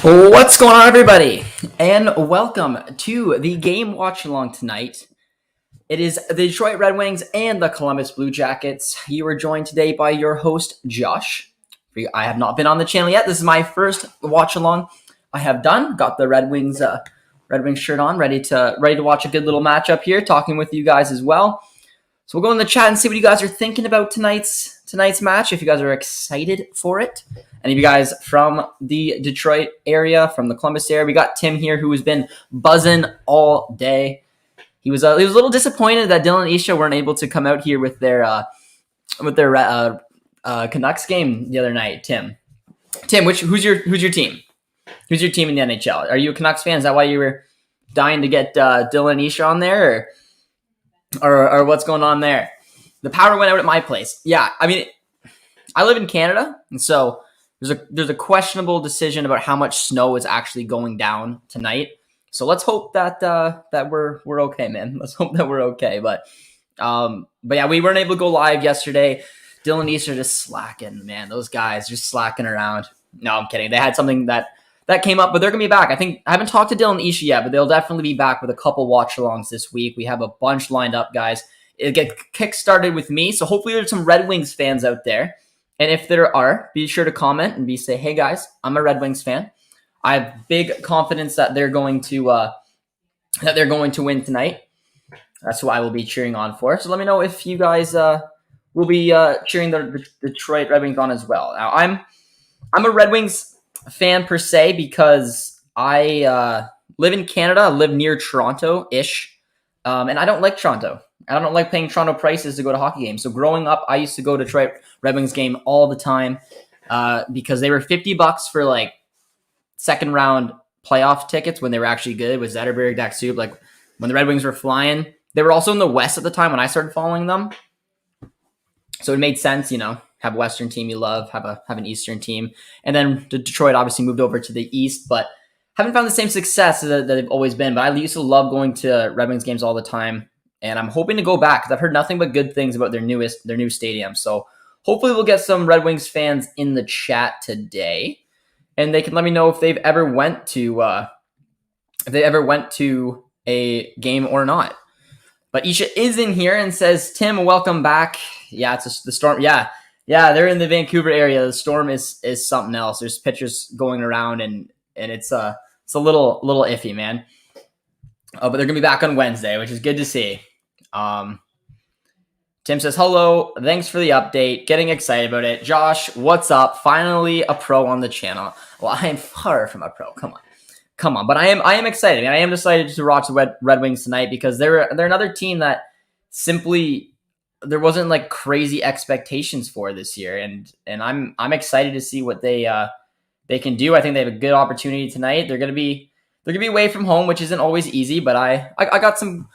What's going on, everybody? And welcome to the game watch along tonight. It is the Detroit Red Wings and the Columbus Blue Jackets. You are joined today by your host, Josh. I have not been on the channel yet. This is my first watch along I have done. Got the Red Wings shirt on, ready to watch a good little matchup here, talking with you guys as well. So we'll go in the chat and see what you guys are thinking about tonight's match, if you guys are excited for it. Any of you guys from the Detroit area, from the Columbus area? We got Tim here, who has been buzzing all day. He was a little disappointed that Dylan and Isha weren't able to come out here with their Canucks game the other night. Tim, who's your team? Who's your team in the NHL? Are you a Canucks fan? Is that why you were dying to get Dylan and Isha on there, or what's going on there? The power went out at my place. Yeah, I mean, I live in Canada, and so there's a questionable decision about how much snow is actually going down tonight. So let's hope that we're okay, man. Let's hope that we're okay. But yeah, we weren't able to go live yesterday. Dylan and Isha are just slacking, man. Those guys just slacking around. No, I'm kidding. They had something that came up, but they're gonna be back. I haven't talked to Dylan and Isha yet, but they'll definitely be back with a couple watch-alongs this week. We have a bunch lined up, guys. It'll get kick-started with me, so hopefully there's some Red Wings fans out there. And if there are, be sure to comment and say, hey, guys, I'm a Red Wings fan. I have big confidence that they're going to win tonight. That's who I will be cheering on for. So let me know if you guys will be cheering the Detroit Red Wings on as well. Now, I'm a Red Wings fan per se because I live in Canada. I live near Toronto-ish, and I don't like Toronto. I don't like paying Toronto prices to go to hockey games. So growing up, I used to go to Detroit Red Wings game all the time because they were $50 for like second round playoff tickets when they were actually good with Zetterberg, Daxube. Like when the Red Wings were flying, they were also in the West at the time when I started following them. So it made sense, have a Western team you love, have an Eastern team. And then Detroit obviously moved over to the East, but haven't found the same success that they've always been. But I used to love going to Red Wings games all the time. And I'm hoping to go back because I've heard nothing but good things about their new stadium. So hopefully we'll get some Red Wings fans in the chat today, and they can let me know if they've ever went to a game or not. But Isha is in here and says, "Tim, welcome back." Yeah, it's the storm. Yeah, they're in the Vancouver area. The storm is something else. There's pictures going around, and it's a little iffy, man. But they're gonna be back on Wednesday, which is good to see. Tim says, hello, thanks for the update. Getting excited about it. Josh, what's up? Finally a pro on the channel. Well, I am far from a pro. Come on. But I am excited. I am excited to watch the Red Wings tonight because they're another team that simply there wasn't like crazy expectations for this year. And I'm excited to see what they can do. I think they have a good opportunity tonight. They're gonna be away from home, which isn't always easy, but I got some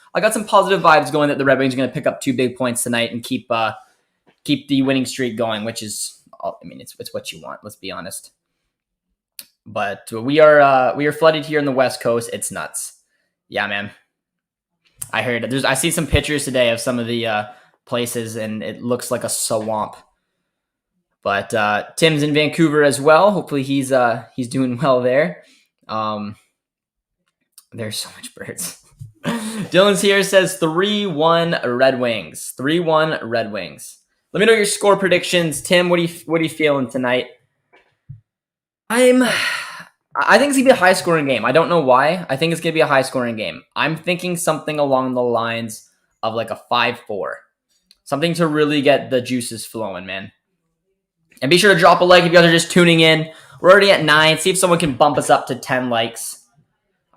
positive vibes going that the Red Wings are going to pick up 2 big points tonight and keep the winning streak going, which is, it's what you want. Let's be honest. But we are flooded here on the West Coast. It's nuts. Yeah, man. I heard I see some pictures today of some of the places, and it looks like a swamp. But Tim's in Vancouver as well. Hopefully he's doing well there. There's so much birds. Dylan's here, says 3-1 Red Wings. 3-1 Red Wings. Let me know your score predictions. Tim, what are you feeling tonight? I think it's going to be a high-scoring game. I don't know why. I think it's going to be a high-scoring game. I'm thinking something along the lines of like a 5-4. Something to really get the juices flowing, man. And be sure to drop a like if you guys are just tuning in. We're already at 9. See if someone can bump us up to 10 likes.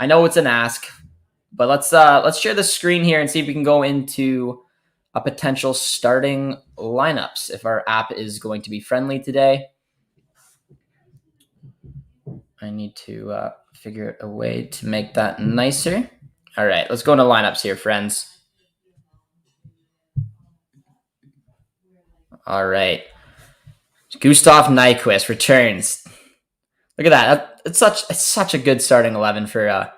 I know it's an ask, but let's share the screen here and see if we can go into a potential starting lineups if our app is going to be friendly today. I need to figure out a way to make that nicer. All right, let's go into lineups here, friends. All right. Gustav Nyquist returns. Look at that. It's such a good starting 11 for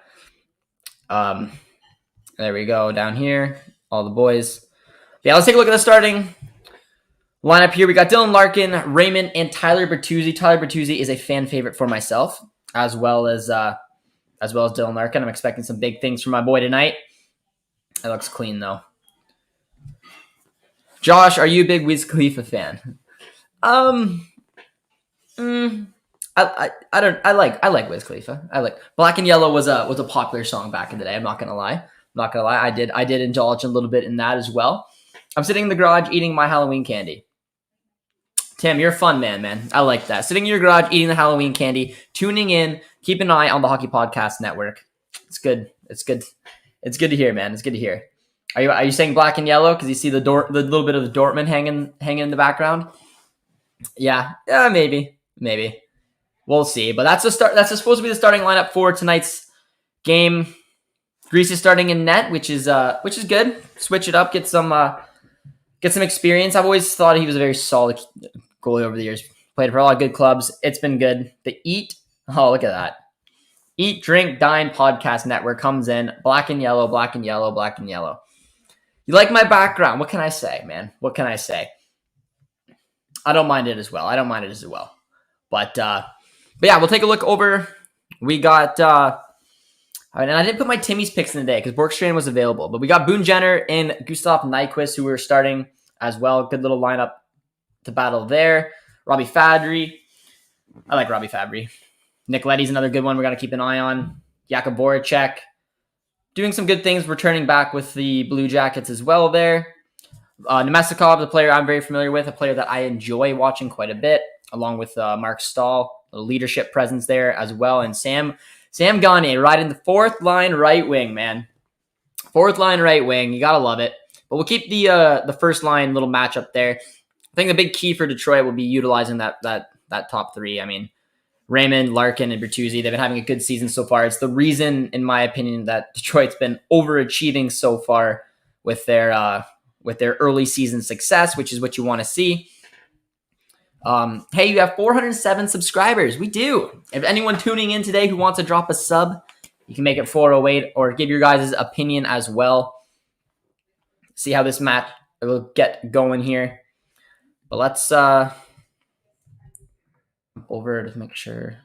there we go down here. All the boys. Yeah, let's take a look at the starting lineup here. We got Dylan Larkin, Raymond, and Tyler Bertuzzi. Tyler Bertuzzi is a fan favorite for myself. as well as Dylan Larkin. I'm expecting some big things from my boy tonight. It looks clean though. Josh, are you a big Wiz Khalifa fan? I like Wiz Khalifa. I like Black and Yellow was a popular song back in the day. I'm not gonna lie. I did indulge a little bit in that as well. I'm sitting in the garage eating my Halloween candy. Tim, you're a fun man. I like that. Sitting in your garage eating the Halloween candy, tuning in, keep an eye on the Hockey Podcast Network. It's good. It's good to hear, man. It's good to hear. Are you saying Black and Yellow because you see the little bit of the Dortmund hanging in the background? Yeah, maybe. We'll see. But that's supposed to be the starting lineup for tonight's game. Greece is starting in net, which is good. Switch it up, get some experience. I've always thought he was a very solid goalie over the years. Played for a lot of good clubs. It's been good. The Eat, oh look at that. Eat, Drink, Dine Podcast Network comes in. Black and Yellow. You like my background? What can I say, man? What can I say? I don't mind it as well. But yeah, we'll take a look over. We got, and I didn't put my Timmy's picks in today because Borkstrand was available. But we got Boone Jenner and Gustav Nyquist, who were starting as well. Good little lineup to battle there. Robbie Fabry. I like Robbie Fabry. Nick Leddy's another good one we're going to keep an eye on. Jakub Voracek. Doing some good things, returning back with the Blue Jackets as well there. Nemestikov, the player I'm very familiar with, a player that I enjoy watching quite a bit, along with Mark Stahl, a leadership presence there as well. And Sam Gagne riding the fourth line right wing, man. Fourth line right wing, you got to love it. But we'll keep the first line little matchup there. I think the big key for Detroit will be utilizing that top three. I mean, Raymond, Larkin, and Bertuzzi, they've been having a good season so far. It's the reason, in my opinion, that Detroit's been overachieving so far with their early season success, which is what you want to see. Hey, you have 407 subscribers. We do. If anyone tuning in today who wants to drop a sub, you can make it 408 or give your guys' opinion as well. See how this match will get going here. But let's over to make sure.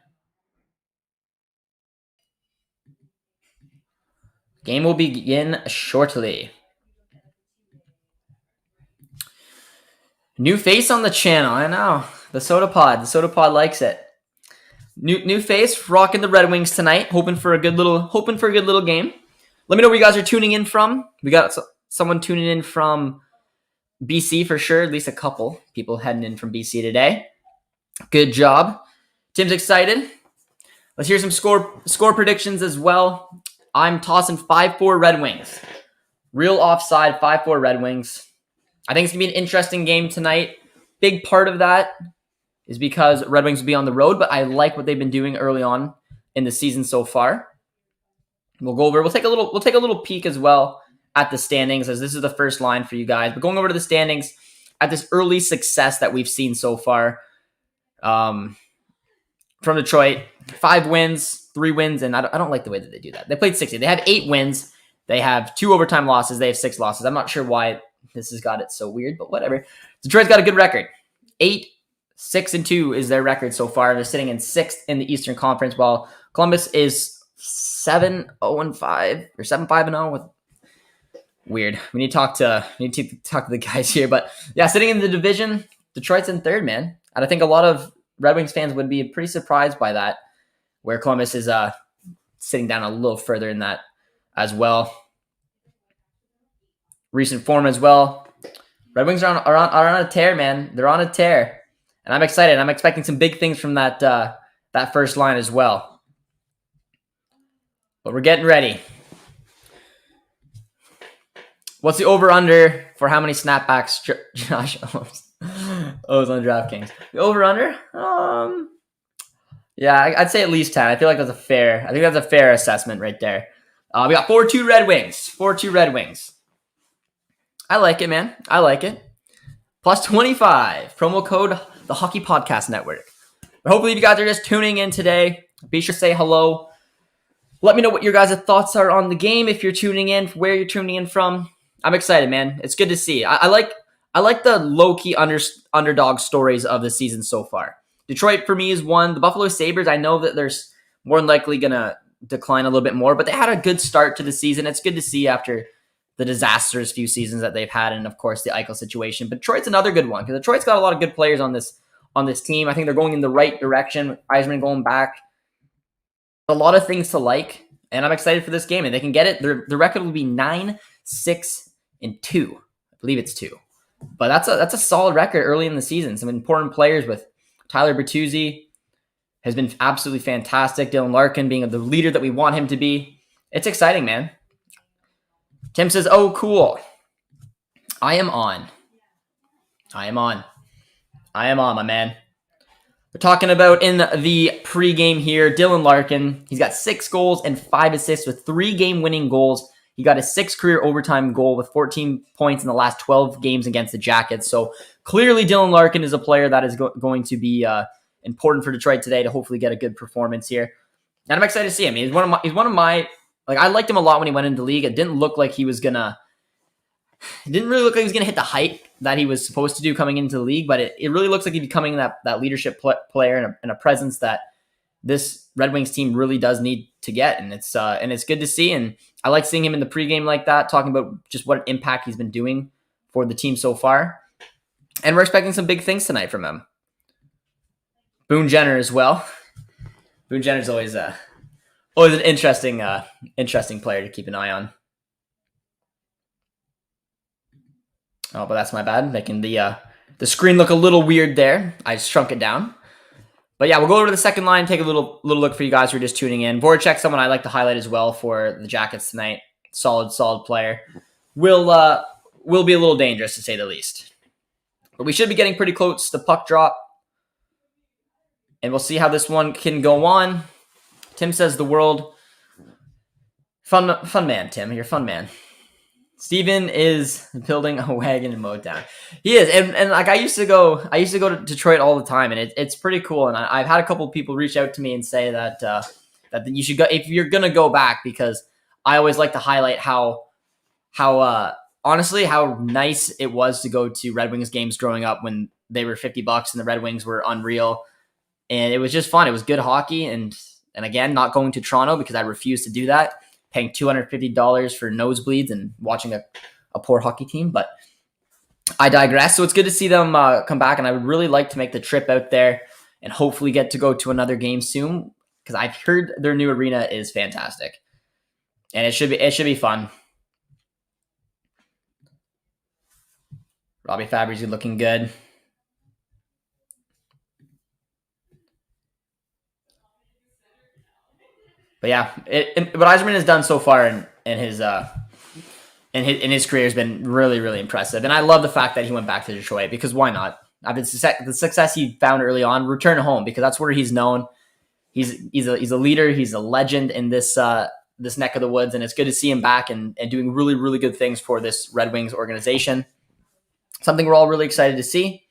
Game will begin shortly. New face on the channel. I know. The Soda Pod likes it. New face rocking the Red Wings tonight. Hoping for a good little game. Let me know where you guys are tuning in from. We got someone tuning in from BC for sure. At least a couple people heading in from BC today. Good job. Tim's excited. Let's hear some score predictions as well. I'm tossing 5-4 Red Wings. Real offside, 5-4 Red Wings. I think it's going to be an interesting game tonight. Big part of that is because Red Wings will be on the road, but I like what they've been doing early on in the season so far. We'll take a little peek as well at the standings, as this is the first line for you guys. But going over to the standings at this early success that we've seen so far from Detroit, 5 wins, 3 wins, and I don't like the way that they do that. They played 60. They have 8 wins. They have 2 overtime losses. They have 6 losses. I'm not sure why this has got it so weird, but whatever. Detroit's got a good record. 8-6-2 is their record so far. They're sitting in 6th in the Eastern Conference, while Columbus is 7-0-5 or 7-5-0 with weird. We need to talk to the guys here, but yeah, sitting in the division, Detroit's in 3rd, man. And I think a lot of Red Wings fans would be pretty surprised by that, where Columbus is sitting down a little further in that as well. Recent form as well. Red Wings are on a tear, man. They're on a tear, and I'm excited. I'm expecting some big things from that first line as well. But we're getting ready. What's the over-under for how many snapbacks Josh owes on DraftKings? The over-under? Yeah, I'd say at least 10. I feel like that's a fair assessment right there. We got 4-2 Red Wings. 4-2 Red Wings. I like it, man. I like it. Plus 25. Promo code the Hockey Podcast Network. But hopefully you guys are just tuning in today. Be sure to say hello. Let me know what your guys' thoughts are on the game if you're tuning in, where you're tuning in from. I'm excited, man. It's good to see. I like the low-key underdog stories of the season so far. Detroit, for me, is one. The Buffalo Sabres, I know that there's more than likely going to decline a little bit more, but they had a good start to the season. It's good to see after the disastrous few seasons that they've had, and of course the Eichel situation. But Detroit's another good one because Detroit's got a lot of good players on this team. I think they're going in the right direction. Eisman going back, a lot of things to like, and I'm excited for this game. And they can get it. Their record will be 9-6-2. I believe it's 2, but that's a solid record early in the season. Some important players with Tyler Bertuzzi has been absolutely fantastic. Dylan Larkin being the leader that we want him to be. It's exciting, man. Tim says, oh, cool. I am on, my man. We're talking about in the pregame here, Dylan Larkin. He's got 6 goals and 5 assists with 3 game-winning goals. He got a 6th career overtime goal with 14 points in the last 12 games against the Jackets. So clearly Dylan Larkin is a player that is going to be important for Detroit today to hopefully get a good performance here. And I'm excited to see him. He's one of my like, I liked him a lot when he went into the league. It didn't look like he was gonna hit the height that he was supposed to do coming into the league, but it really looks like he's becoming that leadership player and a presence that this Red Wings team really does need to get. And it's good to see. And I like seeing him in the pregame like that, talking about just what impact he's been doing for the team so far. And we're expecting some big things tonight from him. Boone Jenner as well. Boone Jenner's always an interesting player to keep an eye on. Oh, but that's my bad, making the screen look a little weird there. I shrunk it down. But yeah, we'll go over to the second line, take a little look for you guys who are just tuning in. Voracek, someone I like to highlight as well for the Jackets tonight. Solid player. Will be a little dangerous to say the least. But we should be getting pretty close to puck drop. And we'll see how this one can go on. Tim says the world. Fun man, Tim. You're a fun man. Steven is building a wagon in Motown. He is. And like I used to go to Detroit all the time, and it's pretty cool. And I've had a couple of people reach out to me and say that you should go if you're gonna go back, because I always like to highlight how honestly how nice it was to go to Red Wings games growing up when they were $50 and the Red Wings were unreal. And it was just fun. It was good hockey. And again, not going to Toronto because I refuse to do that, paying $250 for nosebleeds and watching a poor hockey team. But I digress. So it's good to see them come back. And I would really like to make the trip out there and hopefully get to go to another game soon, because I've heard their new arena is fantastic. And it should be fun. Robbie Fabry's looking good. But yeah, what Yzerman has done so far in his career has been really, really impressive. And I love the fact that he went back to Detroit, because why not? The success he found early on, return home, because that's where he's known. He's a leader. He's a legend in this neck of the woods, and it's good to see him back and doing really, really good things for this Red Wings organization. Something we're all really excited to see.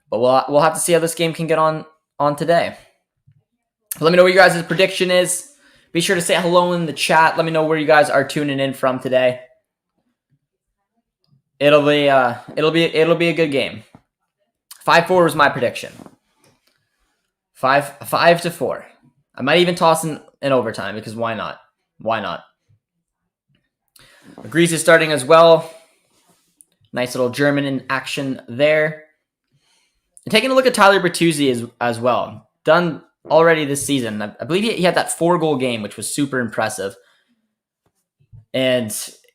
But we'll have to see how this game can get on today. Let me know what your guys' prediction is. Be sure to say hello in the chat. Let me know where you guys are tuning in from today. It'll be a good game. 5-4 was my prediction. 5-4. I might even toss in overtime, because why not? Why not? Grease is starting as well. Nice little German in action there. And taking a look at Tyler Bertuzzi as well. Done already this season. I believe he had that 4-goal game, which was super impressive. And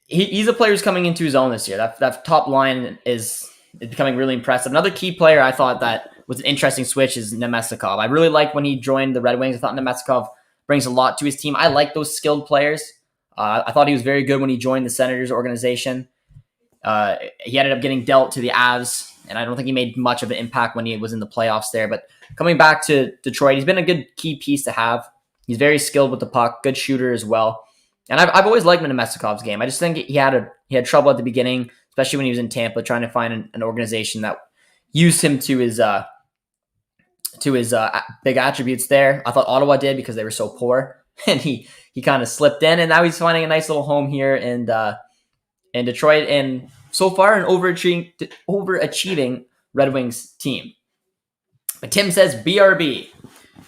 he's a player who's coming into his own this year. That top line is becoming really impressive. Another key player I thought that was an interesting switch is Nemestikov. I really liked when he joined the Red Wings. I thought Nemestikov brings a lot to his team. I like those skilled players. I thought he was very good when he joined the Senators organization. He ended up getting dealt to the Avs, and I don't think he made much of an impact when he was in the playoffs there. But coming back to Detroit, he's been a good key piece to have. He's very skilled with the puck, good shooter as well. And I've always liked Nemestikov's game. I just think he had trouble at the beginning, especially when he was in Tampa, trying to find an organization that used him to his big attributes there. I thought Ottawa did, because they were so poor, and he kind of slipped in, and now he's finding a nice little home here in Detroit, and so far an overachieving Red Wings team. But Tim says BRB.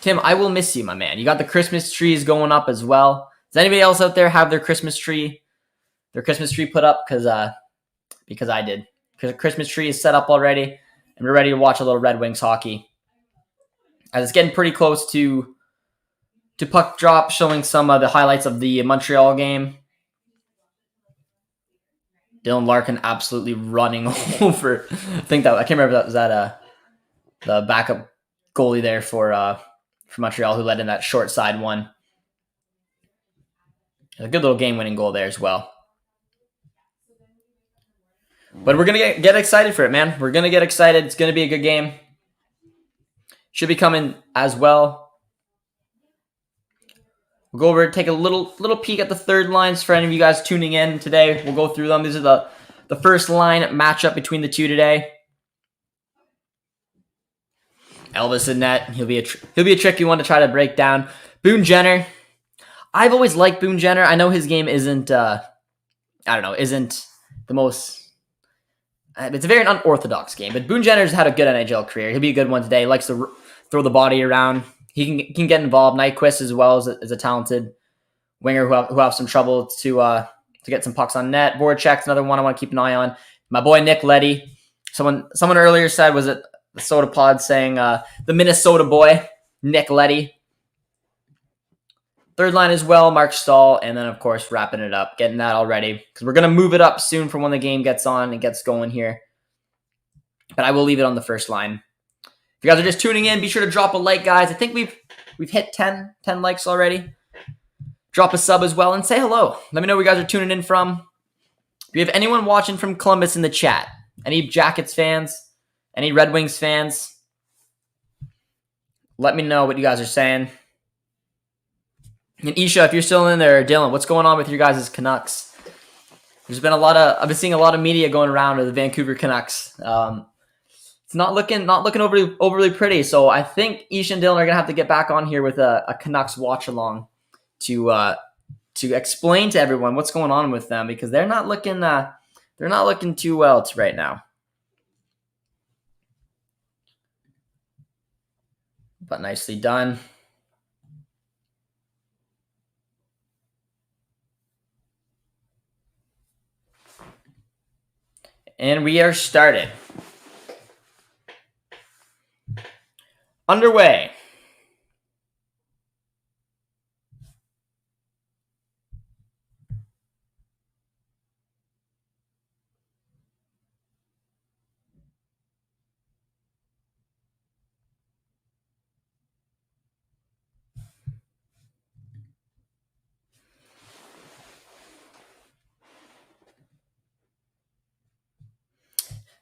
Tim, I will miss you, my man. You got the Christmas trees going up as well. Does anybody else out there have their Christmas tree put up? Because I did. Because the Christmas tree is set up already, and we're ready to watch a little Red Wings hockey. As it's getting pretty close to puck drop, showing some of the highlights of the Montreal game. Dylan Larkin absolutely running over. I can't remember if that was the backup goalie there for Montreal who led in that short side one. A good little game-winning goal there as well. But we're going to get excited for it, man. We're going to get excited. It's going to be a good game. Should be coming as well. We'll go over, take a little peek at the third lines for any of you guys tuning in today. We'll go through them. These are the first line matchup between the two today. Elvis in net. He'll be a tricky one to try to break down. Boone Jenner. I've always liked Boone Jenner. I know his game isn't the most. It's a very unorthodox game, but Boone Jenner's had a good NHL career. He'll be a good one today. He likes to throw the body around. He can get involved. Nyquist as well as a talented winger who have some trouble to get some pucks on net. Voracek's another one I want to keep an eye on. My boy Nick Leddy. Someone earlier said, was it the Soda Pod, saying the Minnesota boy Nick Leddy. Third line as well, Mark Stahl, and then of course wrapping it up, getting that all ready because we're gonna move it up soon for when the game gets on and gets going here. But I will leave it on the first line. If you guys are just tuning in, be sure to drop a like, guys. I think we've hit 10 likes already. Drop a sub as well and say hello. Let me know where you guys are tuning in from. If you have anyone watching from Columbus in the chat, any Jackets fans, any Red Wings fans, let me know what you guys are saying. And Isha, if you're still in there, Dylan, what's going on with your guys' Canucks? I've been seeing a lot of media going around with the Vancouver Canucks. It's not looking overly pretty. So I think Isha and Dylan are gonna have to get back on here with a Canucks watch along to explain to everyone what's going on with them, because they're not looking too well right now. But nicely done. And we are started. Underway.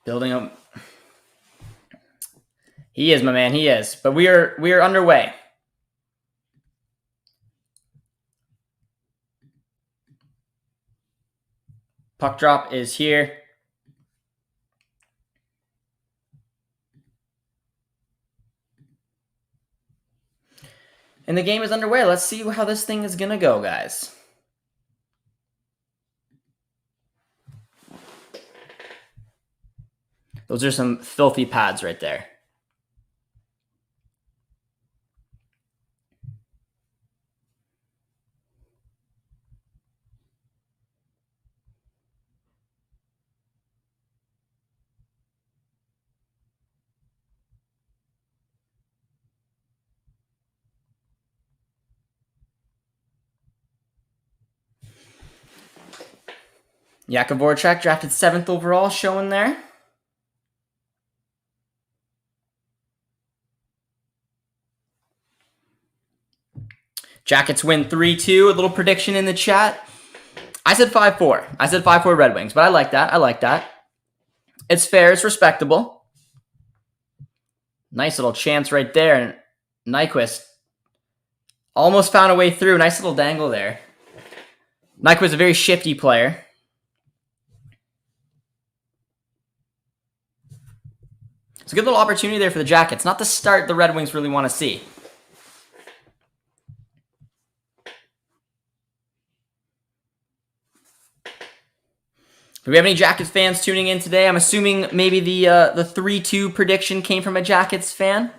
Building up. He is, my man. He is. But we are underway. Puck drop is here. And the game is underway. Let's see how this thing is going to go, guys. Those are some filthy pads right there. Jakub Voracek drafted 7th overall, showing there. Jackets win 3-2. A little prediction in the chat. I said 5-4. I said 5-4 Red Wings, but I like that. It's fair. It's respectable. Nice little chance right there. And Nyquist almost found a way through. Nice little dangle there. Nyquist is a very shifty player. It's a good little opportunity there for the Jackets. Not the start the Red Wings really want to see. Do we have any Jackets fans tuning in today? I'm assuming maybe the 3-2 prediction came from a Jackets fan.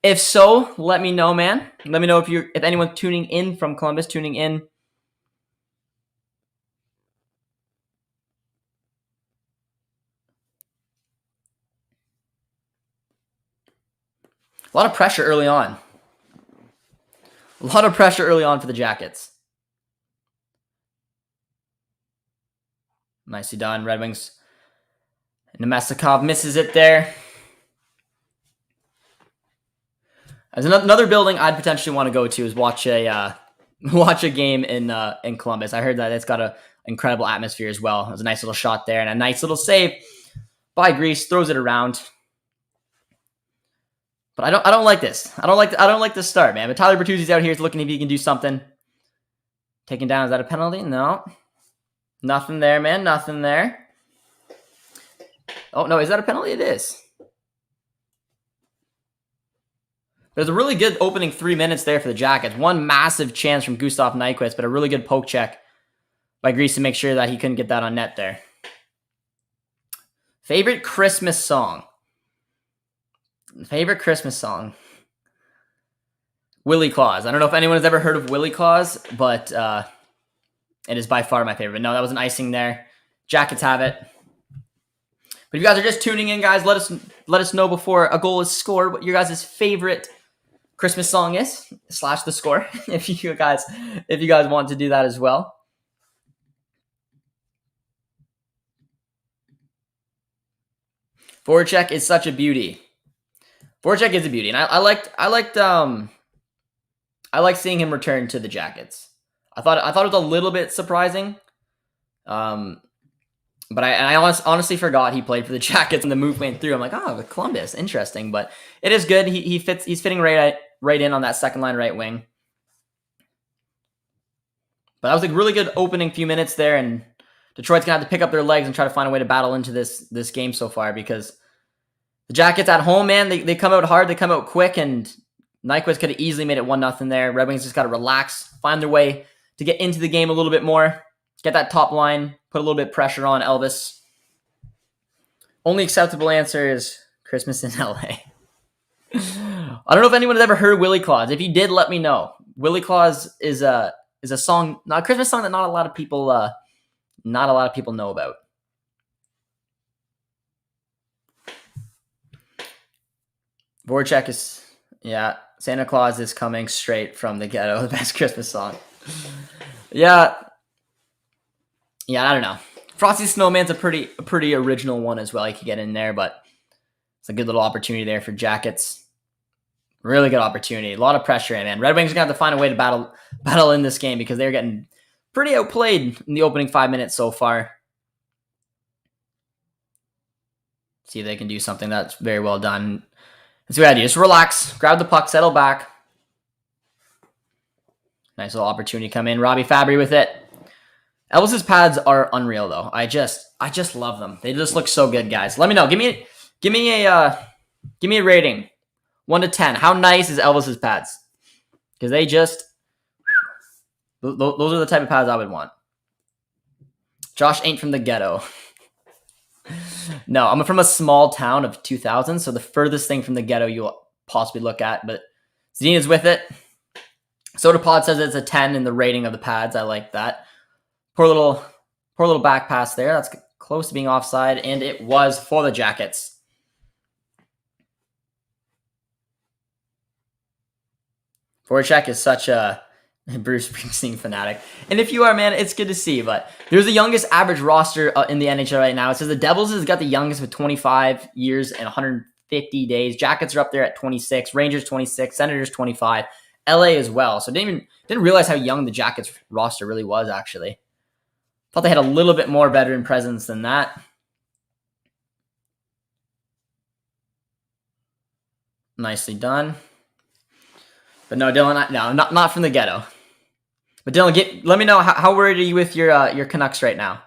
If so, let me know, man. Let me know if anyone's tuning in from Columbus, tuning in. A lot of pressure early on. A lot of pressure early on for the Jackets. Nicely done, Red Wings. Nemestikov misses it there. As another building I'd potentially want to go to is watch a game in Columbus. I heard that it's got an incredible atmosphere as well. It was a nice little shot there and a nice little save by Grease. Throws it around. But I don't like this. I don't like this start, man. But Tyler Bertuzzi's out here looking if he can do something. Taken down. Is that a penalty? No. Nothing there, man. Nothing there. Oh, no. Is that a penalty? It is. There's a really good opening 3 minutes there for the Jackets. One massive chance from Gustav Nyquist, but a really good poke check by Grease to make sure that he couldn't get that on net there. Favorite Christmas song? Favorite Christmas song? Willie Claus. I don't know if anyone has ever heard of Willie Claus, but it is by far my favorite. No, that was an icing there. Jackets have it. But if you guys are just tuning in, guys, let us know before a goal is scored what your guys' favorite Christmas song is, / the score, if you guys want to do that as well. Voracek is such a beauty. Voracek is a beauty, and I like seeing him return to the Jackets. I thought it was a little bit surprising, but I honestly forgot he played for the Jackets and the move went through. I'm like, oh, Columbus, interesting, but it is good. He's fitting right in on that second line right wing. But that was a really good opening few minutes there, and Detroit's gonna have to pick up their legs and try to find a way to battle into this game so far because the Jackets at home, man, they come out hard, they come out quick, and Nyquist could have easily made it 1-0 there. Red Wings just got to relax, find their way to get into the game a little bit more, get that top line, put a little bit of pressure on Elvis. Only acceptable answer is Christmas in LA. I don't know if anyone has ever heard Willie Claus. If you did, let me know. Willie Claus is a song, not a Christmas song that not a lot of people know about. Voracek is, Santa Claus is coming straight from the ghetto, the best Christmas song. Yeah, I don't know. Frosty Snowman's a pretty original one as well. You could get in there, but it's a good little opportunity there for Jackets. Really good opportunity. A lot of pressure in, man. Red Wings are going to have to find a way to battle in this game because they're getting pretty outplayed in the opening 5 minutes so far. See if they can do something. That's very well done. That's what I do. Just relax, grab the puck, settle back. Nice little opportunity come in. Robbie Fabry with it. Elvis's pads are unreal, though. I just love them. They just look so good, guys. Let me know. Give me a rating, 1 to 10. How nice is Elvis's pads? Because they just those are the type of pads I would want. Josh ain't from the ghetto. No, I'm from a small town of 2,000, so the furthest thing from the ghetto you'll possibly look at. But Zdina's with it. Soda Pod says it's a 10 in the rating of the pads. I like that. Poor little back pass there. That's close to being offside, and it was for the Jackets. Voracek is such a Bruce Springsteen fanatic. And if you are, man, it's good to see. But there's the youngest average roster in the NHL right now. It says the Devils has got the youngest with 25 years and 150 days. Jackets are up there at 26. Rangers 26. Senators 25. LA as well. So didn't realize how young the Jackets roster really was, actually. Thought they had a little bit more veteran presence than that. Nicely done. But no, Dylan, not from the ghetto. But Dylan, let me know how worried are you with your Canucks right now?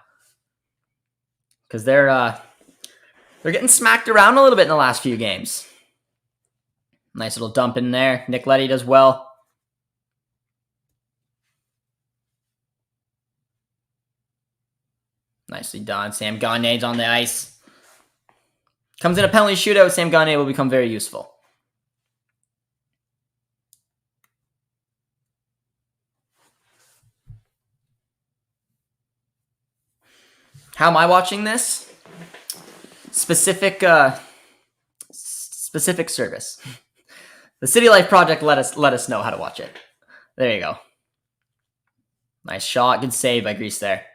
Because they're getting smacked around a little bit in the last few games. Nice little dump in there. Nick Leddy does well. Nicely done. Sam Gagne's on the ice. Comes in a penalty shootout. Sam Gagne will become very useful. How am I watching this? Specific service. The City Life Project let us know how to watch it. There you go. Nice shot. Good save by Grease there.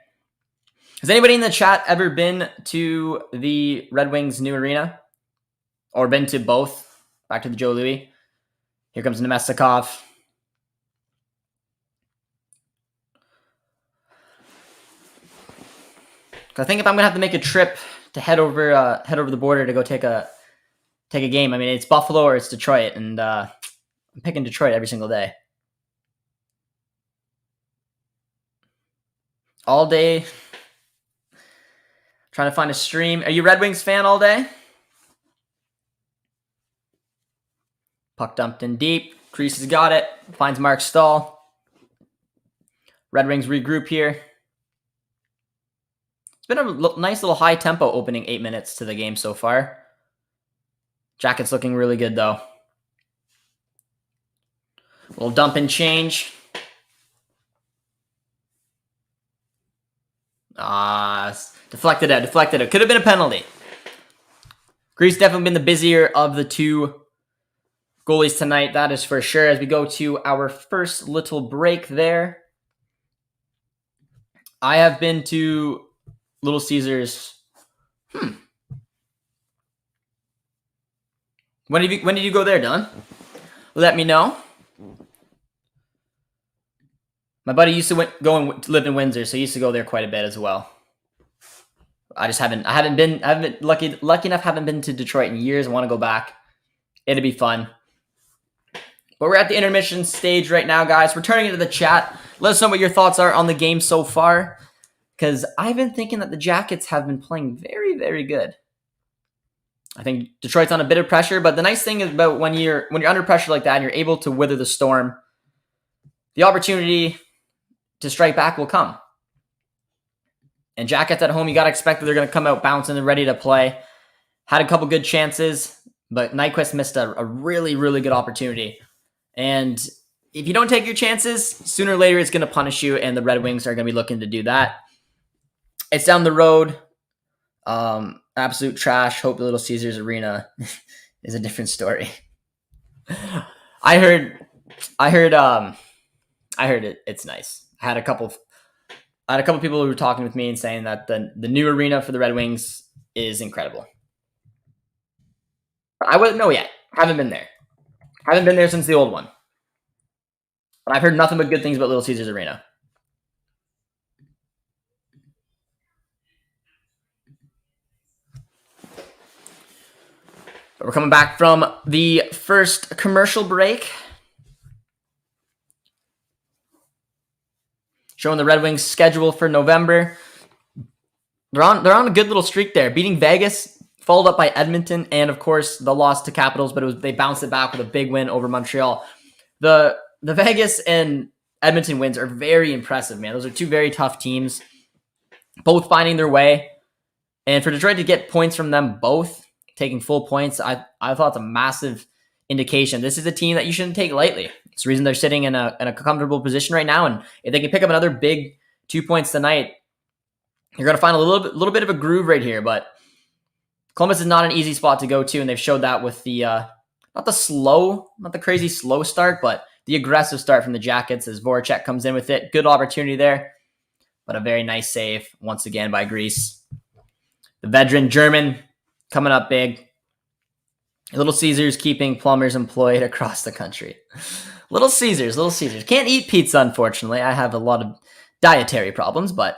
Has anybody in the chat ever been to the Red Wings new arena? Or been to both? Back to the Joe Louis. Here comes Nemestikov. I think if I'm gonna have to make a trip to head over the border to go take a game, I mean, it's Buffalo or it's Detroit, and I'm picking Detroit every single day. All day. Trying to find a stream. Are you Red Wings fan all day? Puck dumped in deep. Crease has got it. Finds Mark Stahl. Red Wings regroup here. It's been a nice little high tempo opening 8 minutes to the game so far. Jackets looking really good though. Little dump and change. Deflected out. Could have been a penalty. Grease definitely been the busier of the two goalies tonight. That is for sure. As we go to our first little break there. I have been to Little Caesars. When did you go there, Dylan? Let me know. My buddy used to go and live in Windsor, so he used to go there quite a bit as well. I haven't been lucky enough, haven't been to Detroit in years. I want to go back. It'd be fun. But we're at the intermission stage right now, guys. We're turning into the chat. Let us know what your thoughts are on the game so far, because I've been thinking that the Jackets have been playing very, very good. I think Detroit's on a bit of pressure, but the nice thing is about when you're under pressure like that and you're able to weather the storm, the opportunity to strike back will come. And Jackets at home, you got to expect that they're going to come out bouncing and ready to play. Had a couple good chances, but Nyquist missed a really, really good opportunity. And if you don't take your chances, sooner or later it's going to punish you, and the Red Wings are going to be looking to do that. It's down the road. Absolute trash. Hope the Little Caesars Arena is a different story. I heard it. It's nice. I had a couple people who were talking with me and saying that the new arena for the Red Wings is incredible. I wouldn't know yet. Haven't been there. Haven't been there since the old one. But I've heard nothing but good things about Little Caesars Arena. But we're coming back from the first commercial break. Showing the Red Wings schedule for November. They're on a good little streak there. Beating Vegas, followed up by Edmonton, and of course the loss to Capitals, but they bounced it back with a big win over Montreal. The Vegas and Edmonton wins are very impressive, man. Those are two very tough teams, both finding their way. And for Detroit to get points from them both, taking full points, I thought it's a massive indication. This is a team that you shouldn't take lightly. It's the reason they're sitting in a comfortable position right now. And if they can pick up another big 2 points tonight, you're going to find a little bit of a groove right here. But Columbus is not an easy spot to go to, and they've showed that with the not the crazy slow start, but the aggressive start from the Jackets as Voracek comes in with it. Good opportunity there, but a very nice save once again by Grease. The veteran German coming up big. Little Caesars keeping plumbers employed across the country. Little Caesars. Can't eat pizza, unfortunately. I have a lot of dietary problems, but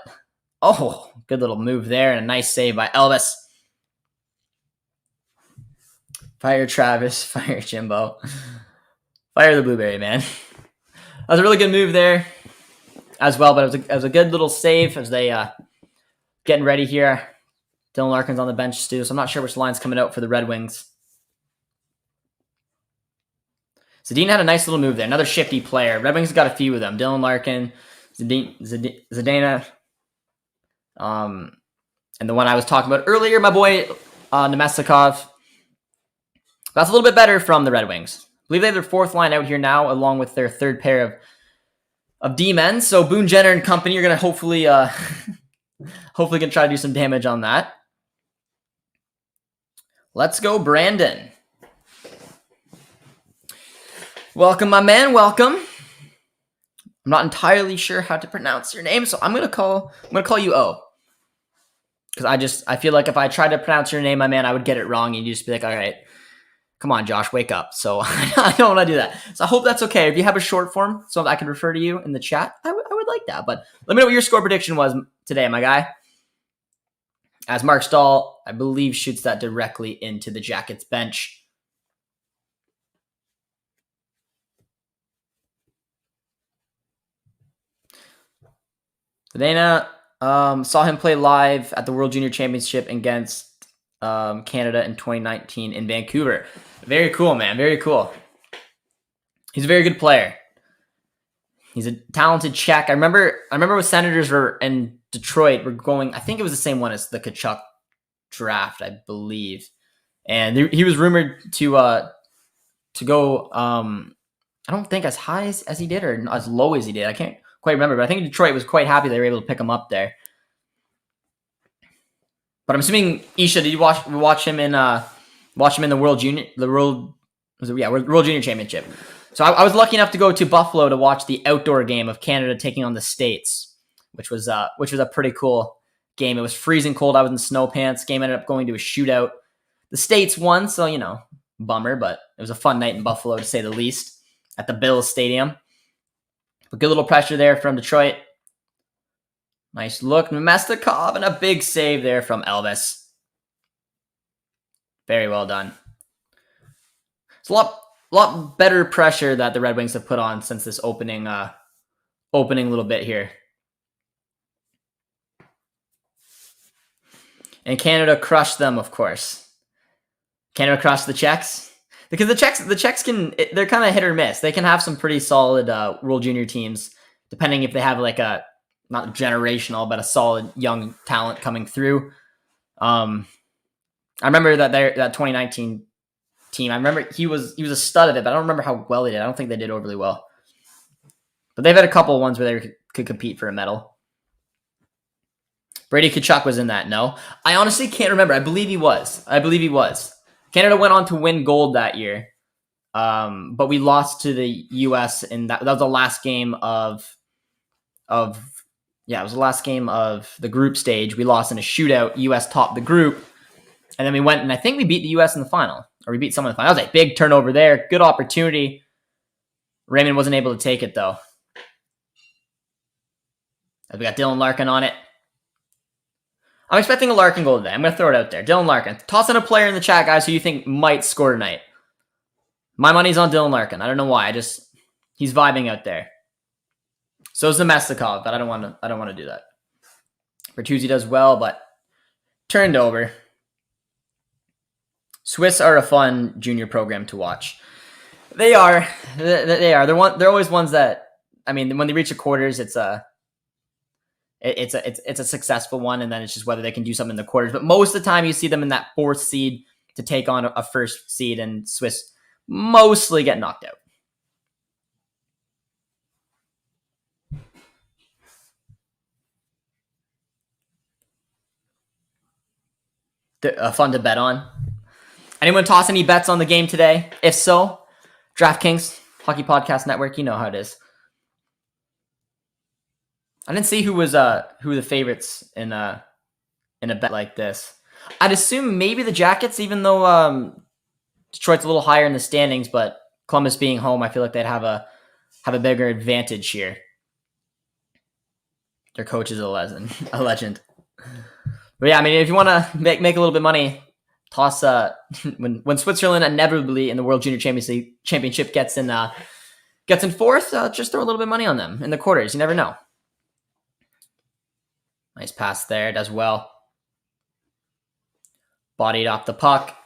good little move there and a nice save by Elvis. Fire Travis, fire Jimbo. Fire the Blueberry, man. That was a really good move there as well, but it was a good little save as they getting ready here. Dylan Larkin's on the bench too, so I'm not sure which line's coming out for the Red Wings. Zadina had a nice little move there. Another shifty player. Red Wings got a few of them. Dylan Larkin, Zadina, and the one I was talking about earlier, my boy Nemestikov. That's a little bit better from the Red Wings. I believe they have their fourth line out here now, along with their third pair of D-men. So Boone Jenner and company are going to hopefully hopefully can try to do some damage on that. Let's go, Brandon. Welcome, my man. Welcome. I'm not entirely sure how to pronounce your name, so I'm gonna call you O. Because I feel like if I tried to pronounce your name, my man, I would get it wrong, and you'd just be like, all right, come on, Josh, wake up. So I don't want to do that. So I hope that's okay. If you have a short form so I can refer to you in the chat, I would like that. But let me know what your score prediction was today, my guy. As Mark Stahl, I believe, shoots that directly into the Jackets bench. Dana saw him play live at the World Junior Championship against Canada in 2019 in Vancouver. Very cool, man. Very cool. He's a very good player. He's a talented Czech. I remember when Senators were in Detroit, we're going, I think it was the same one as the Tkachuk draft, I believe. And he was rumored to go, I don't think as high as he did or as low as he did. I can't quite remember, but I think Detroit was quite happy they were able to pick him up there. But I'm assuming, Isha, did you watch him in the World Junior Championship? So I was lucky enough to go to Buffalo to watch the outdoor game of Canada taking on the States, which was a pretty cool game. It was freezing cold. I was in snow pants. Game ended up going to a shootout. The States won, so bummer, but it was a fun night in Buffalo to say the least at the Bills Stadium. But good little pressure there from Detroit. Nice look, Mestikov, and a big save there from Elvis. Very well done. It's a lot better pressure that the Red Wings have put on since this opening little bit here. And Canada crushed them, of course. Canada crushed the Czechs. Because the Czechs they're kind of hit or miss. They can have some pretty solid World Junior teams, depending if they have like a, not generational, but a solid young talent coming through. I remember that 2019 team. I remember he was a stud of it, but I don't remember how well they did. I don't think they did overly well. But they've had a couple of ones where they could compete for a medal. Brady Tkachuk was in that, no? I honestly can't remember. I believe he was. Canada went on to win gold that year, but we lost to the U.S. and that was the last game it was the last game of the group stage. We lost in a shootout. U.S. topped the group, and then we went and I think we beat the U.S. in the final, or we beat someone in the final. That was a big turnover there. Good opportunity. Raymond wasn't able to take it though. We got Dylan Larkin on it. I'm expecting a Larkin goal today. I'm going to throw it out there. Dylan Larkin. Toss in a player in the chat, guys, who you think might score tonight. My money's on Dylan Larkin. I don't know why. He's vibing out there. So is the Mestikov, but I don't want to do that. Bertuzzi does well, but turned over. Swiss are a fun junior program to watch. They are. They're always ones that, I mean, when they reach the quarters, it's a successful one, and then it's just whether they can do something in the quarters. But most of the time, you see them in that fourth seed to take on a first seed, and Swiss mostly get knocked out. Fun to bet on. Anyone toss any bets on the game today? If so, DraftKings, Hockey Podcast Network, you know how it is. I didn't see who the favorites in a bet like this. I'd assume maybe the Jackets, even though Detroit's a little higher in the standings, but Columbus being home, I feel like they'd have a bigger advantage here. Their coach is a legend. But yeah, I mean, if you want to make a little bit of money, toss when Switzerland inevitably in the World Junior Championship gets in fourth, just throw a little bit of money on them in the quarters. You never know. Nice pass there, does well. Bodied off the puck.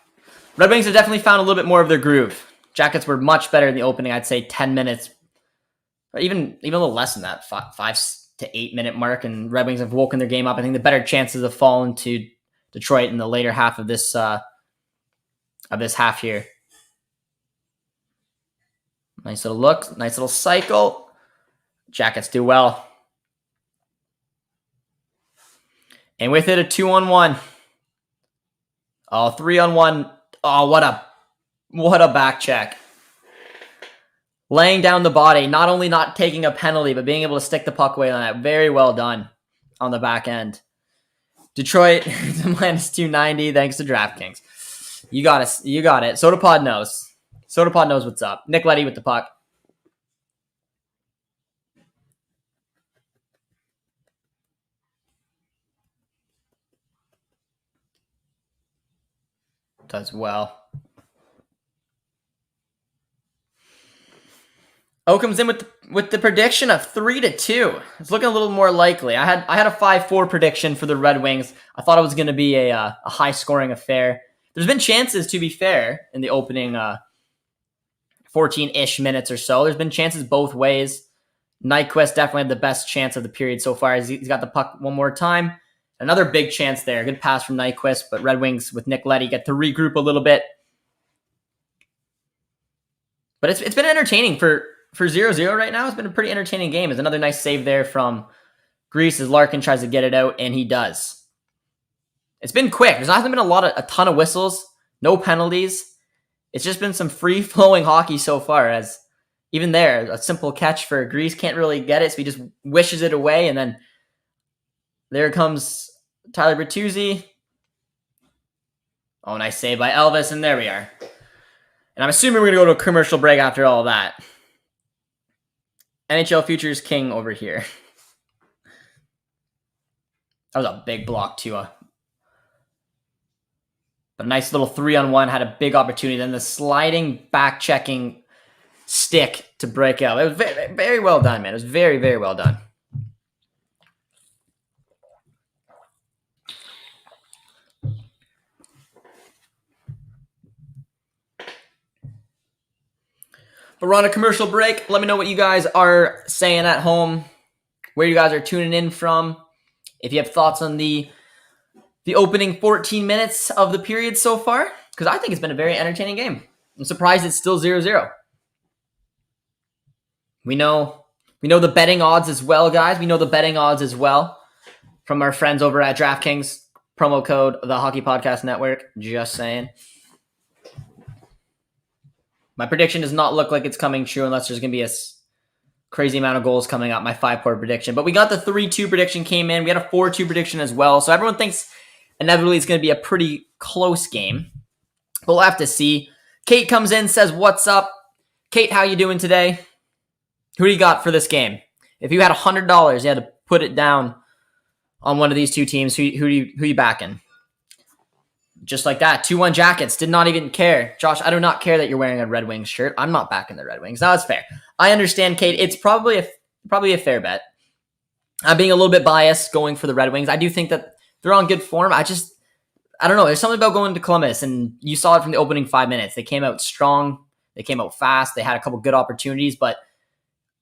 Red Wings have definitely found a little bit more of their groove. Jackets were much better in the opening, I'd say 10 minutes, or even a little less than that, 5 to 8 minute mark, and Red Wings have woken their game up. I think the better chances have fallen to Detroit in the later half of this half here. Nice little look, nice little cycle. Jackets do well. And with it, a 2-on-1. Oh, 3-on-1. Oh, what a back check. Laying down the body, not only not taking a penalty, but being able to stick the puck away on that. Very well done on the back end. Detroit to minus 290, thanks to DraftKings. You got it. You got it. SodaPod knows. SodaPod knows what's up. Nick Leddy with the puck. Does well. comes in with the prediction of 3-2. It's looking a little more likely. I had a 5-4 prediction for the Red Wings. I thought it was going to be a high scoring affair. There's been chances, to be fair, in the opening 14-ish minutes or so. There's been chances both ways. Nyquist definitely had the best chance of the period so far. He's got the puck one more time. Another big chance there. Good pass from Nyquist, but Red Wings with Nick Leddy get to regroup a little bit. But it's been entertaining for 0-0 right now. It's been a pretty entertaining game. There's another nice save there from Greece as Larkin tries to get it out, and he does. It's been quick. There's not been a ton of whistles, no penalties. It's just been some free-flowing hockey so far, as even there, a simple catch for Greece, can't really get it, so he just wishes it away, and then there comes Tyler Bertuzzi. Oh, nice save by Elvis, and there we are. And I'm assuming we're going to go to a commercial break after all that. NHL Futures King over here. That was a big block, too. But a nice little 3-on-1, had a big opportunity. Then the sliding, back-checking stick to break out. It was very, very well done, man. It was very, very well done. But we're on a commercial break. Let me know what you guys are saying at home, where you guys are tuning in from. If you have thoughts on the opening 14 minutes of the period so far, because I think it's been a very entertaining game. I'm surprised it's still 0-0. We know the betting odds as well, guys. We know the betting odds as well from our friends over at DraftKings. Promo code the Hockey Podcast Network. Just saying. My prediction does not look like it's coming true unless there's going to be a crazy amount of goals coming up. My 5-4 prediction. But we got the 3-2 prediction came in. We had a 4-2 prediction as well. So everyone thinks inevitably it's going to be a pretty close game. But we'll have to see. Kate comes in, says, "What's up?" Kate, how you doing today? Who do you got for this game? If you had $100, you had to put it down on one of these two teams. Who you backing? Just like that. 2-1 Jackets. Did not even care. Josh, I do not care that you're wearing a Red Wings shirt. I'm not backing the Red Wings. Now that's fair. I understand, Kate. It's probably a fair bet. I'm being a little bit biased going for the Red Wings. I do think that they're on good form. I don't know. There's something about going to Columbus, and you saw it from the opening 5 minutes. They came out strong. They came out fast. They had a couple good opportunities, but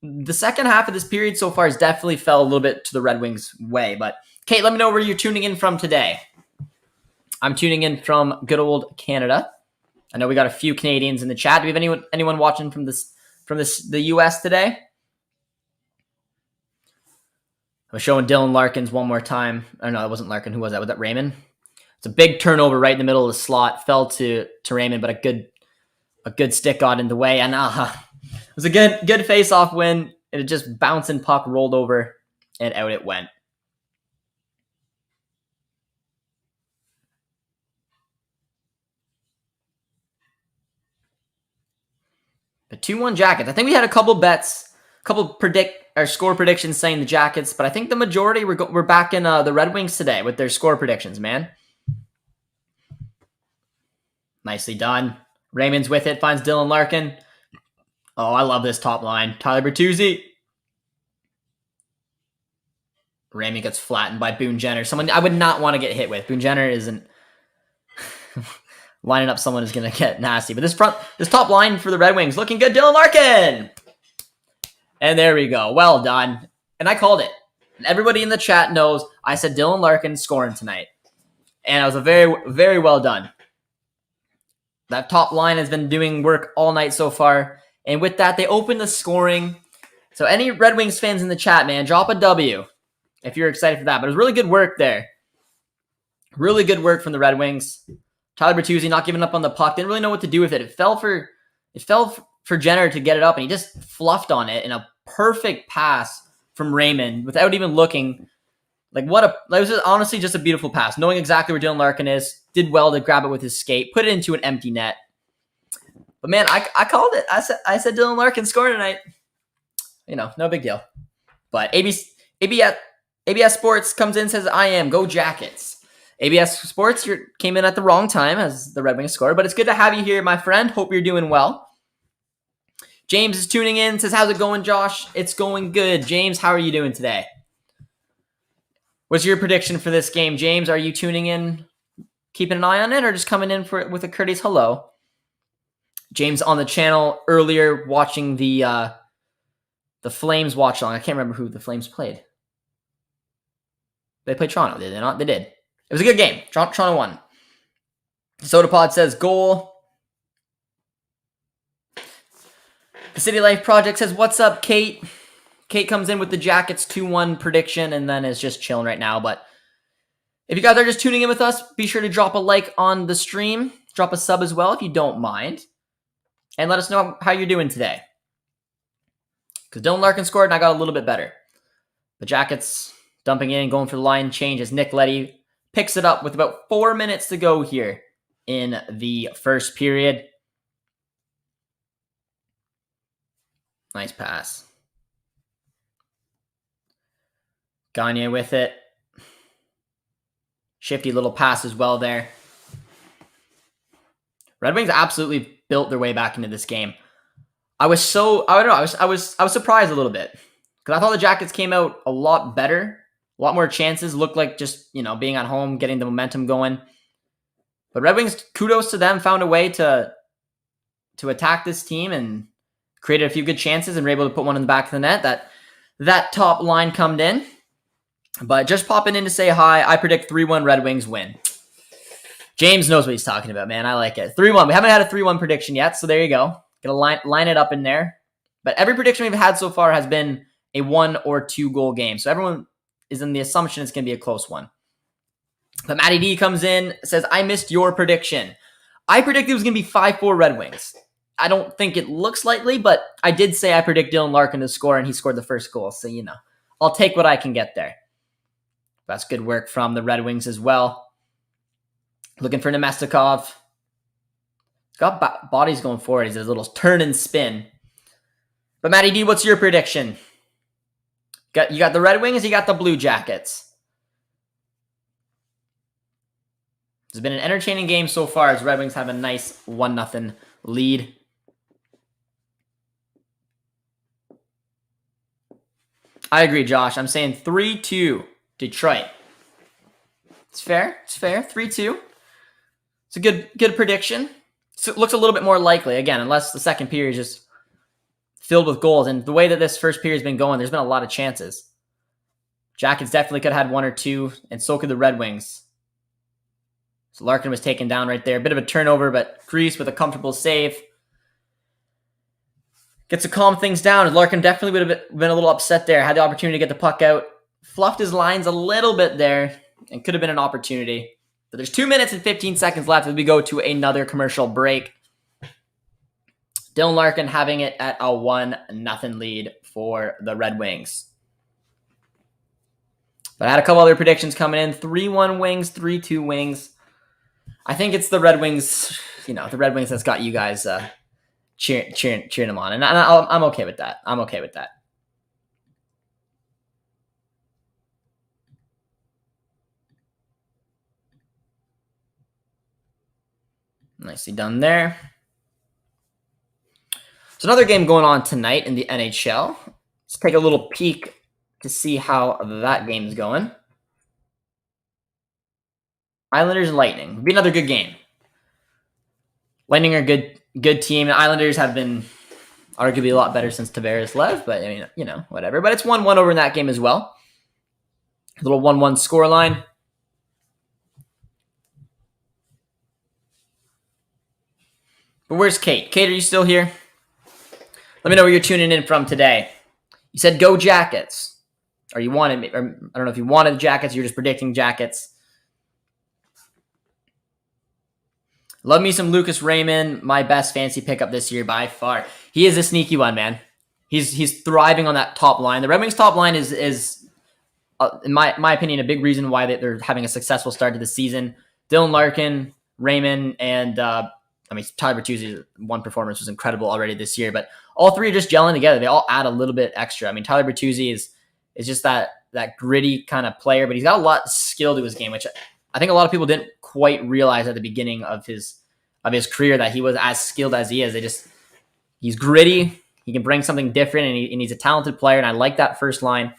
the second half of this period so far has definitely fell a little bit to the Red Wings' way. But Kate, let me know where you're tuning in from today. I'm tuning in from good old Canada. I know we got a few Canadians in the chat. Do we have anyone watching from the US today? I was showing Dylan Larkins one more time. Oh no, that wasn't Larkin. Who was that? Was that Raymond? It's a big turnover right in the middle of the slot. Fell to Raymond, but a good stick got in the way. And it was a good face-off win. It just bouncing puck rolled over and out it went. The 2-1 Jackets. I think we had a couple bets, score predictions saying the Jackets, but I think the majority were back in the Red Wings today with their score predictions, man. Nicely done. Raymond's with it, finds Dylan Larkin. Oh, I love this top line. Tyler Bertuzzi. Raymond gets flattened by Boone Jenner. Someone I would not want to get hit with. Boone Jenner isn't lining up someone who's going to get nasty. But this top line for the Red Wings looking good. Dylan Larkin. And there we go. Well done. And I called it. And everybody in the chat knows I said Dylan Larkin scoring tonight. And it was a very, very well done. That top line has been doing work all night so far. And with that, they open the scoring. So any Red Wings fans in the chat, man, drop a W if you're excited for that. But it was really good work there Really good work from the Red Wings. Tyler Bertuzzi not giving up on the puck. Didn't really know what to do with it. It fell for Jenner to get it up, and he just fluffed on it in a perfect pass from Raymond without even looking. Like, that was honestly just a beautiful pass. Knowing exactly where Dylan Larkin is, did well to grab it with his skate, put it into an empty net. But man, I called it. I said Dylan Larkin scored tonight. No big deal. But ABS Sports comes in and says, I am. Go Jackets. ABS Sports came in at the wrong time as the Red Wings scored, but it's good to have you here, my friend. Hope you're doing well. James is tuning in, says, how's it going, Josh? It's going good. James, how are you doing today? What's your prediction for this game, James? Are you tuning in, keeping an eye on it, or just coming in with a courteous hello? James on the channel earlier watching the Flames watchalong. I can't remember who the Flames played. They played Toronto, did they not? They did. It was a good game. Toronto won. SodaPod says goal. The City Life Project says, what's up, Kate? Kate comes in with the Jackets 2-1 prediction and then is just chilling right now. But if you guys are just tuning in with us, be sure to drop a like on the stream. Drop a sub as well if you don't mind. And let us know how you're doing today. Because Dylan Larkin scored and I got a little bit better. The Jackets dumping in, going for the line change as Nick Leddy picks it up with about 4 minutes to go here in the first period. Nice pass. Gagne with it. Shifty little pass as well there. Red Wings absolutely built their way back into this game. I was surprised a little bit because I thought the Jackets came out a lot better, a lot more chances. Looked like just being at home, getting the momentum going. But Red Wings, kudos to them, found a way to attack this team and created a few good chances and were able to put one in the back of the net. That top line come in. But just popping in to say hi, I predict 3-1 Red Wings win. James knows what he's talking about, man. I like it. 3-1. We haven't had a 3-1 prediction yet, so there you go. Gonna line it up in there. But every prediction we've had so far has been a 1 or 2 goal game. So everyone is in the assumption it's going to be a close one. But Matty D comes in, says, I missed your prediction. I predicted it was going to be 5-4 Red Wings. I don't think it looks likely, but I did say I predict Dylan Larkin to score, and he scored the first goal. So, I'll take what I can get there. That's good work from the Red Wings as well. Looking for Nemestikov. He's got bodies going forward. He's a little turn and spin. But Matty D, what's your prediction? You got the Red Wings, you got the Blue Jackets. It's been an entertaining game so far as Red Wings have a nice 1-0 lead. I agree, Josh. I'm saying 3-2 Detroit. It's fair. 3-2. It's a good prediction. So it looks a little bit more likely, again, unless the second period is just filled with goals. And the way that this first period has been going, there's been a lot of chances. Jackets definitely could have had 1 or 2, and so could the Red Wings. So Larkin was taken down right there. A bit of a turnover, but Grease with a comfortable save gets to calm things down. And Larkin definitely would have been a little upset there. Had the opportunity to get the puck out. Fluffed his lines a little bit there and could have been an opportunity. But there's 2 minutes and 15 seconds left as we go to another commercial break. Dylan Larkin having it at a 1-0 lead for the Red Wings. But I had a couple other predictions coming in. 3-1 Wings, 3-2 Wings. I think it's the Red Wings, the Red Wings that's got you guys cheering them on. And I'm okay with that. Nicely done there. So another game going on tonight in the NHL. Let's take a little peek to see how that game's going. Islanders and Lightning. It'll be another good game. Lightning are a good team. The Islanders have been arguably a lot better since Tavares left, but whatever. But it's 1-1 over in that game as well. A little 1-1 scoreline. But where's Kate? Kate, are you still here? Let me know where you're tuning in from today. You said go Jackets. Or you wanted me, or I don't know if you wanted the Jackets, you're just predicting Jackets. Love me some Lucas Raymond, my best fantasy pickup this year by far. He is a sneaky one, man. He's thriving on that top line. The Red Wings top line is in my opinion, a big reason why they're having a successful start to the season. Dylan Larkin, Raymond, and Tyler Bertuzzi's one performance was incredible already this year, but all three are just gelling together. They all add a little bit extra. I mean, Tyler Bertuzzi is just that gritty kind of player, but he's got a lot of skill to his game, which I think a lot of people didn't quite realize at the beginning of his career that he was as skilled as he is. He's gritty. He can bring something different, and he's a talented player, and I like that first line.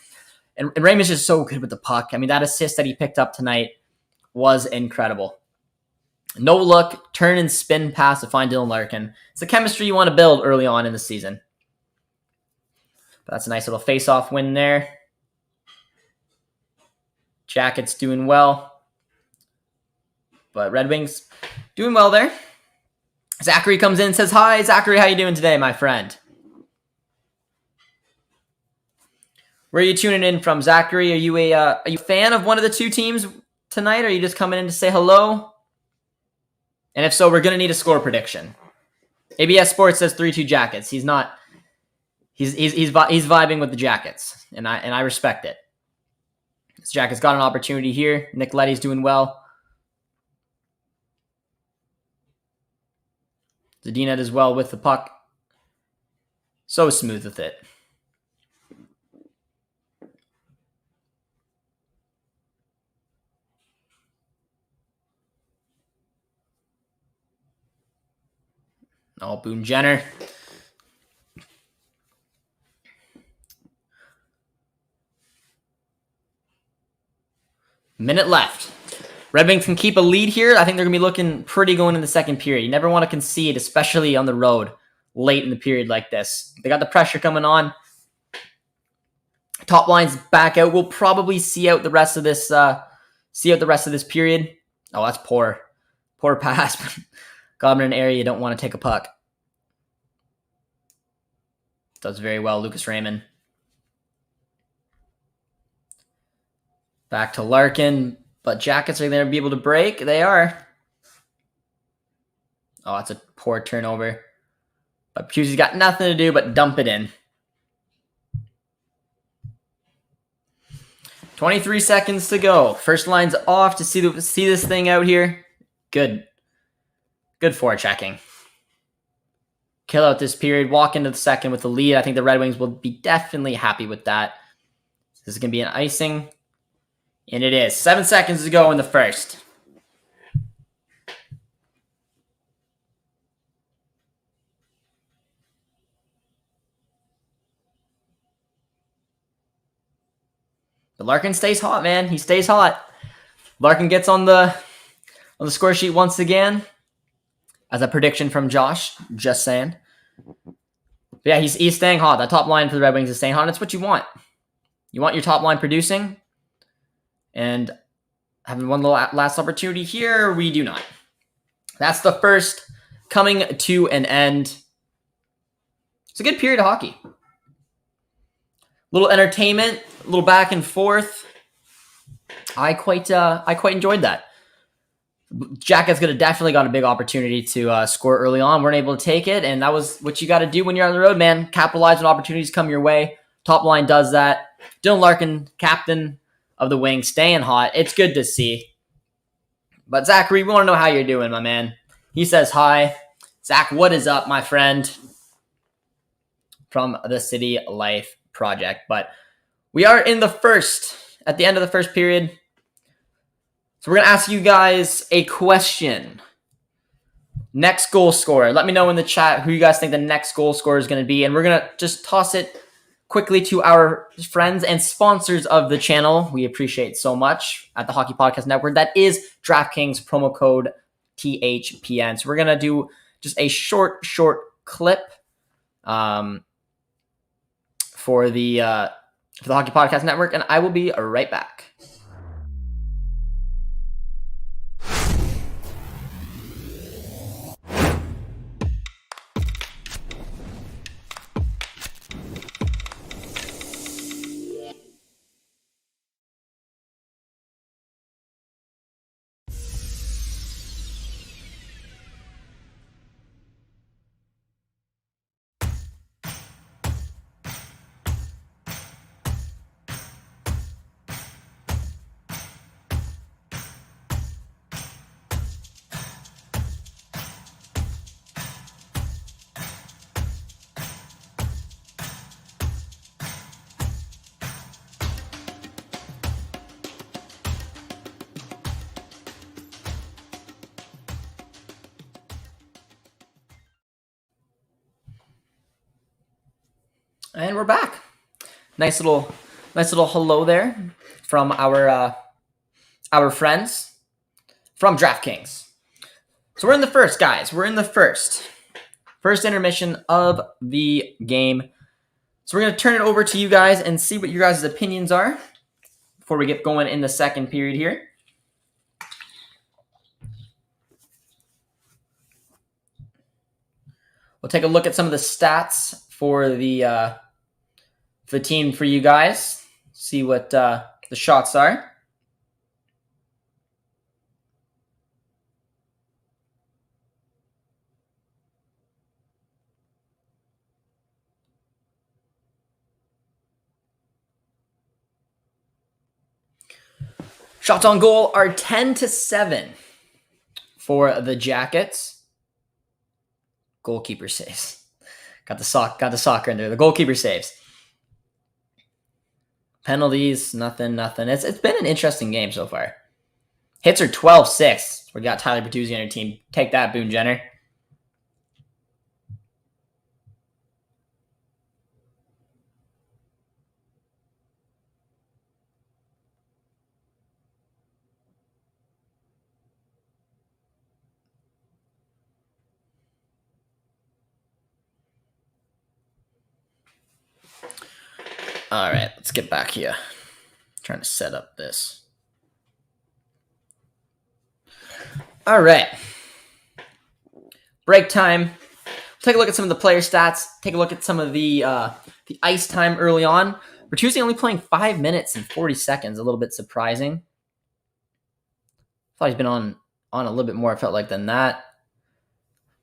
And Raymond's just so good with the puck. I mean, that assist that he picked up tonight was incredible. No look, turn and spin pass to find Dylan Larkin. It's the chemistry you want to build early on in the season. But that's a nice little face-off win there. Jackets doing well. But Red Wings doing well there. Zachary comes in and says, "Hi, Zachary, how you doing today, my friend?" Where are you tuning in from, Zachary? Are you a fan of one of the two teams tonight? Or are you just coming in to say hello? And if so, we're going to need a score prediction. ABS Sports says 3-2 Jackets. He's not. He's vibing with the Jackets, and I respect it. This Jackets got an opportunity here. Nick Leddy's doing well. Zadina does well with the puck. So smooth with it. Oh, Boone Jenner. Minute left. Red Wings can keep a lead here. I think they're going to be looking pretty going in the second period. You never want to concede, especially on the road late in the period like this. They got the pressure coming on. Top line's back out. We'll probably see out the rest of this period. Oh, that's poor. Poor pass. Got him in an area you don't want to take a puck. Does very well, Lucas Raymond. Back to Larkin. But Jackets are going to be able to break. They are. Oh, that's a poor turnover. But Pusey's got nothing to do but dump it in. 23 seconds to go. First line's off to see this thing out here. Good. Good forechecking. Kill out this period. Walk into the second with the lead. I think the Red Wings will be definitely happy with that. This is going to be an icing. And it is. 7 seconds to go in the first. But Larkin stays hot, man. He stays hot. Larkin gets on the score sheet once again. As a prediction from Josh. Just saying. But yeah, he's staying hot. That top line for the Red Wings is staying hot. It's what you want. You want your top line producing. And having one last opportunity here, we do not. That's the first coming to an end. It's a good period of hockey. Little entertainment, a little back and forth. I quite enjoyed that. Jackets definitely got a big opportunity to score early on. Weren't able to take it, and that was what you got to do when you're on the road, man. Capitalize when opportunities come your way. Top line does that. Dylan Larkin, captain of the Wings, staying hot. It's good to see. But Zachary, we want to know how you're doing, my man. He says hi. Zach, what is up, my friend? From the City Life Project. But we are at the end of the first period. So we're going to ask you guys a question. Next goal scorer. Let me know in the chat who you guys think the next goal scorer is going to be. And we're going to just toss it quickly to our friends and sponsors of the channel. We appreciate so much at the Hockey Podcast Network. That is DraftKings, promo code THPN. So we're going to do just a short clip for the Hockey Podcast Network, and I will be right back. And we're back. Nice little hello there from our friends from DraftKings. So we're in the first, guys. We're in the first intermission of the game. So we're gonna turn it over to you guys and see what your guys' opinions are before we get going in the second period here. We'll take a look at some of the stats for the team for you guys. See what the shots are. Shots on goal are 10-7 for the Jackets. Goalkeeper saves. Got the soccer in there. The goalkeeper saves. Penalties, nothing. It's been an interesting game so far. Hits are 12-6. We got Tyler Bertuzzi on our team. Take that, Boone Jenner. All right, let's get back here. Trying to set up this. All right. Break time. Take a look at some of the player stats. Take a look at some of the ice time early on. Bertuzzi only playing 5 minutes and 40 seconds. A little bit surprising. Thought he's been on a little bit more, I felt like, than that.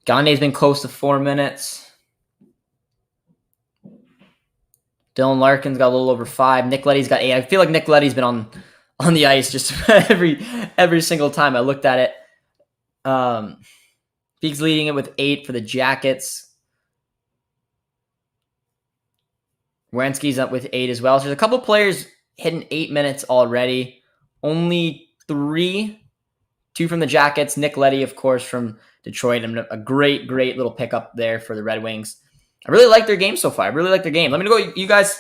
Gagne's been close to 4 minutes. Dylan Larkin's got a little over 5. Nick Leddy's got 8. I feel like Nick Leddy's been on the ice just every single time I looked at it. Beek's leading it with 8 for the Jackets. Werenski's up with 8 as well. So there's a couple players hitting 8 minutes already. Only 3. 2 from the Jackets. Nick Leddy, of course, from Detroit. And a great little pickup there for the Red Wings. I really like their game so far. I really like their game. Let me know what you guys'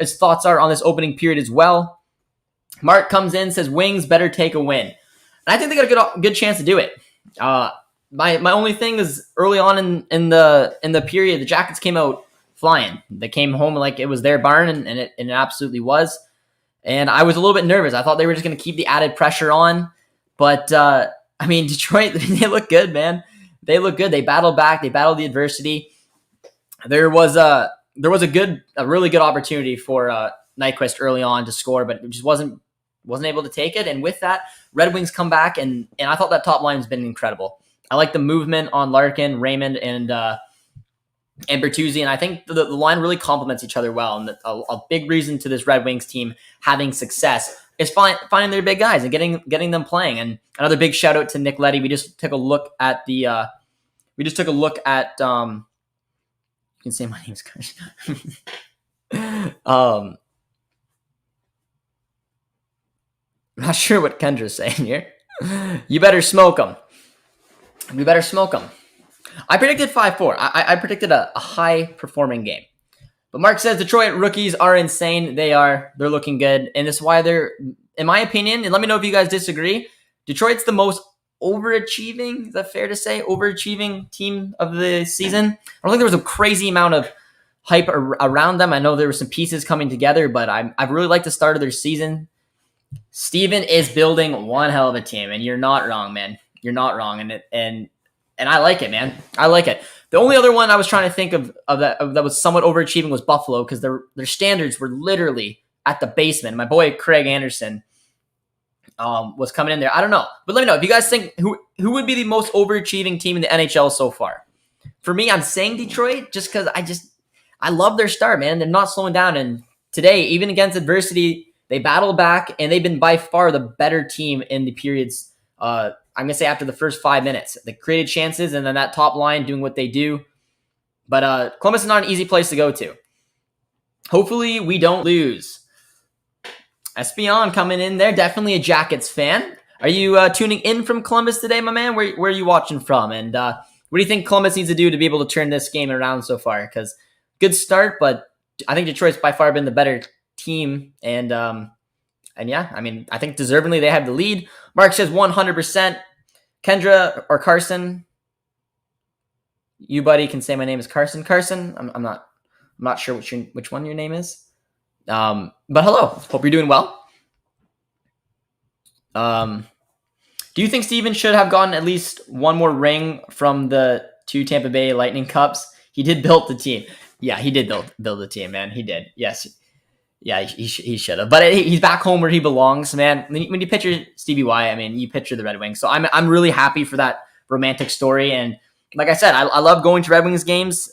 thoughts are on this opening period as well. Mark comes in, says Wings better take a win. And I think they got a good chance to do it. My only thing is early on in the period, the Jackets came out flying. They came home like it was their barn, and it absolutely was. And I was a little bit nervous. I thought they were just going to keep the added pressure on. But, Detroit, they look good, man. They look good. They battled back. They battled the adversity. There was a really good opportunity for Nyquist early on to score, but it just wasn't able to take it. And with that, Red Wings come back, and I thought that top line has been incredible. I like the movement on Larkin, Raymond, and Bertuzzi, and I think the line really complements each other well. And a big reason to this Red Wings team having success is finding their big guys and getting them playing. And another big shout out to Nick Leddy. We just took a look at you can say my name's Chris. I'm not sure what Kendra's saying here. You better smoke them. We better smoke them. I predicted 5-4. I predicted a high-performing game. But Mark says Detroit rookies are insane. They're looking good. And that's why they're, in my opinion, and let me know if you guys disagree, Detroit's the most overachieving, is that fair to say? Overachieving team of the season. I don't think there was a crazy amount of hype around them. I know there were some pieces coming together, but I really liked the start of their season. Steven is building one hell of a team, and you're not wrong, man. You're not wrong, and I like it, man. I like it. The only other one I was trying to think of that was somewhat overachieving was Buffalo, because their standards were literally at the basement. My boy Craig Anderson was coming in there. I don't know, but let me know if you guys think who would be the most overachieving team in the NHL so far. For me, I'm saying Detroit, just because I love their start, man. They're not slowing down, and today, even against adversity, they battled back, and they've been by far the better team in the periods. I'm gonna say after the first 5 minutes, they created chances, and then that top line doing what they do. But Columbus is not an easy place to go to. Hopefully, we don't lose. Espion coming in there, definitely a Jackets fan. Are you tuning in from Columbus today, my man? Where are you watching from? And what do you think Columbus needs to do to be able to turn this game around so far? Because good start, but I think Detroit's by far been the better team, and yeah, I mean, I think deservingly they have the lead. Mark says 100%. Kendra or Carson, you buddy can say my name is Carson. Carson, I'm not sure which one your name is. But hello, hope you're doing well. Do you think Steven should have gotten at least one more ring from the 2 Tampa Bay Lightning Cups? He did build the team. Yeah, he did build the team, man. He did. Yes. Yeah, he should have. But he's back home where he belongs, man. When you picture Stevie Y, I mean, you picture the Red Wings. So I'm really happy for that romantic story. And like I said, I love going to Red Wings games.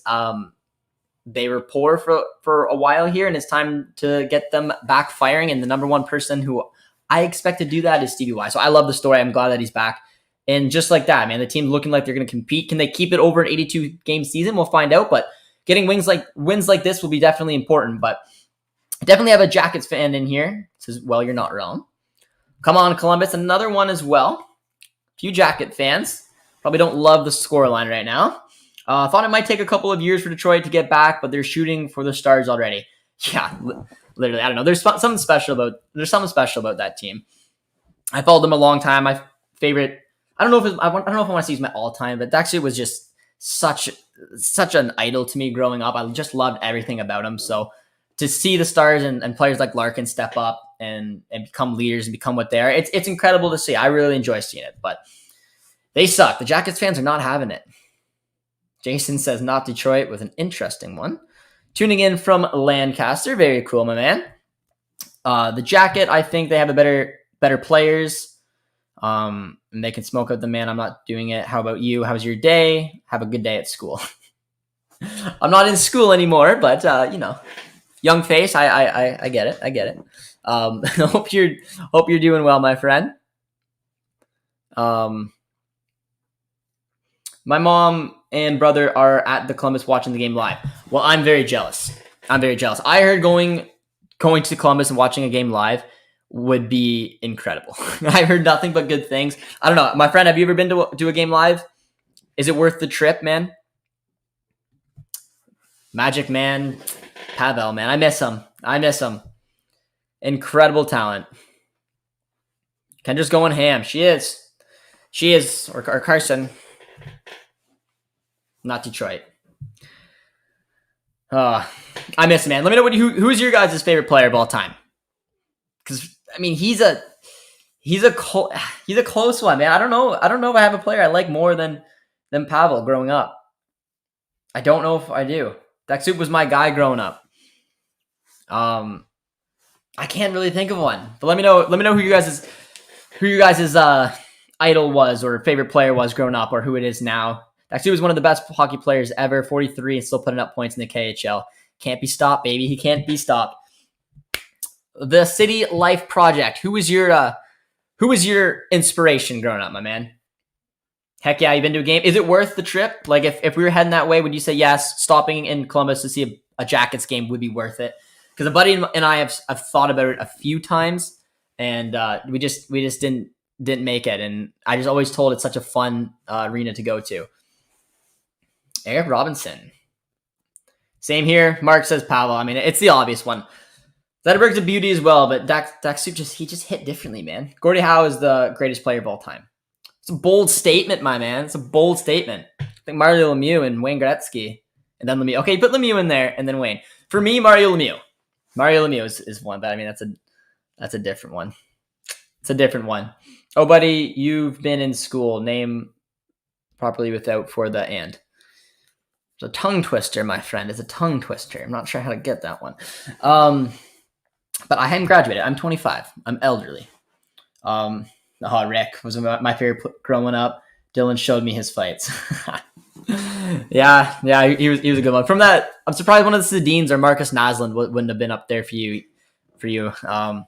They were poor for a while here, and it's time to get them back firing. And the number one person who I expect to do that is Stevie Y. So I love the story. I'm glad that he's back. And just like that, man, the team's looking like they're going to compete. Can they keep it over an 82-game season? We'll find out. But getting wins like this will be definitely important. But I definitely have a Jackets fan in here. It says, well, you're not wrong. Come on, Columbus. Another one as well. A few Jacket fans. Probably don't love the scoreline right now. Thought it might take a couple of years for Detroit to get back, but they're shooting for the stars already. Yeah, literally, I don't know. There's something special about that team. I followed them a long time. My favorite. I don't know if I want to say he's my all time, but Daxter was just such an idol to me growing up. I just loved everything about him. So to see the stars and players like Larkin step up and become leaders and become what they are, it's incredible to see. I really enjoy seeing it, but they suck. The Jackets fans are not having it. Jason says not Detroit with an interesting one. Tuning in from Lancaster. Very cool, my man. The Jacket, I think they have a better players. And they can smoke out the man. I'm not doing it. How about you? How's your day? Have a good day at school. I'm not in school anymore, but young face. I get it. I get it. Hope you're doing well, my friend. My mom and brother are at the Columbus watching the game live. Well, I'm very jealous. I heard going to Columbus and watching a game live would be incredible. I heard nothing but good things. I don't know. My friend, have you ever been to a game live? Is it worth the trip, man? Magic Man, Pavel, man. I miss him. Incredible talent. Kendra's going ham. She is. Or Carson. Not Detroit. I miss him, man. Let me know who's your guys' favorite player of all time. Because I mean, he's a close one, man. I don't know if I have a player I like more than Pavel growing up. I don't know if I do. Daxup was my guy growing up. I can't really think of one. But let me know who you guys' idol was or favorite player was growing up or who it is now. Daxup was one of the best hockey players ever. 43 and still putting up points in the KHL. Can't be stopped, baby. He can't be stopped. The City Life Project. Who was your inspiration growing up, my man? Heck yeah, you've been to a game. Is it worth the trip? Like if we were heading that way, would you say yes? Stopping in Columbus to see a Jackets game would be worth it? Because a buddy and I have thought about it a few times, and we just didn't make it. And I just always told it's such a fun arena to go to. Eric Robinson. Same here. Mark says Pavel. I mean, it's the obvious one. Zetterberg's a beauty as well, but Daxup just hit differently, man. Gordie Howe is the greatest player of all time. It's a bold statement, my man. It's a bold statement. I think Mario Lemieux and Wayne Gretzky, and then Lemieux. Okay, put Lemieux in there, and then Wayne. For me, Mario Lemieux. Mario Lemieux is one, but I mean that's a different one. It's a different one. Oh, buddy, you've been in school. Name properly without for the and. It's a tongue twister, my friend. It's a tongue twister. I'm not sure how to get that one. But I hadn't graduated. I'm 25. I'm elderly. Rick was my favorite growing up. Dylan showed me his fights. yeah, he was a good one. From that, I'm surprised one of the Sedins or Marcus Naslund wouldn't have been up there for you. Yeah,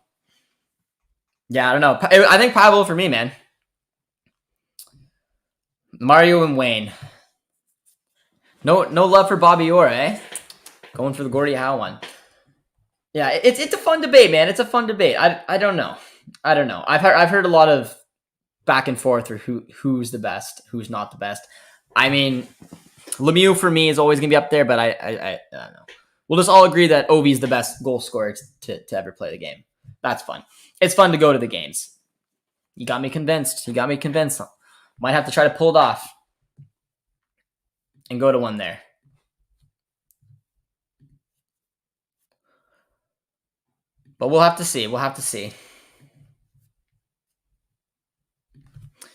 I don't know. I think Pavel for me, man. Mario and Wayne. No love for Bobby Orr, eh? Going for the Gordie Howe one. Yeah, it's a fun debate, man. It's a fun debate. I don't know. I've heard a lot of back and forth or who's the best, who's not the best. I mean, Lemieux for me is always gonna be up there, but I don't know. we'll just all agree that Ovi's the best goal scorer to ever play the game. That's fun. It's fun to go to the games. You got me convinced. Might have to try to pull it off and go to one there. But we'll have to see.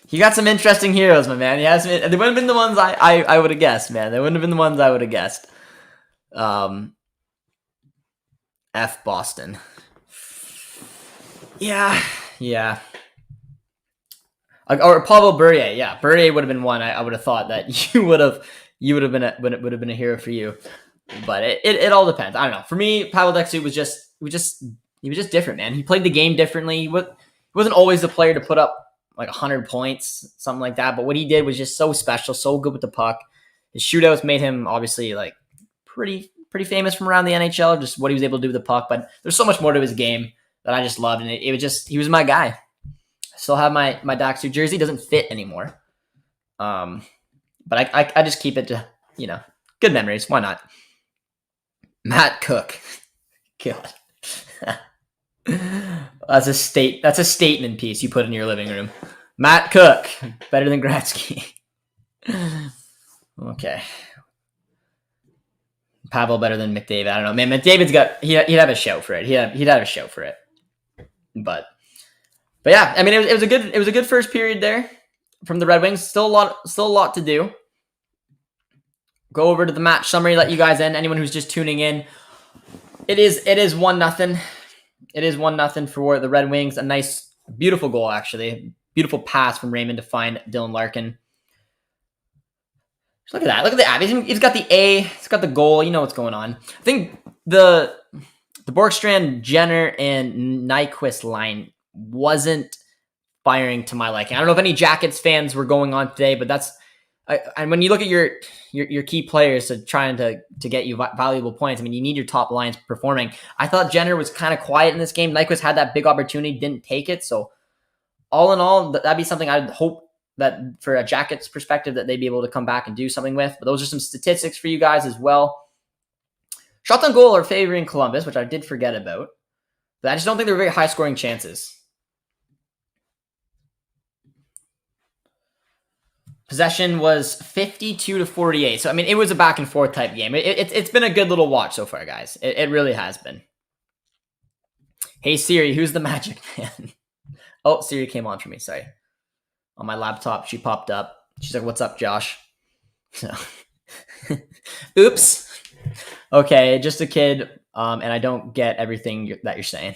He got some interesting heroes, my man. They wouldn't have been the ones I would have guessed, man. They wouldn't have been the ones I would have guessed. F Boston. Yeah. Or Pavel Bure. Yeah, Bure would have been one I would have thought that you would have been a hero for you. But it all depends. I don't know. For me, Pavel Dexter was just different, man. He played the game differently. He wasn't always the player to put up like 100 points, something like that. But what he did was just so special, so good with the puck. His shootouts made him obviously like pretty famous from around the NHL, just what he was able to do with the puck. But there's so much more to his game that I just loved. And it was just, he was my guy. I still have my Daxter jersey. It doesn't fit anymore. But I just keep it to, good memories. Why not? Matt Cook. God. That's a statement piece you put in your living room. Matt Cook, better than Gretzky. Okay. Pavel better than McDavid. I don't know, man. McDavid's he'd have a show for it. He'd have a show for it. But yeah, I mean, it was a good first period there from the Red Wings. Still a lot to do. Go over to the match summary, let you guys in. Anyone who's just tuning in, it is 1-0. It is 1-0 for the Red Wings. A nice, beautiful goal, actually. Beautiful pass from Raymond to find Dylan Larkin. Just look at that. Look at the app. He's got the A. He's got the goal. You know what's going on. I think the Borkstrand, Jenner, and Nyquist line wasn't firing to my liking. I don't know if any Jackets fans were going on today, but that's... and when you look at your key players trying to get you valuable points, I mean, you need your top lines performing. I thought Jenner was kind of quiet in this game. Nyquist had that big opportunity, didn't take it. So all in all, that'd be something I'd hope that for a Jackets perspective that they'd be able to come back and do something with. But those are some statistics for you guys as well. Shots on goal are favoring Columbus, which I did forget about. But I just don't think they're very high scoring chances. Possession was 52-48. So, I mean, it was a back and forth type game. It's been a good little watch so far, guys. It really has been. Hey, Siri, who's the Magic Man? Oh, Siri came on for me. Sorry. On my laptop, she popped up. She's like, what's up, Josh? So, oops. Okay, just a kid, and I don't get everything that you're saying.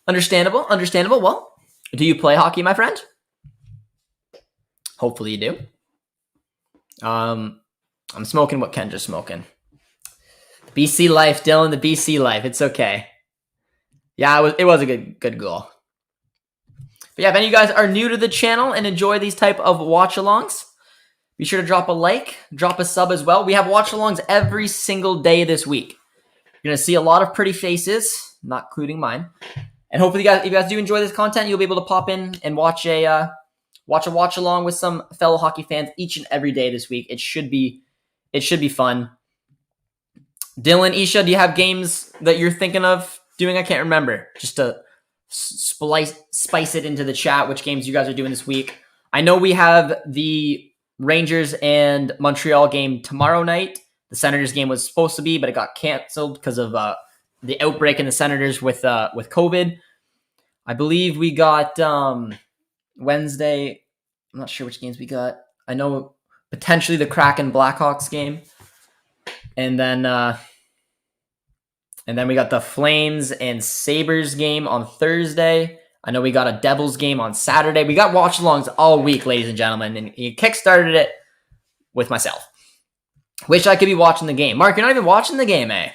Understandable. Well, do you play hockey, my friend? Hopefully you do. I'm smoking what Kendra's smoking. BC life, Dylan, the BC life. It's okay. Yeah, it was a good goal. But yeah, if any of you guys are new to the channel and enjoy these type of watch-alongs, be sure to drop a like, drop a sub as well. We have watch-alongs every single day this week. You're going to see a lot of pretty faces, not including mine. And hopefully, if you guys do enjoy this content, you'll be able to pop in and watch a watch-along with some fellow hockey fans each and every day this week. It should be fun. Dylan, Isha, do you have games that you're thinking of doing? I can't remember. Just to spice it into the chat, which games you guys are doing this week. I know we have the Rangers and Montreal game tomorrow night. The Senators game was supposed to be, but it got canceled because of the outbreak in the Senators with COVID. I believe we got Wednesday. I'm not sure which games we got. I know potentially the Kraken Blackhawks game, and then we got the Flames and Sabres game on Thursday. I know we got a Devils game on Saturday. We got watch-alongs all week, ladies and gentlemen, and you kickstarted it with myself. Wish I could be watching the game. Mark, you're not even watching the game, eh?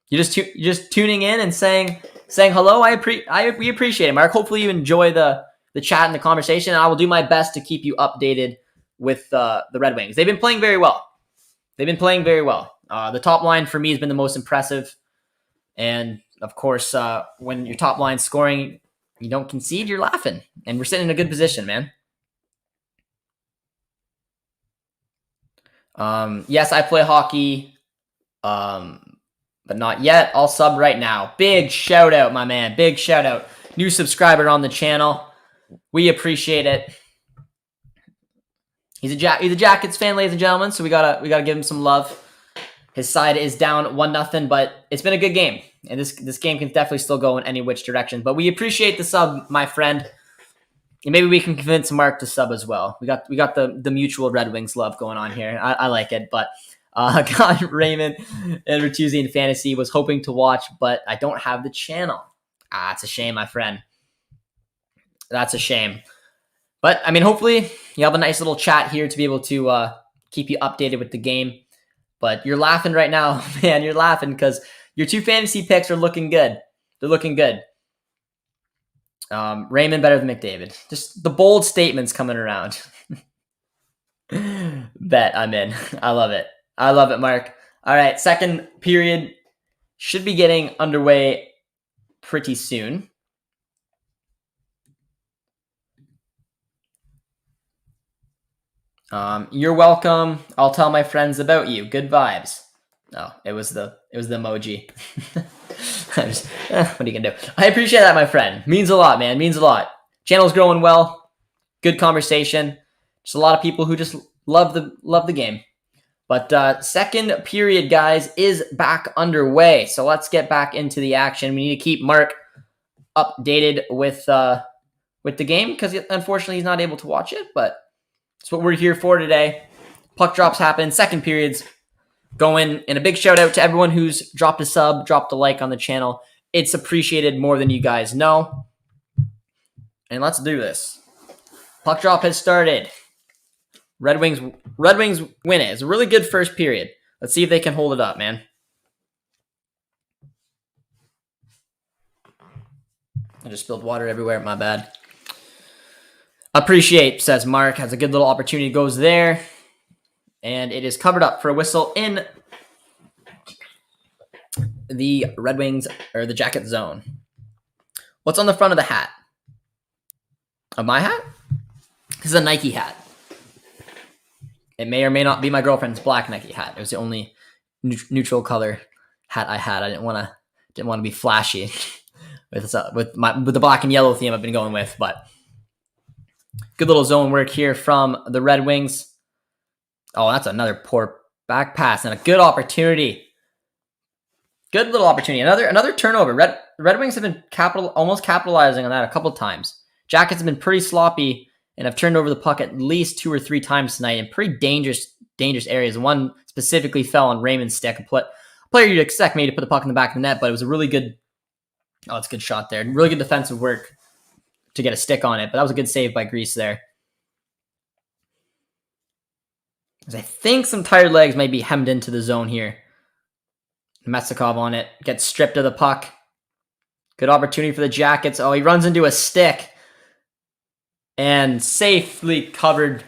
You're just tuning in and saying hello. We appreciate it, Mark. Hopefully you enjoy the chat and the conversation, and I will do my best to keep you updated with the Red Wings. They've been playing very well. The top line for me has been the most impressive. And, of course, when your top line's scoring, you don't concede, you're laughing. And we're sitting in a good position, man. Yes, I play hockey But not yet. I'll sub right now. Big shout out, my man. Big shout out. New subscriber on the channel. We appreciate it. He's a Jackets fan, ladies and gentlemen. So we gotta give him some love. His side is down 1-0, but it's been a good game, and this game can definitely still go in any which direction. But we appreciate the sub, my friend, and maybe we can convince Mark to sub as well. We got the mutual Red Wings love going on here. I like it, but got Raymond and Bertuzzi in fantasy. Was hoping to watch, but I don't have the channel. It's a shame, my friend. That's a shame. But I mean, hopefully you have a nice little chat here to be able to keep you updated with the game. But you're laughing right now, man. You're laughing because your 2 fantasy picks are looking good. They're looking good. Raymond better than McDavid. Just the bold statements coming around. Bet I'm in. I love it. I love it, Mark. All right, second period should be getting underway pretty soon. You're welcome. I'll tell my friends about you. Good vibes. Oh, it was the emoji. What are you gonna do? I appreciate that, my friend. Means a lot, man. Means a lot. Channel's growing well. Good conversation. Just a lot of people who just love the game. But second period, guys, is back underway. So let's get back into the action. We need to keep Mark updated with the game because unfortunately he's not able to watch it, but that's what we're here for today. Puck drops happen. Second period's going. And a big shout out to everyone who's dropped a sub, dropped a like on the channel. It's appreciated more than you guys know. And let's do this. Puck drop has started. Red Wings win it. It's a really good first period. Let's see if they can hold it up, man. I just spilled water everywhere. My bad. Appreciate, says Mark. Has a good little opportunity. Goes there. And it is covered up for a whistle in the Red Wings, or the Jacket zone. What's on the front of the hat? Of my hat? This is a Nike hat. It may or may not be my girlfriend's black Nike hat. It was the only neutral color hat I had. I didn't want to be flashy with the black and yellow theme I've been going with, but good little zone work here from the Red Wings. Oh, that's another poor back pass and a good opportunity. Good little opportunity. Another turnover. Red Wings have been almost capitalizing on that a couple times. Jackets have been pretty sloppy and have turned over the puck at least 2 or 3 times tonight in pretty dangerous areas. One specifically fell on Raymond's stick. A player you'd expect maybe to put the puck in the back of the net, but it was a really good. Oh, it's a good shot there. Really good defensive work to get a stick on it, but that was a good save by Grease there. As I think some tired legs might be hemmed into the zone here. Metsikov on it. Gets stripped of the puck. Good opportunity for the Jackets. Oh, he runs into a stick. And safely covered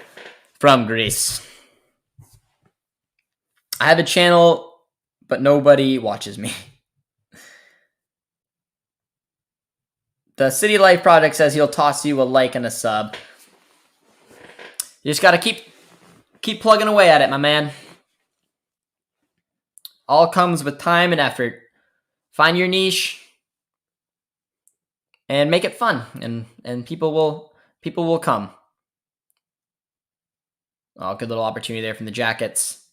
from Grease. I have a channel, but nobody watches me. The City Life Project says he'll toss you a like and a sub. You just got to keep plugging away at it, my man. All comes with time and effort. Find your niche and make it fun, and people will come. Oh, good little opportunity there from the Jackets.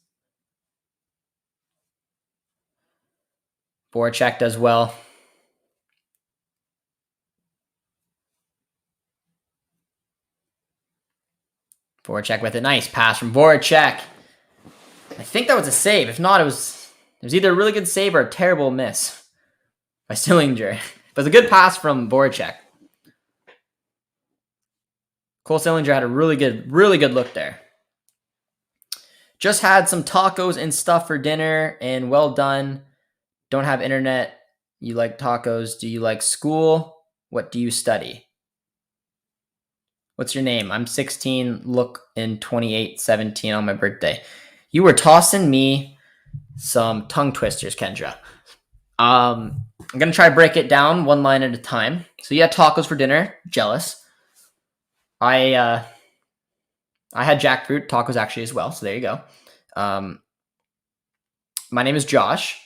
Voracek does well. Voracek with a nice pass from Voracek. I think that was a save. If not, it was either a really good save or a terrible miss by Sillinger. But it was a good pass from Voracek. Cole Sillinger had a really good look there. Just had some tacos and stuff for dinner, and well done. Don't have internet. You like tacos. Do you like school? What do you study? What's your name? I'm 16. Look in 28, 17 on my birthday. You were tossing me some tongue twisters, Kendra. I'm going to try to break it down one line at a time. So you had tacos for dinner. Jealous. I had jackfruit tacos actually as well. So there you go. My name is Josh.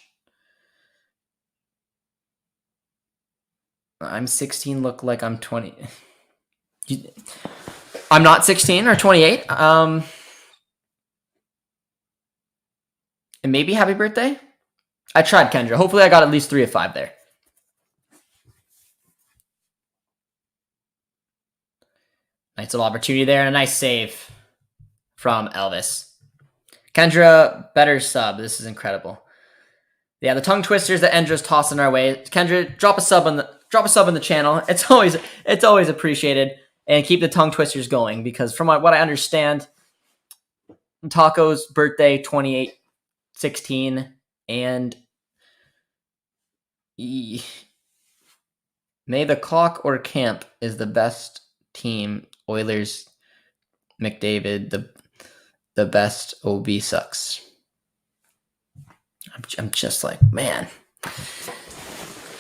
I'm 16. Look like I'm 20. I'm not 16 or 28. And maybe happy birthday. I tried, Kendra. Hopefully I got at least 3 of 5 there. Nice little opportunity there and a nice save from Elvis. Kendra, better sub. This is incredible. Yeah, the tongue twisters that Endra's tossing our way. Kendra, drop a sub on the channel. It's always appreciated, and keep the tongue twisters going because from what I understand, Taco's birthday 28/16 and may the clock or camp is the best team. Oilers, McDavid, the best. OB sucks. I'm just like, man,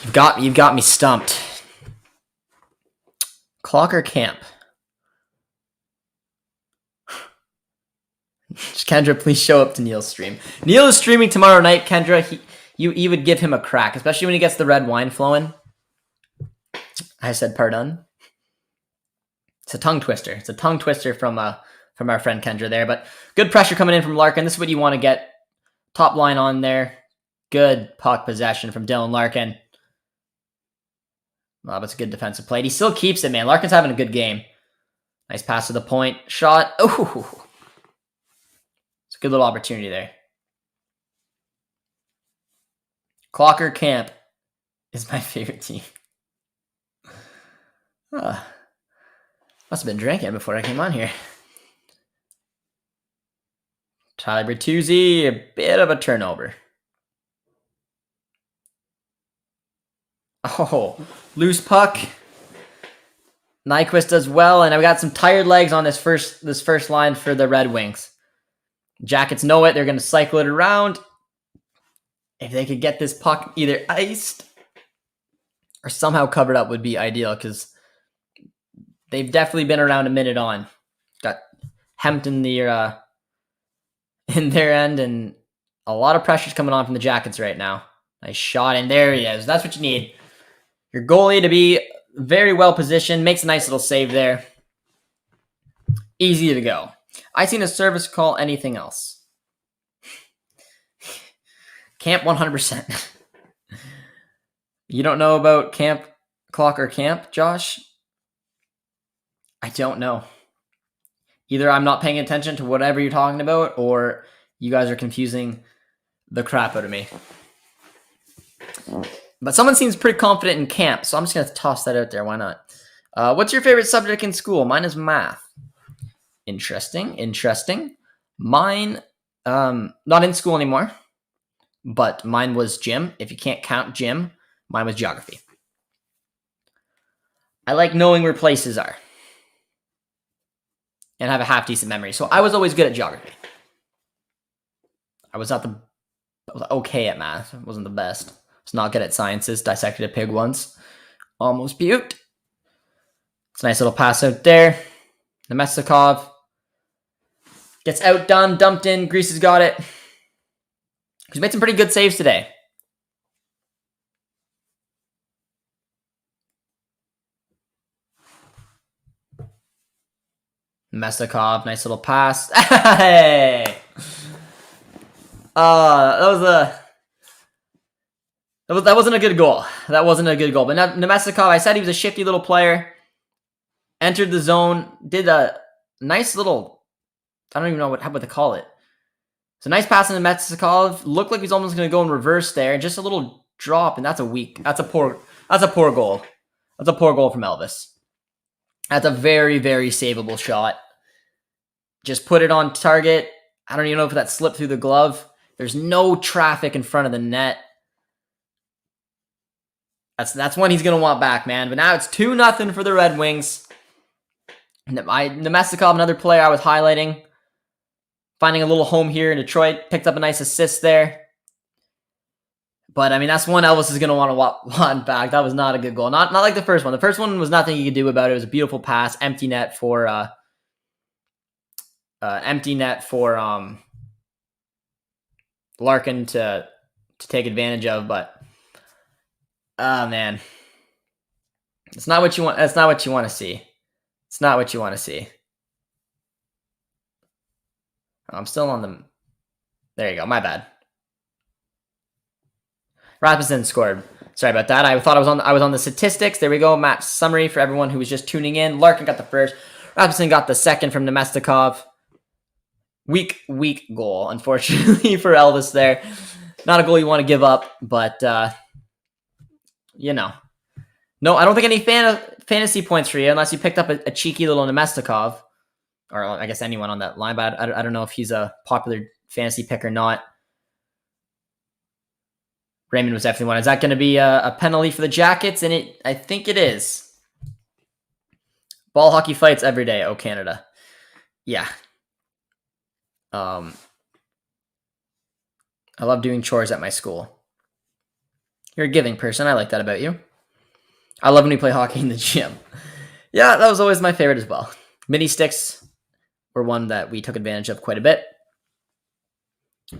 you've got me stumped. Clock or camp? Kendra, please show up to Neil's stream. Neil is streaming tomorrow night, Kendra. You would give him a crack, especially when he gets the red wine flowing. I said pardon. It's a tongue twister. It's a tongue twister from our friend Kendra there, but good pressure coming in from Larkin. This is what you want to get. Top line on there. Good puck possession from Dylan Larkin. Well, that's a good defensive play. He still keeps it, man. Larkin's having a good game. Nice pass to the point. Shot. Oh, it's a good little opportunity there. Clocker Camp is my favorite team. Must have been drinking before I came on here. Tyler Bertuzzi, a bit of a turnover. Oh, loose puck. Nyquist does well, and I've got some tired legs on this first line for the Red Wings. Jackets know it. They're going to cycle it around. If they could get this puck either iced or somehow covered up would be ideal because they've definitely been around a minute on. Got hemmed in their end, and a lot of pressure's coming on from the Jackets right now. Nice shot, and there he is. That's what you need. Your goalie to be very well positioned. Makes a nice little save there. Easy to go. I seen a service call. Anything else? Camp 100%. You don't know about camp, clock, or camp, Josh? I don't know. Either I'm not paying attention to whatever you're talking about, or you guys are confusing the crap out of me. But someone seems pretty confident in camp, so I'm just going to toss that out there. Why not? What's your favorite subject in school? Mine is math. Interesting. Mine, not in school anymore, but mine was gym. If you can't count gym, mine was geography. I like knowing where places are and have a half-decent memory. So I was always good at geography. I was okay at math. I wasn't the best. I was not good at sciences. Dissected a pig once. Almost puked. It's a nice little pass out there. Nemestikov gets outdone, dumped in. Grease has got it. He's made some pretty good saves today. Nemestikov, nice little pass. Hey! That wasn't a good goal. But Nemestikov, I said he was a shifty little player. Entered the zone, did a nice little, I don't even know how would they call it. It's a nice pass into Nemestikov. Looked like he's almost going to go in reverse there. Just a little drop, and that's a poor goal. That's a poor goal from Elvis. That's a very, very savable shot. Just put it on target. I don't even know if that slipped through the glove. There's no traffic in front of the net. That's one he's going to want back, man. But now it's 2-0 for the Red Wings. Nemestikov, another player I was highlighting. Finding a little home here in Detroit. Picked up a nice assist there. But, I mean, that's one Elvis is going to want back. That was not a good goal. Not like the first one. The first one was nothing you could do about it. It was a beautiful pass. Empty net for Larkin to take advantage of, but oh man, it's not what you want. That's not what you want to see. It's not what you want to see. I'm still on the. There you go. My bad. Rasmussen scored. Sorry about that. I thought I was on the statistics. There we go. Match summary for everyone who was just tuning in. Larkin got the first. Rasmussen got the second from Nemestikov. Weak goal, unfortunately, for Elvis there. Not a goal you want to give up, but you know. No, I don't think any fantasy points for you unless you picked up a cheeky little Nemestikov, or I guess anyone on that line, but I don't know if he's a popular fantasy pick or not. Raymond was definitely one. Is that going to be a penalty for the Jackets? And I think it is. Ball hockey fights every day. Oh, Canada. Yeah. I love doing chores at my school. You're a giving person. I like that about you. I love when we play hockey in the gym. Yeah, that was always my favorite as well. Mini sticks were one that we took advantage of quite a bit.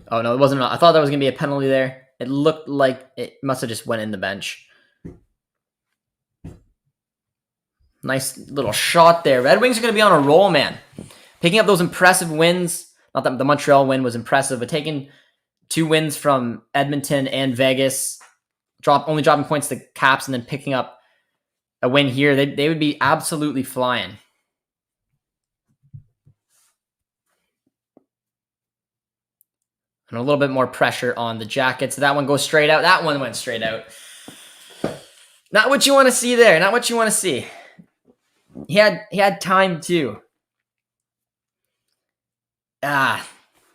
Oh, no, it wasn't. I thought that was going to be a penalty there. It looked like it must have just went in the bench. Nice little shot there. Red Wings are going to be on a roll, man. Picking up those impressive wins. Not that the Montreal win was impressive, but taking 2 wins from Edmonton and Vegas, only dropping points to Caps, and then picking up a win here, they would be absolutely flying. And a little bit more pressure on the Jackets. That one goes straight out. That one went straight out. Not what you want to see there. Not what you want to see. He had time too.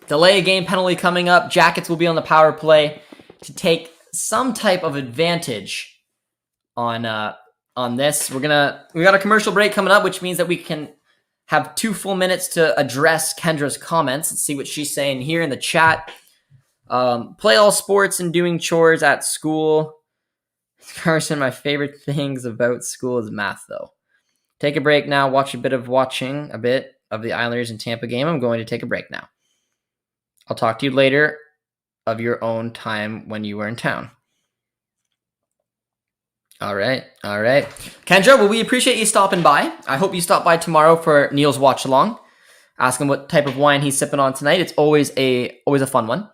Delay a game penalty coming up. Jackets will be on the power play to take some type of advantage on this. We got a commercial break coming up, which means that we can have 2 full minutes to address Kendra's comments and see what she's saying here in the chat. Play all sports and doing chores at school. Carson, my favorite things about school is math, though. Take a break now. Watching a bit of the Islanders and Tampa game. I'm going to take a break now. I'll talk to you later of your own time when you were in town. All right. Kendra, well, we appreciate you stopping by. I hope you stop by tomorrow for Neil's Watchalong. Ask him what type of wine he's sipping on tonight. It's always a fun one.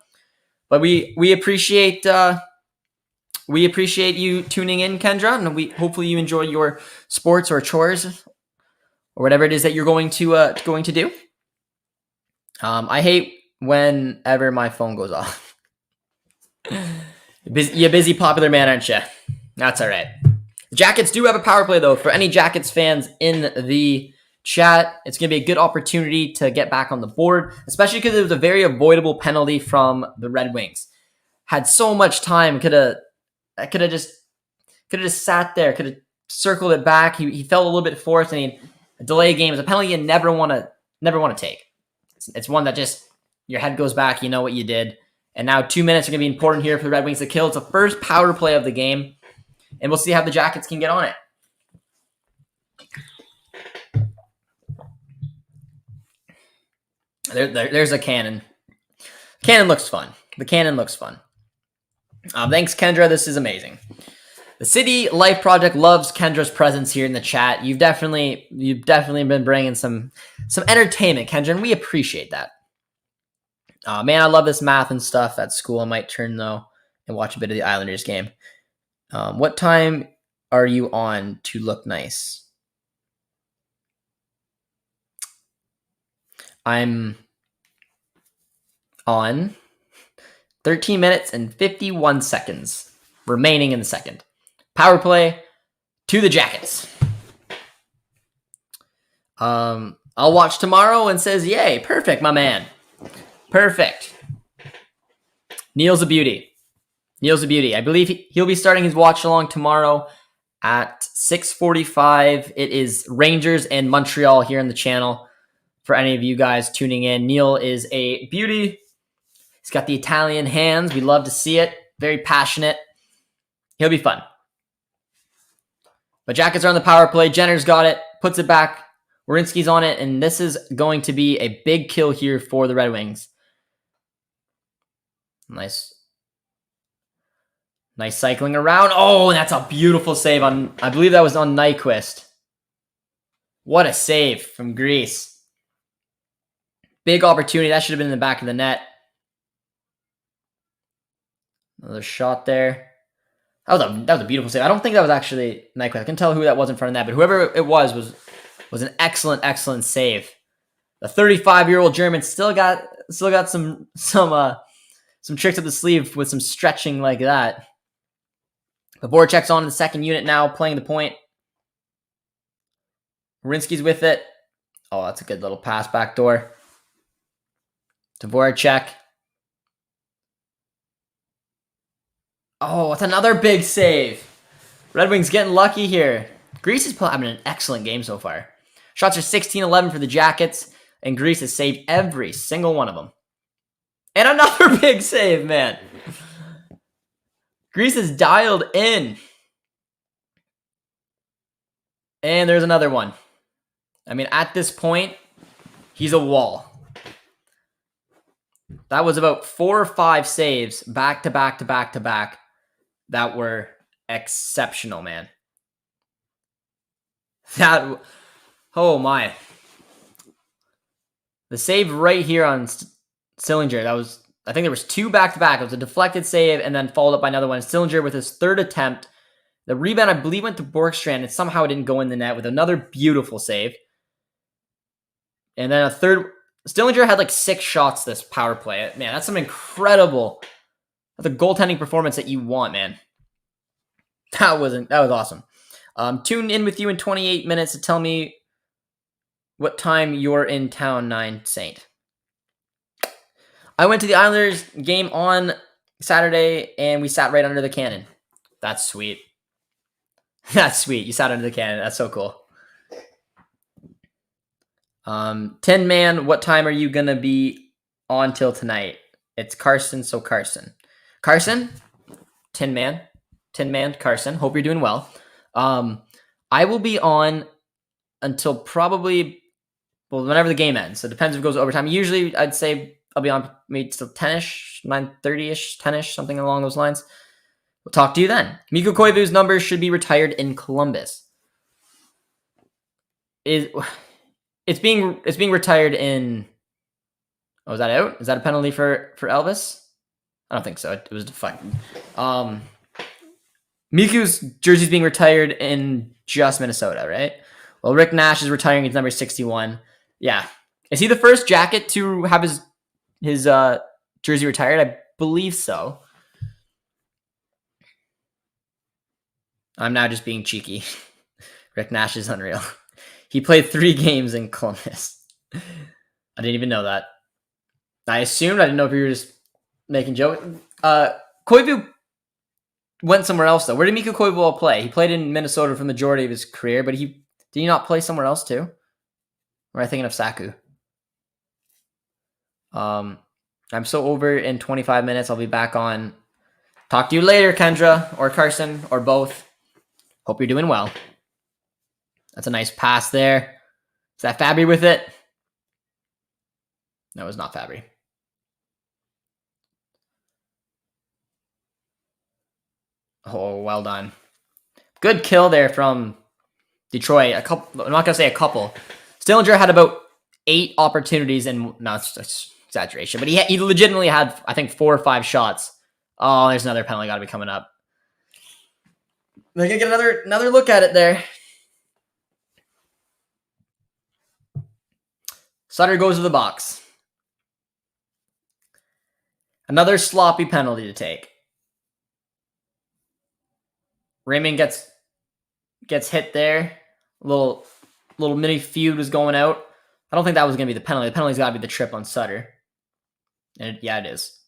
But we appreciate you tuning in, Kendra, and hopefully you enjoy your sports or chores or whatever it is that you're going to do. I hate whenever my phone goes off. You busy popular man, aren't you? That's all right. The Jackets do have a power play, though. For any Jackets fans in the chat, it's going to be a good opportunity to get back on the board, especially because it was a very avoidable penalty from the Red Wings. Had so much time, could have just sat there, could have circled it back. He felt a little bit forced, and a delay game is a penalty you never want to take. It's one that just your head goes back, you know what you did. And now 2 minutes are going to be important here for the Red Wings to kill. It's the first power play of the game, and we'll see how the Jackets can get on it. There's a cannon. Cannon looks fun. The cannon looks fun. Thanks, Kendra. This is amazing. The City Life Project loves Kendra's presence here in the chat. You've definitely been bringing some entertainment, Kendra, and we appreciate that. Man, I love this math and stuff at school. I might turn, though, and watch a bit of the Islanders game. What time are you on to look nice? I'm on 13 minutes and 51 seconds remaining in the second. Power play to the Jackets. I'll watch tomorrow and says, yay, perfect, my man. Perfect. Neil's a beauty. I believe he'll be starting his watch along tomorrow at 6:45. It is Rangers and Montreal here on the channel for any of you guys tuning in. Neil is a beauty. He's got the Italian hands. We love to see it. Very passionate. He'll be fun. But Jackets are on the power play. Jenner's got it. Puts it back. Werenski's on it. And this is going to be a big kill here for the Red Wings. Nice cycling around. Oh, that's a beautiful save on, I believe that was on Nyquist. What a save from Greece. Big opportunity. That should have been in the back of the net. Another shot there. That was a beautiful save. I don't think that was actually Nyquist. I can tell who that was in front of that, but whoever it was an excellent save. The 35-year-old German still got some tricks up the sleeve with some stretching like that. But Voracek's on in the second unit now, playing the point. Rinsky's with it. Oh, that's a good little pass back door to Voracek. Oh, it's another big save. Red Wings getting lucky here. Greece is having an excellent game so far. Shots are 16-11 for the Jackets, and Greece has saved every single one of them. And another big save, man. Greece is dialed in. And there's another one. I mean, at this point, he's a wall. That was about 4 or 5 saves back to back that were exceptional, man. Oh my. The save right here on Sillinger, I think there was 2 back-to-back. It was a deflected save and then followed up by another one. Sillinger with his 3rd attempt. The rebound, I believe, went to Borkstrand and somehow it didn't go in the net with another beautiful save. And then a third. Stillinger had like 6 shots this power play. Man, that's some incredible. That's a goaltending performance that you want, man. That was awesome. Tune in with you in 28 minutes to tell me what time you're in town, 9 Saint. I went to the Islanders game on Saturday and we sat right under the cannon. That's sweet. That's sweet. You sat under the cannon. That's so cool. 10 man, what time are you going to be on till tonight? It's Carson, so Carson. Carson? 10 man, Carson. Hope you're doing well. I will be on until probably, whenever the game ends. So it depends if it goes overtime. Usually, I'd say I'll be on maybe till 10-ish, 9:30-ish, 10-ish, something along those lines. We'll talk to you then. Mikko Koivu's numbers should be retired in Columbus. It's being retired in. Oh, is that out? Is that a penalty for Elvis? I don't think so. It was deflected. Miku's jersey's being retired in just Minnesota, right? Well, Rick Nash is retiring his number 61. Yeah. Is he the first Jacket to have his jersey retired? I believe so. I'm now just being cheeky. Rick Nash is unreal. He played 3 games in Columbus. I didn't even know that. I assumed. I didn't know if you were just making jokes. Koivu went somewhere else, though. Where did Mikko Koivu play? He played in Minnesota for the majority of his career, but did he not play somewhere else, too? Or am I thinking of Saku? I'm so over in 25 minutes. I'll be back on. Talk to you later, Kendra, or Carson, or both. Hope you're doing well. That's a nice pass there. Is that Fabry with it? No, it's not Fabry. Oh, well done. Good kill there from Detroit. I'm not going to say a couple. Stillinger had about 8 opportunities, and no, it's exaggeration, but he legitimately had, I think, 4 or 5 shots. Oh, there's another penalty got to be coming up. They're going to get another look at it there. Sutter goes to the box. Another sloppy penalty to take. Raymond gets hit there. A little mini feud was going out. I don't think that was going to be the penalty. The penalty's got to be the trip on Sutter. And it is.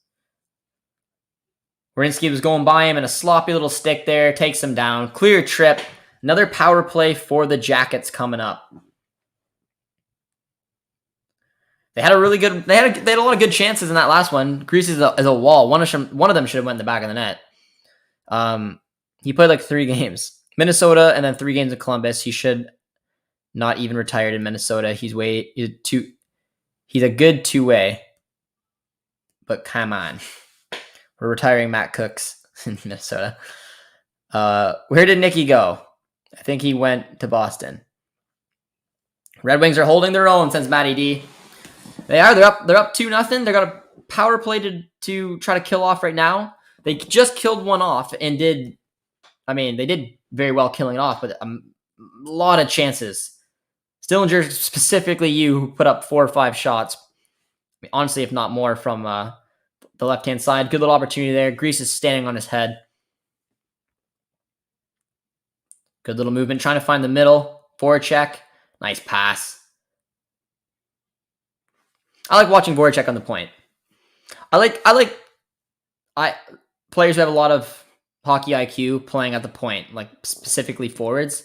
Werenski was going by him and a sloppy little stick there. Takes him down. Clear trip. Another power play for the Jackets coming up. They had a lot of good chances in that last one. Grease is a wall. One of them should have went in the back of the net. He played like 3 games. Minnesota and then 3 games in Columbus. He should not even retired in Minnesota. He's a good 2-way. But come on. We're retiring Matt Cooks in Minnesota. Where did Nicky go? I think he went to Boston. Red Wings are holding their own since Matty D. They are. They're up 2-0. They got a power play to try to kill off right now. They just killed one off and did. I mean, they did very well killing it off, but a lot of chances. Stillinger, specifically you, who put up 4 or 5 shots. I mean, honestly, if not more, from the left-hand side. Good little opportunity there. Grease is standing on his head. Good little movement. Trying to find the middle. Voracek. Nice pass. I like watching Voracek on the point. I like players who have a lot of hockey IQ playing at the point, like specifically forwards.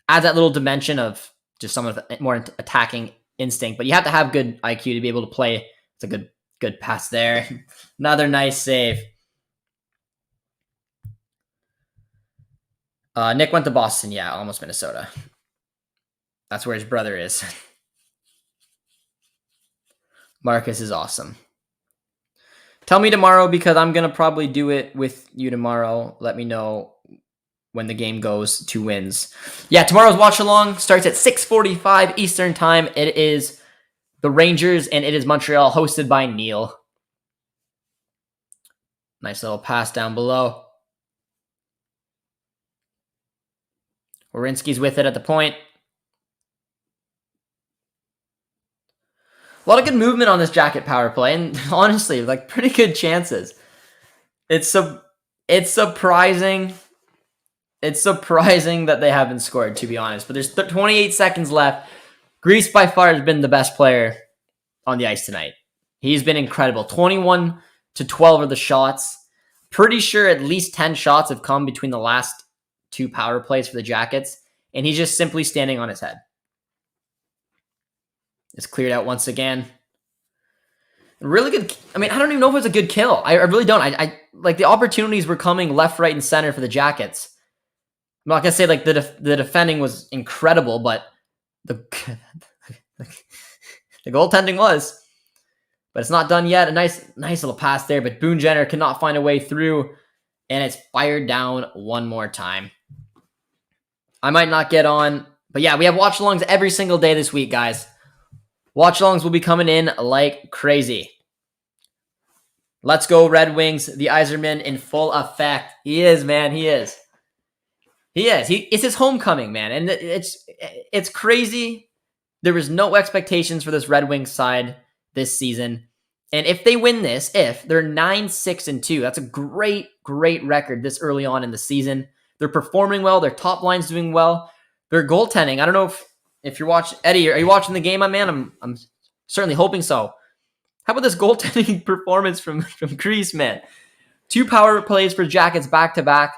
Adds that little dimension of just someone with more attacking instinct. But you have to have good IQ to be able to play. It's a good pass there. Another nice save. Nick went to Boston. Yeah, almost Minnesota. That's where his brother is. Marcus is awesome. Tell me tomorrow because I'm going to probably do it with you tomorrow. Let me know when the game goes 2 wins. Yeah, tomorrow's Watchalong starts at 6:45 Eastern Time. It is the Rangers and it is Montreal, hosted by Neil. Nice little pass down below. Werenski's with it at the point. A lot of good movement on this Jacket power play, and honestly, like pretty good chances. It's surprising. It's surprising that they haven't scored, to be honest. But there's 28 seconds left. Grease by far has been the best player on the ice tonight. He's been incredible. 21 to 12 are the shots. Pretty sure at least 10 shots have come between the last 2 power plays for the Jackets, and he's just simply standing on his head. It's cleared out once again. Really good. I mean, I don't even know if it was a good kill. I really don't. I like the opportunities were coming left, right, and center for the Jackets. I'm not gonna say like the defending was incredible, but the goaltending was. But it's not done yet. A nice little pass there, but Boone Jenner cannot find a way through, and it's fired down one more time. I might not get on, but yeah, we have watch-alongs every single day this week, guys. Watchalongs will be coming in like crazy. Let's go, Red Wings. The Yzerman in full effect. He is, man. He is. It's his homecoming, man. And it's crazy. There was no expectations for this Red Wings side this season. And if they win this, if they're 9-6-2, that's a great record this early on in the season. They're performing well. Their top line's doing well. Their goaltending, I don't know if you're watching, Eddie, are you watching the game, my man? I'm certainly hoping so. How about this goaltending performance from Grease, man? 2 power plays for Jackets back to back,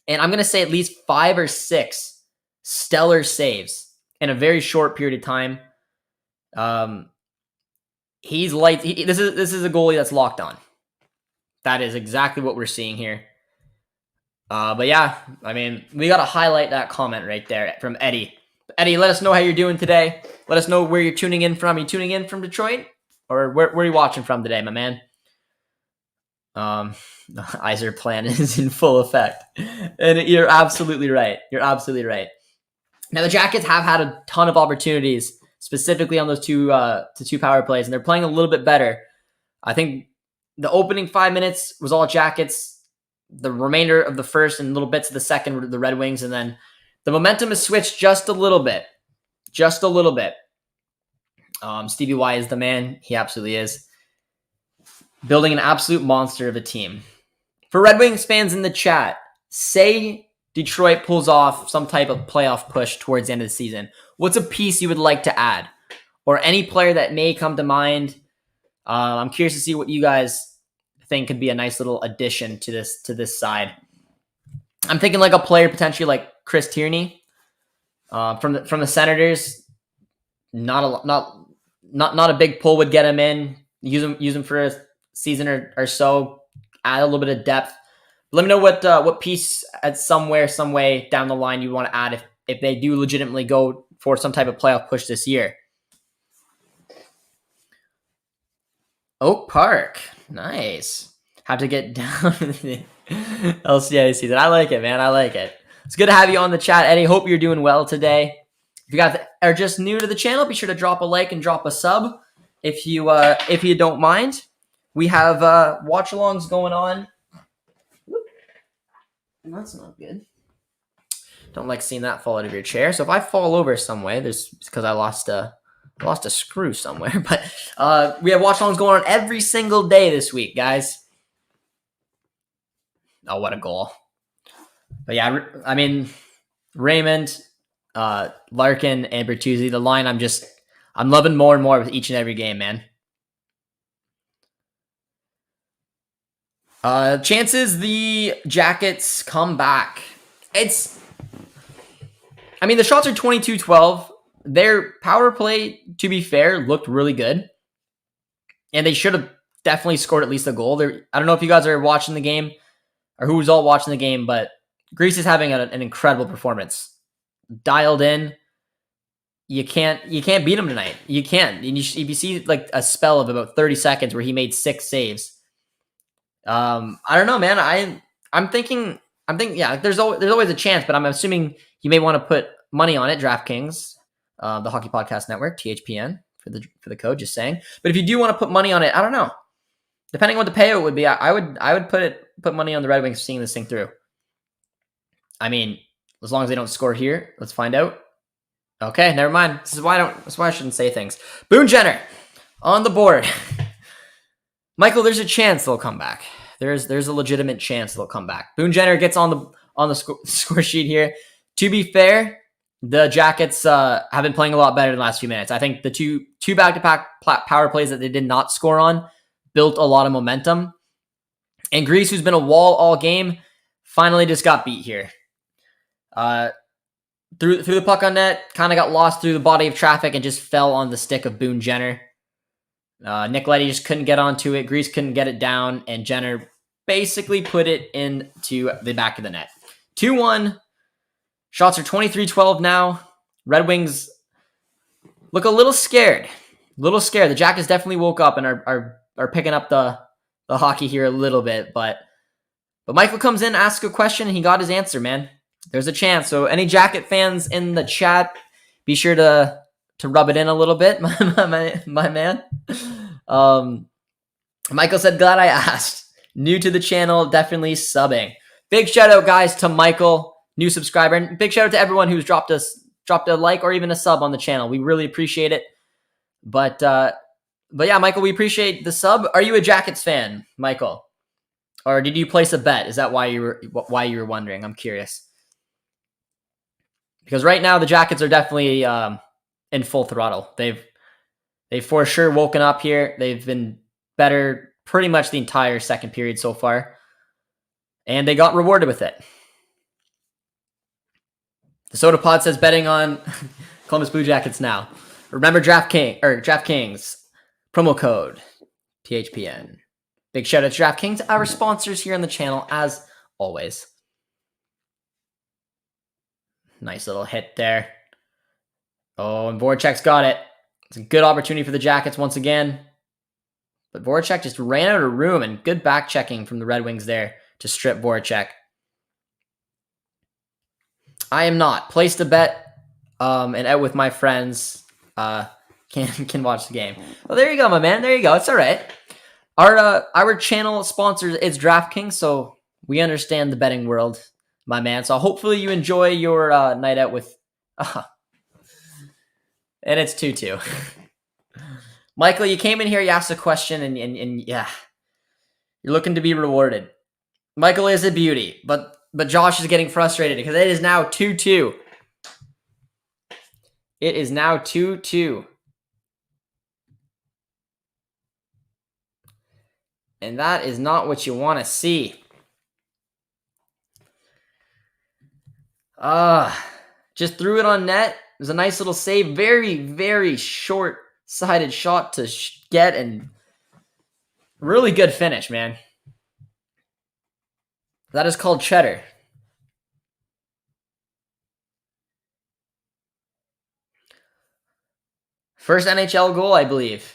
and I'm gonna say at least 5 or 6 stellar saves in a very short period of time. He's light. This is a goalie that's locked on. That is exactly what we're seeing here. But yeah, I mean, we got to highlight that comment right there from Eddie. Eddie, let us know how you're doing today. Let us know where you're tuning in from. Are you tuning in from Detroit? Or where are you watching from today, my man? The Yzer plan is in full effect. And you're absolutely right. Now, the Jackets have had a ton of opportunities, specifically on those two power plays, and they're playing a little bit better. I think the opening 5 minutes was all Jackets. The remainder of the first and little bits of the second were the Red Wings, and then the momentum has switched just a little bit. Stevie Y is the man. He absolutely is. Building an absolute monster of a team. For Red Wings fans in the chat, say Detroit pulls off some type of playoff push towards the end of the season. What's a piece you would like to add? Or any player that may come to mind? I'm curious to see what you guys think could be a nice little addition to this side. I'm thinking like a player potentially like Chris Tierney from the Senators. Not a big pull would get him in. Use him for a season or so. Add a little bit of depth. Let me know what piece at some way down the line you want to add if they do legitimately go for some type of playoff push this year. Oak Park, nice. Have to get down to the LCA season. I like it, man. I like it. It's good to have you on the chat, Eddie. Hope you're doing well today. If you are just new to the channel, be sure to drop a like and drop a sub if you don't mind. We have watchalongs going on. That's not good. Don't like seeing that fall out of your chair. So if I fall over some way, it's because I lost a screw somewhere. But we have watchalongs going on every single day this week, guys. Oh, what a goal! But yeah, I mean, Raymond, Larkin, and Bertuzzi. The line I'm loving more and more with each and every game, man. Chances the Jackets come back. The shots are 22-12. Their power play, to be fair, looked really good. And they should have definitely scored at least a goal. I don't know if you guys are watching the game or who's all watching the game, but Greece is having an incredible performance. Dialed in. You can't beat him tonight. You can't. If you see like a spell of about 30 seconds where he made 6 saves. I don't know, man. I'm thinking, yeah, there's always a chance, but I'm assuming you may want to put money on it. DraftKings, the Hockey Podcast Network, THPN for the code. Just saying. But if you do want to put money on it, I don't know. Depending on what the payout would be, I would put money on the Red Wings seeing this thing through. I mean, as long as they don't score here, let's find out. Okay, never mind. That's why I shouldn't say things. Boone Jenner on the board. Michael, there's a chance they'll come back. There's a legitimate chance they'll come back. Boone Jenner gets on the score sheet here. To be fair, the Jackets have been playing a lot better in the last few minutes. I think the two back-to-back power plays that they did not score on built a lot of momentum. And Greece, who's been a wall all game, finally just got beat here. Through the puck on net, kind of got lost through the body of traffic and just fell on the stick of Boone Jenner. Nick Leddy just couldn't get onto it. Greece couldn't get it down, and Jenner basically put it into the back of the net. 2-1. Shots are 23-12 now. Red Wings look a little scared. The Jackets definitely woke up and are picking up the hockey here a little bit, but Michael comes in, asks a question, and he got his answer, man. There's a chance. So any Jacket fans in the chat, be sure to rub it in a little bit, my man. Michael said, glad I asked. New to the channel, definitely subbing. Big shout out, guys, to Michael, new subscriber, and big shout out to everyone who's dropped a like or even a sub on the channel. We really appreciate it. But yeah, Michael, we appreciate the sub. Are you a Jackets fan, Michael? Or did you place a bet? Is that why you were wondering? I'm curious. Because right now the Jackets are definitely in full throttle. They've for sure woken up here. They've been better pretty much the entire second period so far. And they got rewarded with it. The Soda Pod says betting on Columbus Blue Jackets now. Remember DraftKings promo code THPN. Big shout out to DraftKings, our sponsors here on the channel as always. Nice little hit there. Oh, and Voracek's got it. It's a good opportunity for the Jackets once again. But Voracek just ran out of room, and good back checking from the Red Wings there to strip Voracek. I am not. Placed a bet and out with my friends. Can watch the game. Well, there you go, my man. There you go. It's all right. Our channel sponsor is DraftKings, so we understand the betting world, my man. So hopefully you enjoy your night out with... and it's 2-2. Michael, you came in here, you asked a question, and yeah, you're looking to be rewarded. Michael is a beauty, but Josh is getting frustrated because it is now 2-2. It is now 2-2. And that is not what you want to see. Just threw it on net. It was a nice little save. Very, very short-sided shot to get, and really good finish, man. That is called cheddar. First NHL goal, I believe.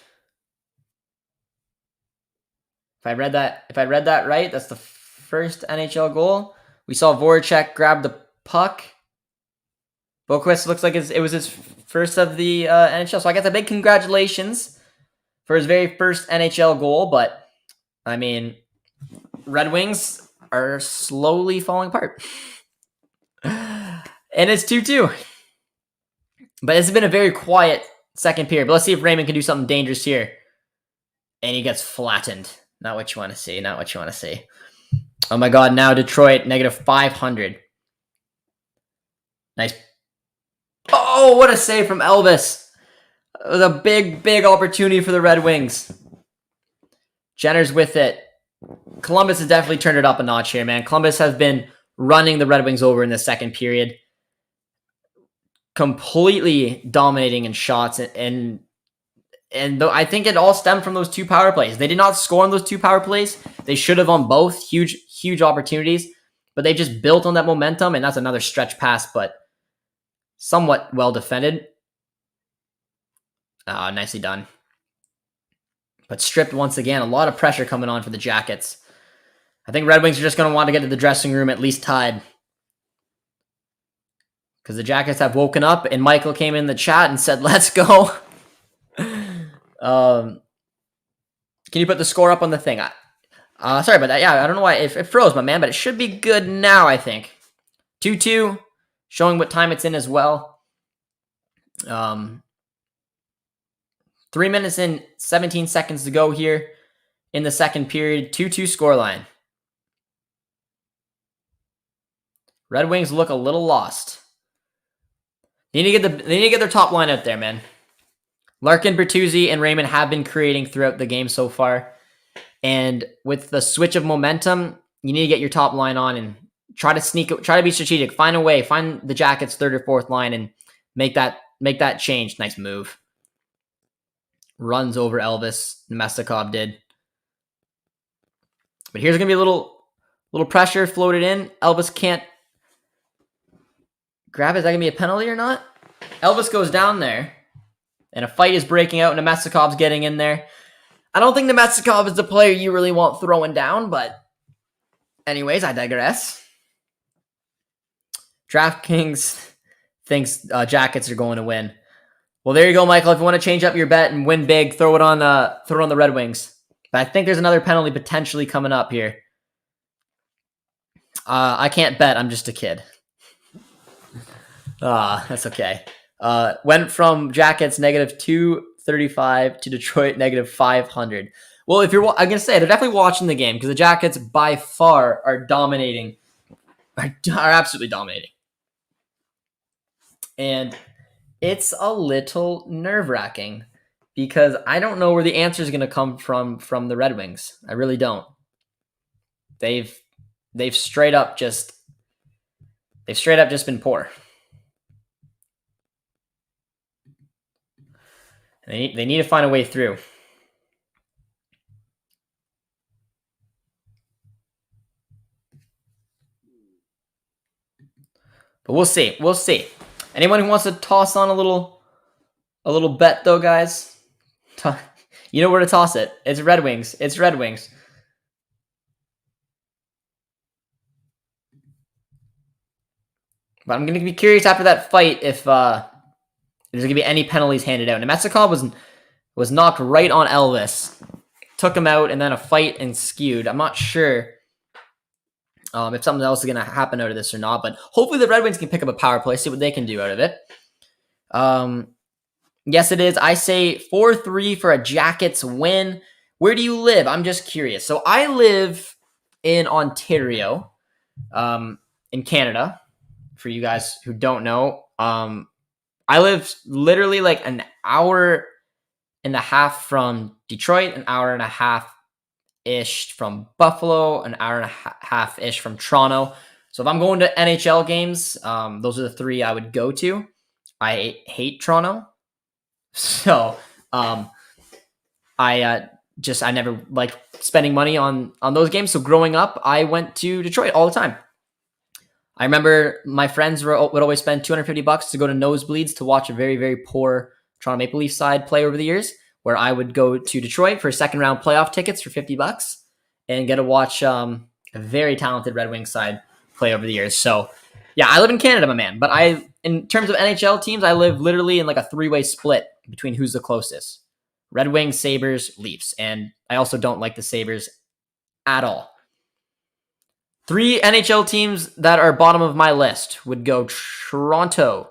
If I read that right, that's the first NHL goal. We saw Voracek grab the puck. Boquist looks like it was his first of the NHL, so I guess a big congratulations for his very first NHL goal. But I mean, Red Wings are slowly falling apart, and it's 2-2. But it's been a very quiet second period. But let's see if Raymond can do something dangerous here. And he gets flattened. Not what you want to see. Not what you want to see. Oh my God, now Detroit, negative 500. Nice. Oh, what a save from Elvis. It was a big, big opportunity for the Red Wings. Jenner's with it. Columbus has definitely turned it up a notch here, man. Columbus has been running the Red Wings over in the second period. Completely dominating in shots, and I think it all stemmed from those two power plays. They did not score on those two power plays. They should have on both. Huge opportunities, but they just built on that momentum, and that's another stretch pass, but somewhat well defended. Nicely done. But stripped once again. A lot of pressure coming on for the Jackets. I think Red Wings are just going to want to get to the dressing room at least tied. Because the Jackets have woken up, and Michael came in the chat and said, let's go. Can you put the score up on the thing? Sorry about that. Yeah, I don't know why it froze, my man, but it should be good now, I think. 2-2, showing what time it's in as well. 3 minutes and 17 seconds to go here in the second period. 2-2 scoreline. Red Wings look a little lost. They need to get their top line out there, man. Larkin, Bertuzzi, and Raymond have been creating throughout the game so far. And with the switch of momentum, you need to get your top line on and try to be strategic. Find a way. Find the Jackets' third or fourth line and make that change. Nice move. Runs over Elvis. Nemestikov did. But here's going to be a little pressure floated in. Elvis can't grab it. Is that going to be a penalty or not? Elvis goes down there, and a fight is breaking out, and Nemestikov's getting in there. I don't think Nemestikov is the player you really want throwing down, but anyways, I digress. DraftKings thinks Jackets are going to win. Well, there you go, Michael. If you want to change up your bet and win big, throw it on the Red Wings. But I think there's another penalty potentially coming up here. I can't bet. I'm just a kid. That's okay. Went from Jackets negative 235 to Detroit negative 500. Well, I'm going to say they're definitely watching the game because the Jackets by far are dominating, are absolutely dominating. And it's a little nerve-wracking because I don't know where the answer is going to come from the Red Wings. I really don't. They've straight up just been poor. They need to find a way through. But we'll see. We'll see. Anyone who wants to toss on a little bet though, guys? You know where to toss it. It's Red Wings. It's Red Wings. But I'm going to be curious after that fight if there's going to be any penalties handed out. Nemestikov was knocked right on Elvis. Took him out, and then a fight ensued. I'm not sure if something else is going to happen out of this or not, but hopefully the Red Wings can pick up a power play, see what they can do out of it. Yes, it is. I say 4-3 for a Jackets win. Where do you live? I'm just curious. So I live in Ontario, in Canada. For you guys who don't know, I live literally like an hour and a half from Detroit, an hour and a half-ish from Buffalo, an hour and a half-ish from Toronto. So if I'm going to NHL games, those are the three I would go to. I hate Toronto. So I never liked spending money on those games. So growing up, I went to Detroit all the time. I remember my friends would always spend $250 to go to nosebleeds to watch a very, very poor Toronto Maple Leaf side play over the years, where I would go to Detroit for second round playoff tickets for $50. and get to watch a very talented Red Wings side play over the years. So, yeah, I live in Canada, my man. But in terms of NHL teams, I live literally in like a three-way split between who's the closest. Red Wings, Sabres, Leafs. And I also don't like the Sabres at all. 3 NHL teams that are bottom of my list would go Toronto,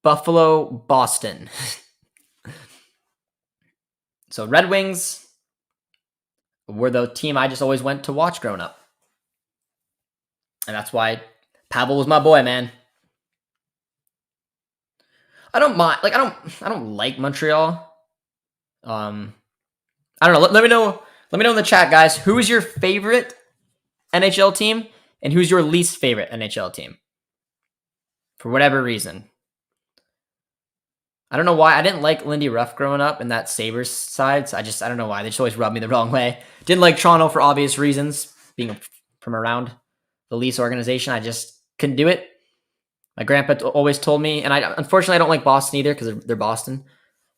Buffalo, Boston. So Red Wings were the team I just always went to watch growing up. And that's why Pavel was my boy, man. I don't mind. Like I don't like Montreal. I don't know. Let me know. Let me know in the chat, guys. Who is your favorite NHL team and who's your least favorite NHL team? For whatever reason. I don't know why. I didn't like Lindy Ruff growing up in that Sabres side. So I don't know why. They just always rubbed me the wrong way. Didn't like Toronto for obvious reasons. Being from around the Leafs organization, I just couldn't do it. My grandpa always told me, and unfortunately I don't like Boston either because they're Boston.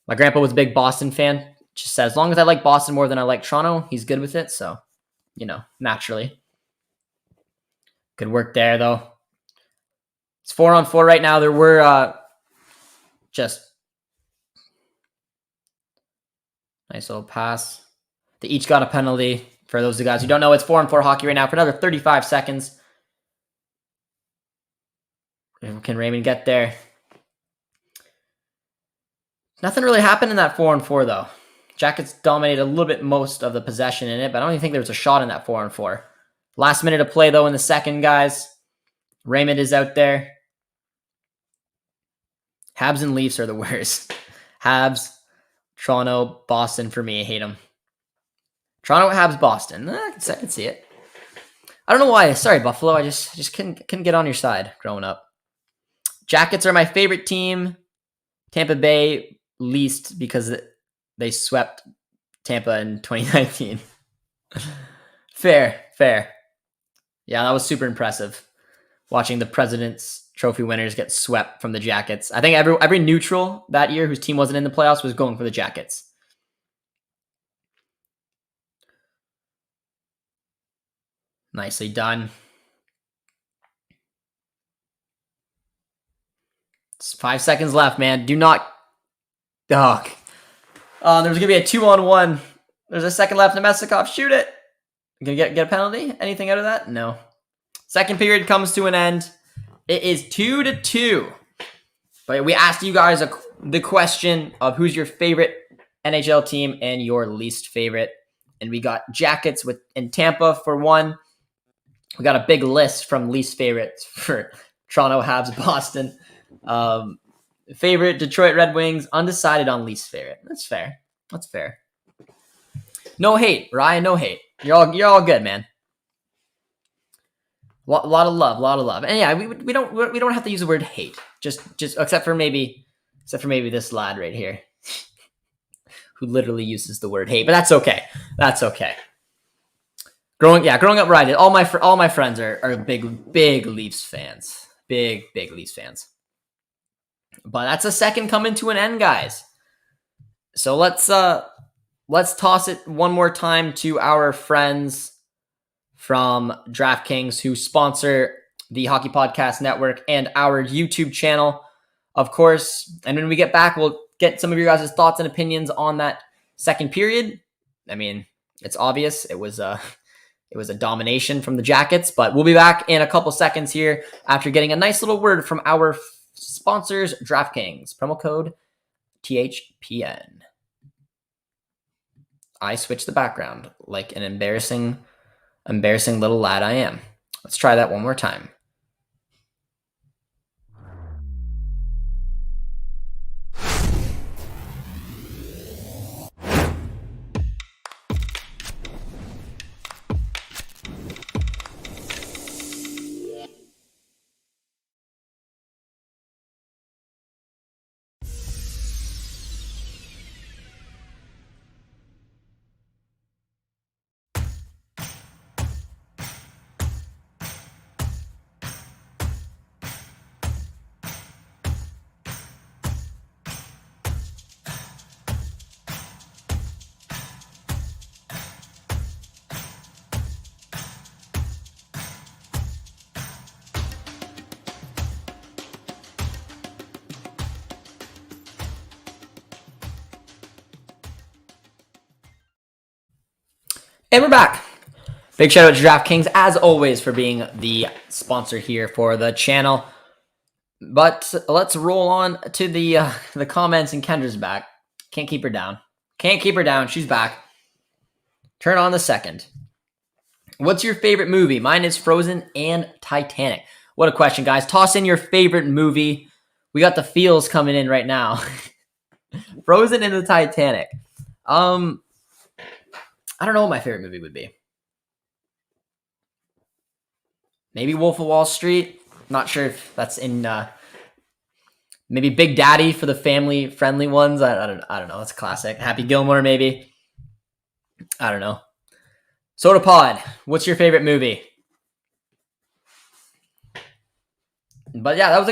My grandpa was a big Boston fan. Just said, as long as I like Boston more than I like Toronto, he's good with it. So, naturally. Good work there, though. It's 4-on-4 right now. There were just nice little pass. They each got a penalty. For those of you guys who don't know, it's 4-on-4 hockey right now for another 35 seconds. Can Raymond get there? Nothing really happened in that 4-on-4, though. Jackets dominated a little bit most of the possession in it, but I don't even think there was a shot in that 4-on-4. Last minute of play, though, in the second, guys. Raymond is out there. Habs and Leafs are the worst. Habs, Toronto, Boston for me. I hate them. Toronto, Habs, Boston. I can see it. I don't know why. Sorry, Buffalo. I just couldn't get on your side growing up. Jackets are my favorite team. Tampa Bay, least because they swept Tampa in 2019. Fair. Yeah, that was super impressive. Watching the President's Trophy winners get swept from the Jackets. I think every neutral that year whose team wasn't in the playoffs was going for the Jackets. Nicely done. It's 5 seconds left, man. Do not... There's going to be a 2-on-1. There's a second left. Nemestikov, shoot it. Gonna get a penalty? Anything out of that? No. Second period comes to an end. It is 2-2. But we asked you guys the question of who's your favorite NHL team and your least favorite. And we got Jackets in Tampa for one. We got a big list from least favorites for Toronto, Habs, Boston. Favorite, Detroit Red Wings. Undecided on least favorite. That's fair. No hate, Ryan. No hate. You're all good, man. A lot of love. And yeah, we don't have to use the word hate. Just except for maybe this lad right here, who literally uses the word hate. But that's okay. Growing up where I did, all my friends are big Leafs fans. Big Leafs fans. But that's a second coming to an end, guys. So let's toss it one more time to our friends from DraftKings who sponsor the Hockey Podcast Network and our YouTube channel, of course. And when we get back, we'll get some of your guys' thoughts and opinions on that second period. I mean, it's obvious. It was a domination from the Jackets, but we'll be back in a couple seconds here after getting a nice little word from our sponsors, DraftKings. Promo code THPN. I switched the background like an embarrassing little lad I am. Let's try that one more time. And we're back. Big shout out to DraftKings, as always, for being the sponsor here for the channel. But let's roll on to the comments, and Kendra's back. Can't keep her down. Can't keep her down. She's back. Turn on the second. What's your favorite movie? Mine is Frozen and Titanic. What a question, guys. Toss in your favorite movie. We got the feels coming in right now. Frozen and the Titanic. I don't know what my favorite movie would be. Maybe Wolf of Wall Street. Not sure if that's in. Maybe Big Daddy for the family-friendly ones. I don't know. It's a classic. Happy Gilmore, maybe. I don't know. Soda Pod. What's your favorite movie? But yeah, it was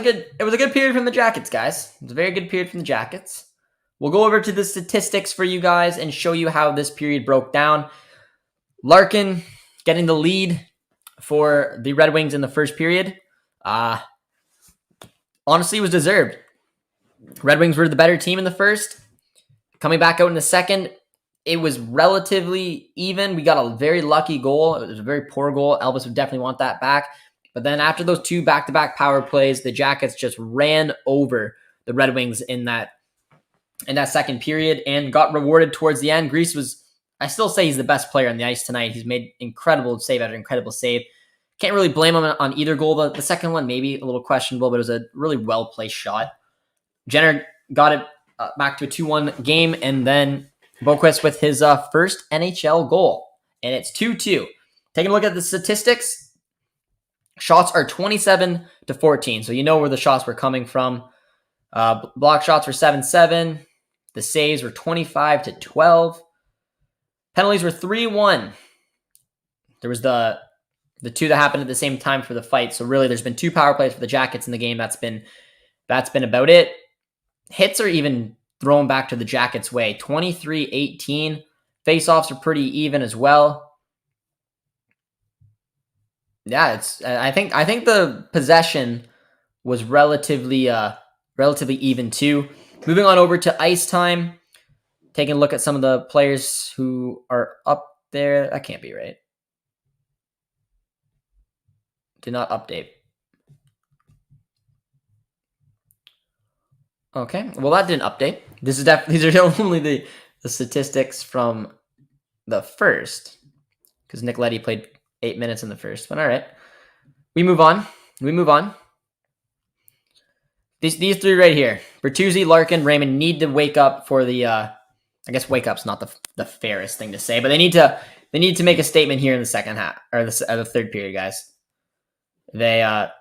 a good period from the Jackets, guys. It was a very good period from the Jackets. We'll go over to the statistics for you guys and show you how this period broke down. Larkin getting the lead for the Red Wings in the first period. Honestly, it was deserved. Red Wings were the better team in the first. Coming back out in the second, it was relatively even. We got a very lucky goal. It was a very poor goal. Elvis would definitely want that back. But then after those two back-to-back power plays, the Jackets just ran over the Red Wings in that second period and got rewarded towards the end. Grease was, I still say he's the best player on the ice tonight. He's made incredible save after incredible save. Can't really blame him on either goal. The second one, maybe a little questionable, but it was a really well-placed shot. Jenner got it back to a 2-1 game, and then Boquist with his first NHL goal. And it's 2-2. Taking a look at the statistics, shots are 27-14. So you know where the shots were coming from. Block shots were 7-7. The saves were 25-12. Penalties were 3-1. There was the two that happened at the same time for the fight. So really, there's been two power plays for the Jackets in the game. That's been about it. Hits are even thrown back to the Jackets' way. 23-18. Faceoffs are pretty even as well. Yeah, I think the possession was relatively even too. Moving on over to ice time. Taking a look at some of the players who are up there. That can't be right. Did not update. Okay, well that didn't update. These are only the statistics from the first, because Nick Leddy played 8 minutes in the first. But all right, we move on. These three right here: Bertuzzi, Larkin, Raymond need to wake up for the. I guess wake up's not the fairest thing to say, but they need to make a statement here in the second half or the third period, guys. Their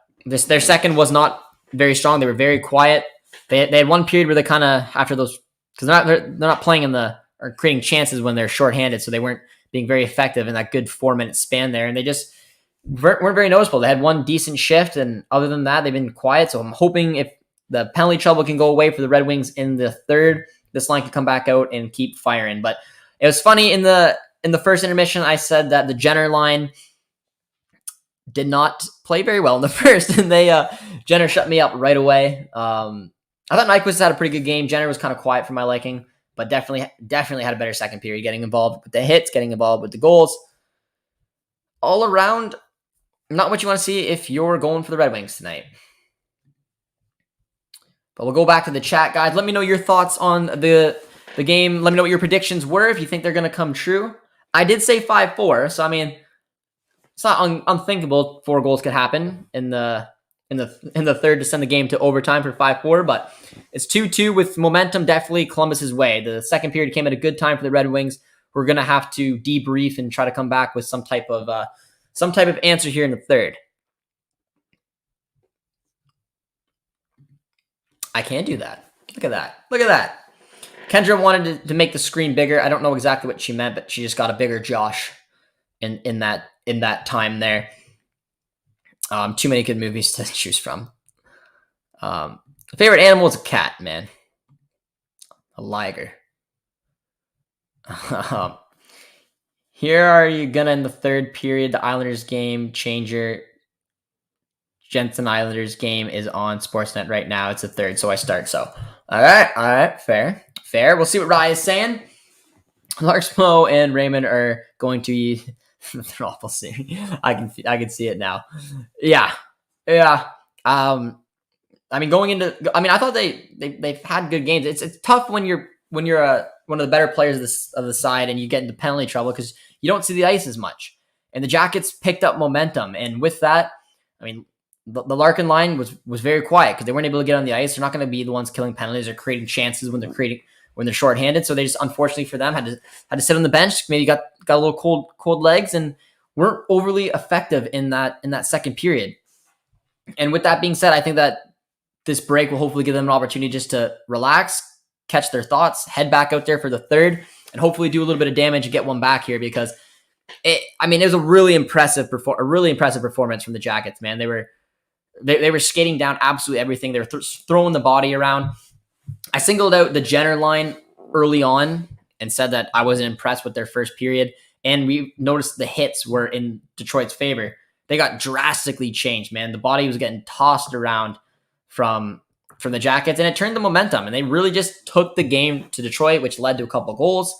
second was not very strong. They were very quiet. They had one period where they kind of, after those, because they're not playing or creating chances when they're shorthanded, so they weren't being very effective in that good 4-minute span there, and they just weren't very noticeable. They had one decent shift, and other than that, they've been quiet. So I'm hoping if the penalty trouble can go away for the Red Wings in the third, this line can come back out and keep firing. But it was funny in the first intermission, I said that the Jenner line did not play very well in the first, and Jenner shut me up right away. I thought Nyquist had a pretty good game. Jenner was kind of quiet for my liking, but definitely had a better second period, getting involved with the hits, getting involved with the goals. All around, not what you want to see if you're going for the Red Wings tonight. But we'll go back to the chat, guys. Let me know your thoughts on the game. Let me know what your predictions were, if you think they're going to come true. I did say 5-4, so I mean, it's not unthinkable 4 goals could happen in the third to send the game to overtime for 5-4, but it's 2-2 with momentum definitely Columbus's way. The second period came at a good time for the Red Wings. We're going to have to debrief and try to come back with some type of answer here in the third. I can do that. Look at that. Kendra wanted to make the screen bigger. I don't know exactly what she meant, but she just got a bigger Josh in that time there. Too many good movies to choose from. Favorite animal is a cat, man. A liger. Here are you gonna in the third period. The Islanders game changer. Jensen Islanders game is on Sportsnet right now. It's the third, so I start. So all right, fair. We'll see what Rye is saying. Larksmo and Raymond are going to be they're awful seeing. I can see it now. Yeah. Yeah. I mean, I thought they've had good games. It's tough when you're one of the better players of the side and you get into penalty trouble because you don't see the ice as much. And the Jackets picked up momentum, and with that, I mean, the Larkin line was very quiet because they weren't able to get on the ice. They're not going to be the ones killing penalties or creating chances when they're shorthanded. So they just, unfortunately for them, had to sit on the bench. Maybe got a little cold legs and weren't overly effective in that second period. And with that being said, I think that this break will hopefully give them an opportunity just to relax, catch their thoughts, head back out there for the third, and hopefully do a little bit of damage and get one back here because it was a really impressive performance from the Jackets, man. They were skating down absolutely everything. They were throwing the body around. I singled out the Jenner line early on and said that I wasn't impressed with their first period, and we noticed the hits were in Detroit's favor. They got drastically changed, man. The body was getting tossed around from the Jackets, and it turned the momentum, and they really just took the game to Detroit, which led to a couple goals.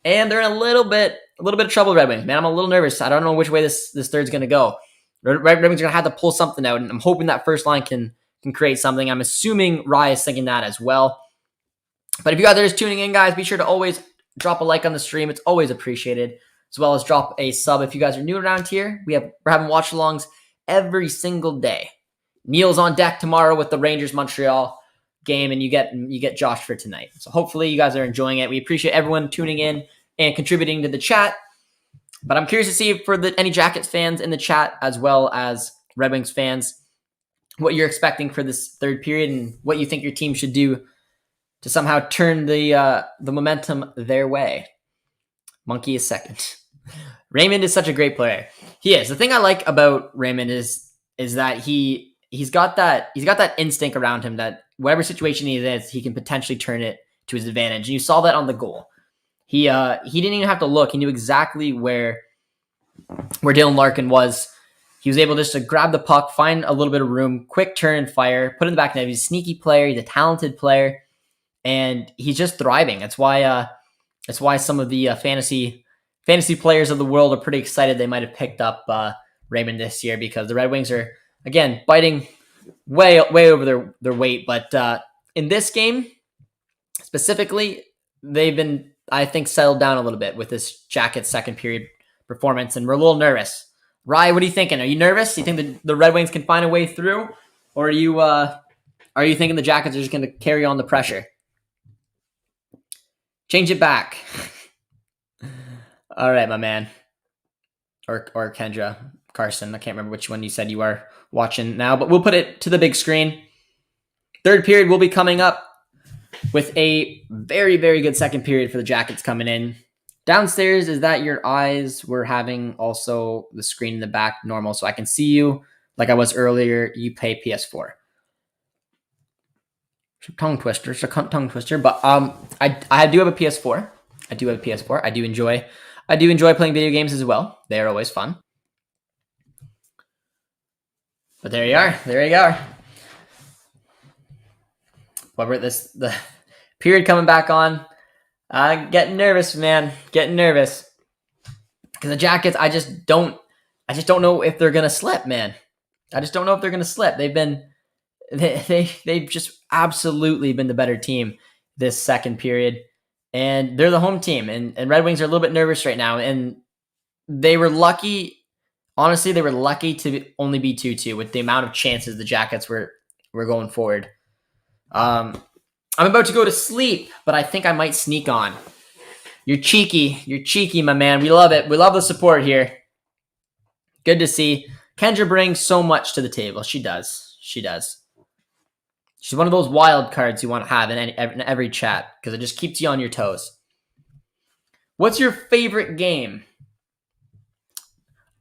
And they're in a little bit of trouble, Red Wings. Man, I'm a little nervous. I don't know which way this third's going to go. Red Wings are going to have to pull something out, and I'm hoping that first line can create something. I'm assuming Rye is thinking that as well. But if you guys are just tuning in, guys, be sure to always drop a like on the stream. It's always appreciated, as well as drop a sub. If you guys are new around here, we're having watch-alongs every single day. Neil's on deck tomorrow with the Rangers Montreal game, and you get Josh for tonight. So hopefully you guys are enjoying it. We appreciate everyone tuning in and contributing to the chat. But I'm curious to see for any Jackets fans in the chat, as well as Red Wings fans, what you're expecting for this third period and what you think your team should do to somehow turn the momentum their way. Monkey is second. Raymond is such a great player. He is. The thing I like about Raymond is that he's got that instinct around him that whatever situation he is, he can potentially turn it to his advantage. And you saw that on the goal. He didn't even have to look. He knew exactly where Dylan Larkin was. He was able just to grab the puck, find a little bit of room, quick turn and fire, put it in the back net. He's a sneaky player. He's a talented player, and he's just thriving. That's why some of the fantasy players of the world are pretty excited they might have picked up Raymond this year, because the Red Wings are, again, biting way over their weight. But in this game specifically, they've been, I think, settled down a little bit with this Jackets second period performance, and we're a little nervous. Rye, what are you thinking? Are you nervous? Do you think the Red Wings can find a way through, or are you thinking the Jackets are just going to carry on the pressure? Change it back. All right, my man, or Kendra Carson. I can't remember which one you said you are watching now, but we'll put it to the big screen. Third period will be coming up with a very, very good second period for the Jackets coming in. Downstairs, is that your eyes? We're having also the screen in the back normal, so I can see you like I was earlier. You play PS4. It's a tongue twister. But I do have a PS4. I do enjoy playing video games as well. They are always fun. But there you are. Whatever the period coming back on. Getting nervous, man. Because the Jackets, I just don't know if they're gonna slip, man. I just don't know if they're gonna slip. They've just absolutely been the better team this second period, and they're the home team. And Red Wings are a little bit nervous right now, and they were lucky. Honestly, they were lucky to only be 2-2 with the amount of chances the Jackets were going forward. I'm about to go to sleep, but I think I might sneak on. You're cheeky, my man. We love it. We love the support here. Good to see. Kendra brings so much to the table. She does. She's one of those wild cards you want to have in every chat, because it just keeps you on your toes. What's your favorite game?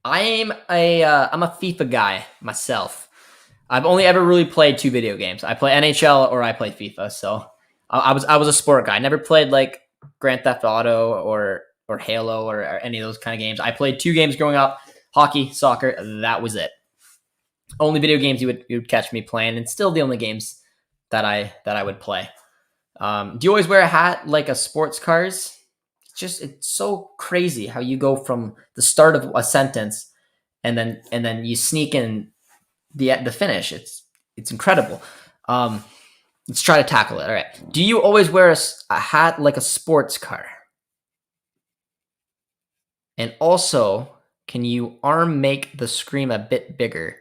I'm a FIFA guy myself. I've only ever really played two video games. I play NHL or I play FIFA. So I was a sport guy. I never played like Grand Theft Auto or Halo or any of those kind of games. I played two games growing up: hockey, soccer. That was it. Only video games you would catch me playing, and still the only games that I would play. Do you always wear a hat like a sports cars? it's so crazy how you go from the start of a sentence and then you sneak in the finish. It's incredible. Let's try to tackle it. All right. Do you always wear a hat like a sports car? And also, can you arm make the scream a bit bigger?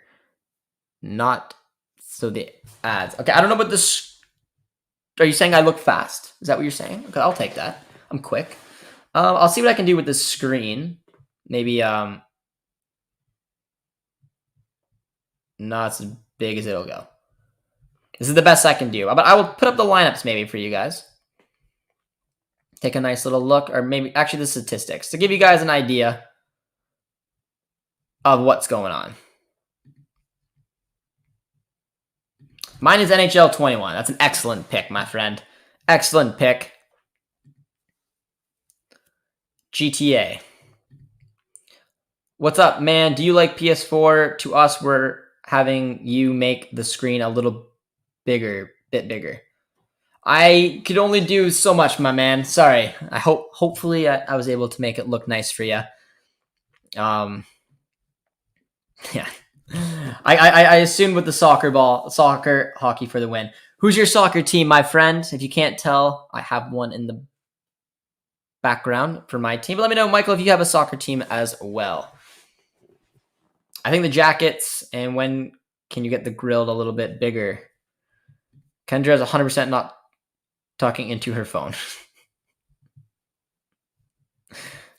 Not so the ads. Okay, I don't know about this. Are you saying I look fast? Is that what you're saying? Okay, I'll take that. I'm quick. I'll see what I can do with this screen. Maybe not as big as it'll go. This is the best I can do. But I will put up the lineups maybe for you guys. Take a nice little look, or maybe actually the statistics to give you guys an idea of what's going on. Mine is NHL 21. That's an excellent pick, my friend. Excellent pick. GTA. What's up, man? Do you like PS4? To us, we're having you make the screen a little bit bigger. I could only do so much, my man. Sorry. Hopefully I was able to make it look nice for you. Yeah. I assumed with the soccer hockey for the win. Who's your soccer team, my friend? If you can't tell, I have one in the background for my team. But let me know, Michael, if you have a soccer team as well. I think the Jackets, and when can you get the grilled a little bit bigger? Kendra is 100% not talking into her phone.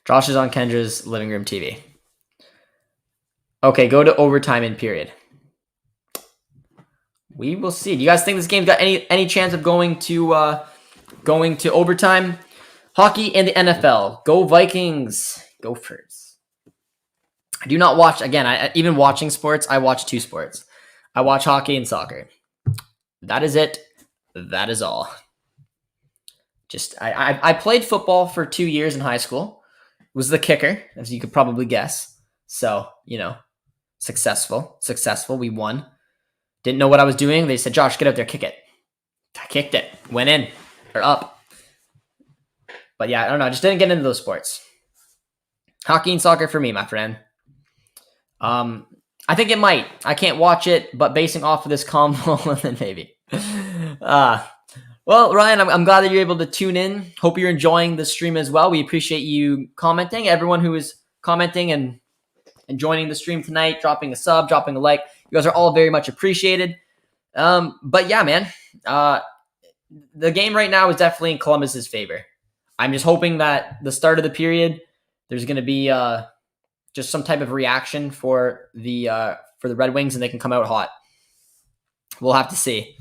Josh is on Kendra's living room TV. Okay, go to overtime in period. We will see. Do you guys think this game's got any chance of going to overtime? Hockey and the NFL. Go Vikings. Gophers. I do not watch, again, even watching sports, I watch two sports. I watch hockey and soccer. That is it. That is all. Just I played football for 2 years in high school. Was the kicker, as you could probably guess. So, successful. We won. Didn't know what I was doing. They said, Josh, get out there, kick it. I kicked it. Went in. Or up. But yeah, I don't know. I just didn't get into those sports. Hockey and soccer for me, my friend. I think it might. I can't watch it, but basing off of this combo, then maybe. Well, Ryan, I'm glad that you're able to tune in. Hope you're enjoying the stream as well. We appreciate you commenting. Everyone who is commenting and joining the stream tonight, dropping a sub, dropping a like. You guys are all very much appreciated. But yeah, man, the game right now is definitely in Columbus's favor. I'm just hoping that the start of the period, there's going to be just some type of reaction for the Red Wings, and they can come out hot. We'll have to see.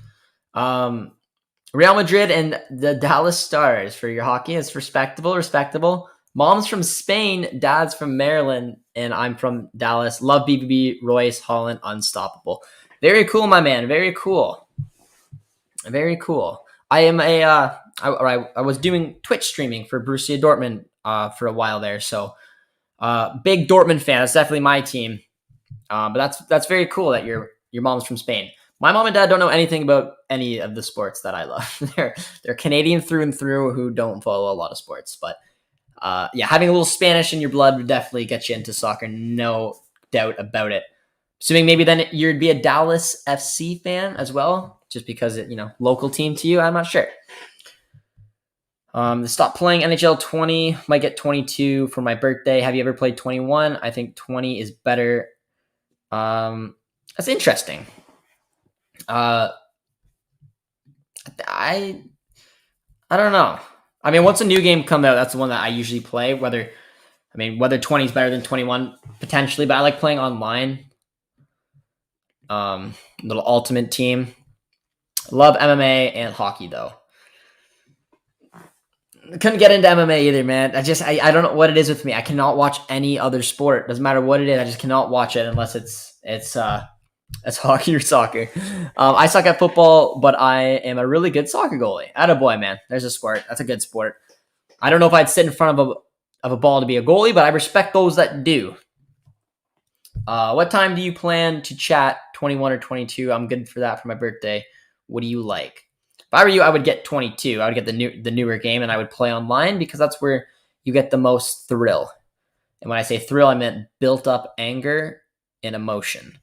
Real Madrid and the Dallas Stars for your hockey. It's respectable. Mom's from Spain, dad's from Maryland, and I'm from Dallas. Love BBB, Royce, Holland, unstoppable. Very cool, my man. Very cool. I am I was doing Twitch streaming for Borussia Dortmund for a while there, so big Dortmund fan. That's definitely my team. But that's very cool that your mom's from Spain. My mom and dad don't know anything about any of the sports that I love. They're Canadian through and through who don't follow a lot of sports. But yeah, having a little Spanish in your blood would definitely get you into soccer, no doubt about it. Assuming maybe then you'd be a Dallas FC fan as well, just because it, local team to you. I'm not sure. Stop playing NHL 20. Might get 22 for my birthday. Have you ever played 21? I think 20 is better. That's interesting. I don't know. I mean, once a new game comes out, that's the one that I usually play. Whether 20 is better than 21 potentially, but I like playing online. Little ultimate team. Love MMA and hockey though. Couldn't get into MMA either, man. I don't know what it is with me. I cannot watch any other sport. Doesn't matter what it is. I just cannot watch it unless it's hockey or soccer. I suck at football, but I am a really good soccer goalie. Attaboy, man. There's a sport. That's a good sport. I don't know if I'd sit in front of a ball to be a goalie, but I respect those that do. What time do you plan to chat? 21 or 22? I'm good for that for my birthday. What do you like? If I were you, I would get 22. I would get the newer game, and I would play online because that's where you get the most thrill. And when I say thrill, I meant built up anger and emotion.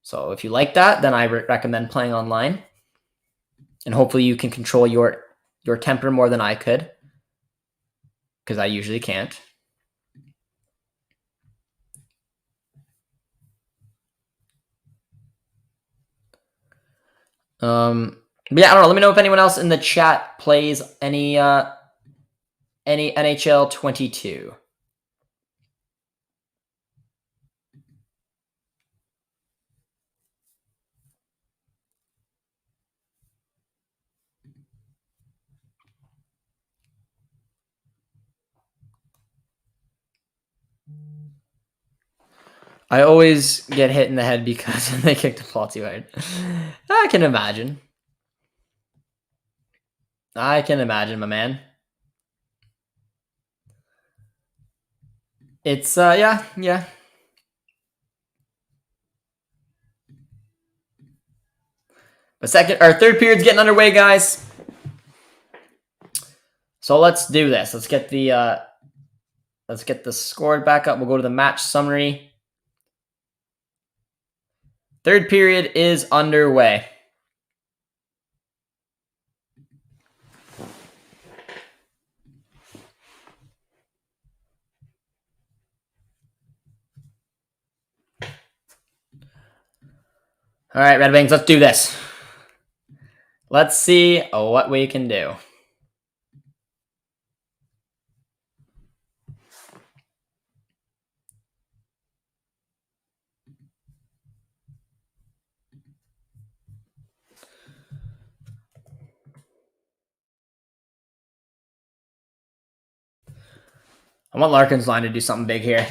So if you like that, then I recommend playing online. And hopefully you can control your temper more than I could, because I usually can't. But yeah, I don't know. Let me know if anyone else in the chat plays any NHL 22. I always get hit in the head because they kick the ball too hard. I can imagine. I can imagine, my man. It's yeah. But third period's getting underway, guys. So let's do this. Let's get the score back up. We'll go to the match summary. Third period is underway. All right, Red Wings, let's do this. Let's see what we can do. I want Larkin's line to do something big here.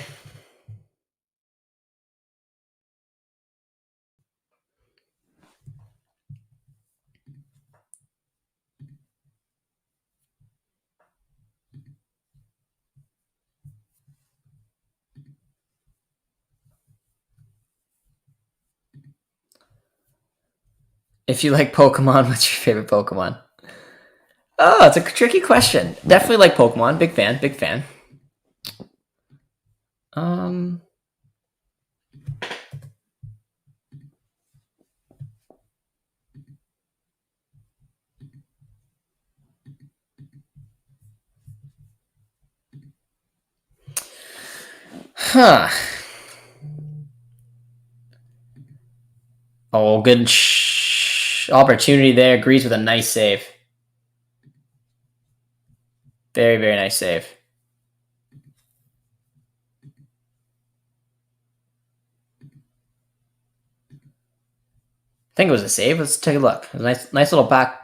If you like Pokemon, what's your favorite Pokemon? Oh, it's a tricky question. Definitely like Pokemon. Big fan. Huh. Oh, good opportunity there. Agrees with a nice save. Very, very nice save. I think it was a save. Let's take a look. It was a nice little back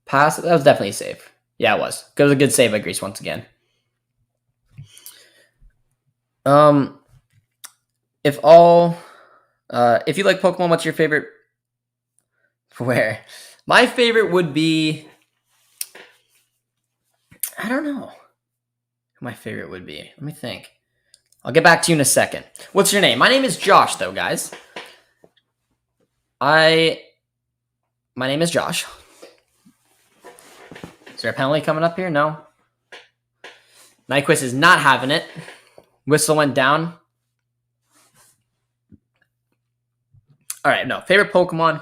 pass. That was definitely a save. Yeah, it was. It was a good save by Grease once again. If you like Pokemon, what's your favorite? Where? My favorite would be, I don't know who my favorite would be. Let me think. I'll get back to you in a second. What's your name? My name is Josh, though, guys. My name is Josh. Is there a penalty coming up here? No. Nyquist is not having it. Whistle went down. All right, no. Favorite Pokemon.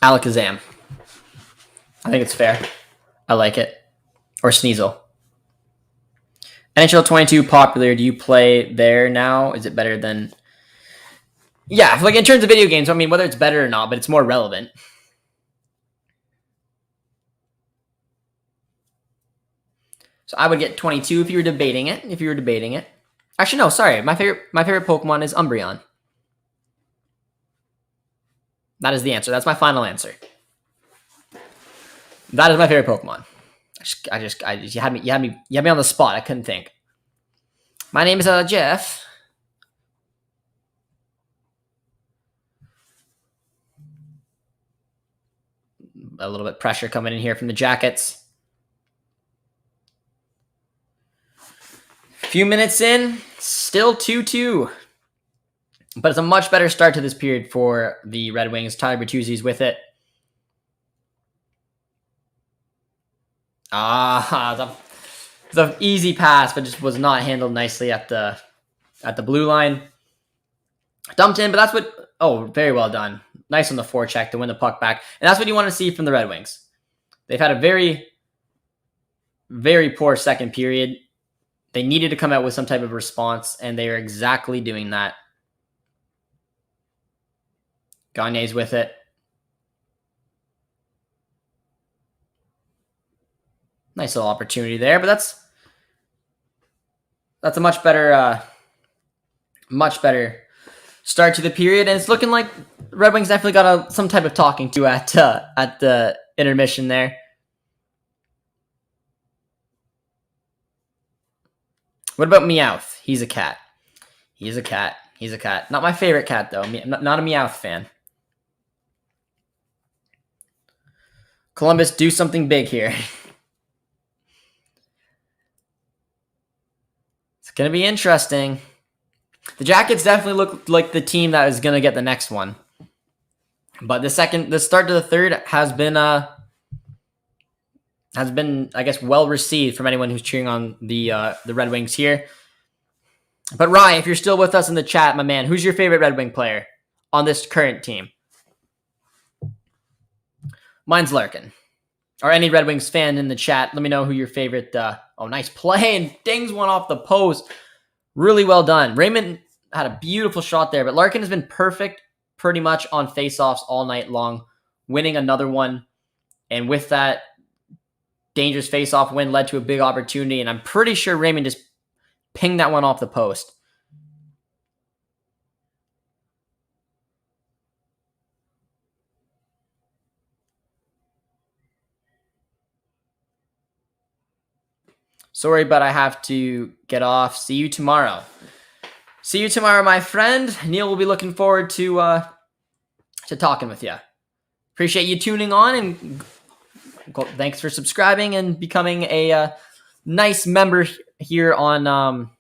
Alakazam. I think it's fair. I like it. Or Sneasel. NHL 22 popular. Do you play there now? Is it better than... Yeah, like in terms of video games, I mean, whether it's better or not, but it's more relevant. So I would get 22 if you were debating it. Actually, no, sorry. My favorite Pokemon is Umbreon. That is the answer. That's my final answer. That is my favorite Pokemon. You had me on the spot. I couldn't think. My name is Jeff. A little bit pressure coming in here from the Jackets. Few minutes in, still 2-2. But it's a much better start to this period for the Red Wings. Tyler Bertuzzi's with it. It's an easy pass, but just was not handled nicely at the blue line. Dumped in, but that's what... Oh, very well done. Nice on the forecheck to win the puck back. And that's what you want to see from the Red Wings. They've had a very, very poor second period. They needed to come out with some type of response, and they are exactly doing that. Gagne's with it. Nice little opportunity there, but that's a much better start to the period, and it's looking like Red Wings definitely got some type of talking to at the intermission there. What about Meowth? He's a cat. He's a cat. He's a cat. Not my favorite cat, though. Not a Meowth fan. Columbus, do something big here. It's going to be interesting. The Jackets definitely look like the team that is going to get the next one. But the start to the third has been, I guess, well received from anyone who's cheering on the Red Wings here. But Rye, if you're still with us in the chat, my man, who's your favorite Red Wing player on this current team? Mine's Larkin. Or any Red Wings fan in the chat, let me know who your favorite... oh, nice play, and dings one off the post. Really well done. Raymond had a beautiful shot there, but Larkin has been perfect pretty much on faceoffs all night long, winning another one. And with that dangerous faceoff win led to a big opportunity, and I'm pretty sure Raymond just pinged that one off the post. Sorry, but I have to get off. See you tomorrow. See you tomorrow, my friend. Neil will be looking forward to talking with you. Appreciate you tuning on, and thanks for subscribing and becoming a nice member here on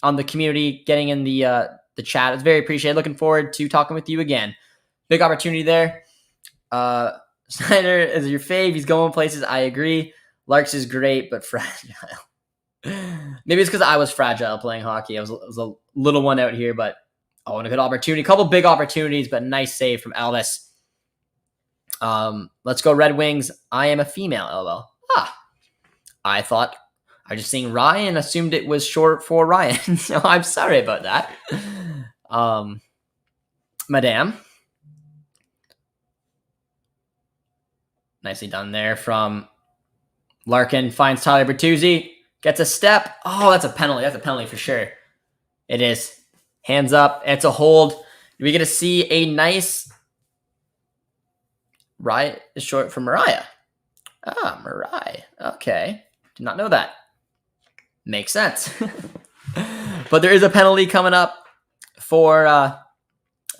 the community, getting in the chat. It's very appreciated. Looking forward to talking with you again. Big opportunity there. Snyder is your fave. He's going places. I agree. Larks is great, but fragile. Maybe it's because I was fragile playing hockey. I was a little one out here, but and a good opportunity. A couple big opportunities, but nice save from Elvis. Let's go Red Wings. I am a female, LOL. I thought I was just seeing Ryan, assumed it was short for Ryan. So I'm sorry about that. Madame. Nicely done there from Larkin. Finds Tyler Bertuzzi. Gets a step. Oh, that's a penalty. That's a penalty for sure. It is. Hands up. It's a hold. We get to see a nice... Mariah is short for Mariah. Mariah. Okay. Did not know that. Makes sense. But there is a penalty coming up for...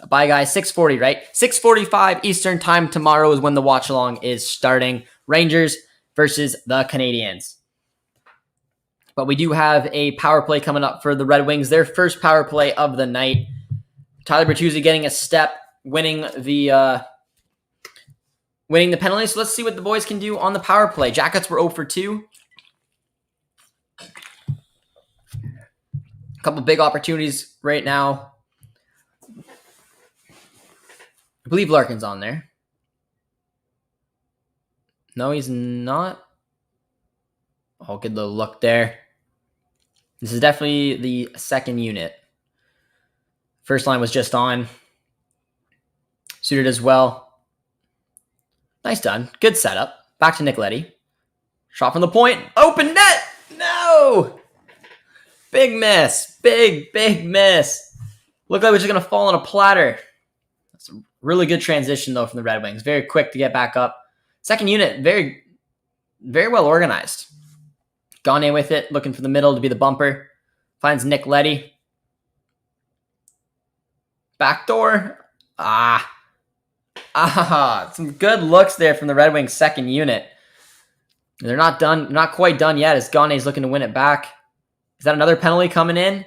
Bye, guys. 6:40, right? 6:45 Eastern time tomorrow is when the watch-along is starting. Rangers versus the Canadiens. But we do have a power play coming up for the Red Wings. Their first power play of the night. Tyler Bertuzzi getting a step, winning the penalty. So let's see what the boys can do on the power play. Jackets were 0 for 2. A couple big opportunities right now. I believe Larkin's on there. No, he's not. Oh, good little look there. This is definitely the second unit. First line was just on. Suited as well. Nice done. Good setup. Back to Nick Leddy. Shot from the point. Open net. No. Big miss. Big miss. Looked like we're just going to fall on a platter. That's a really good transition, though, from the Red Wings. Very quick to get back up. Second unit, very, very well organized. Gagne with it, looking for the middle to be the bumper. Finds Nick Leddy. Backdoor. Some good looks there from the Red Wings second unit. They're not done, not quite done yet as Gagne's looking to win it back. Is that another penalty coming in?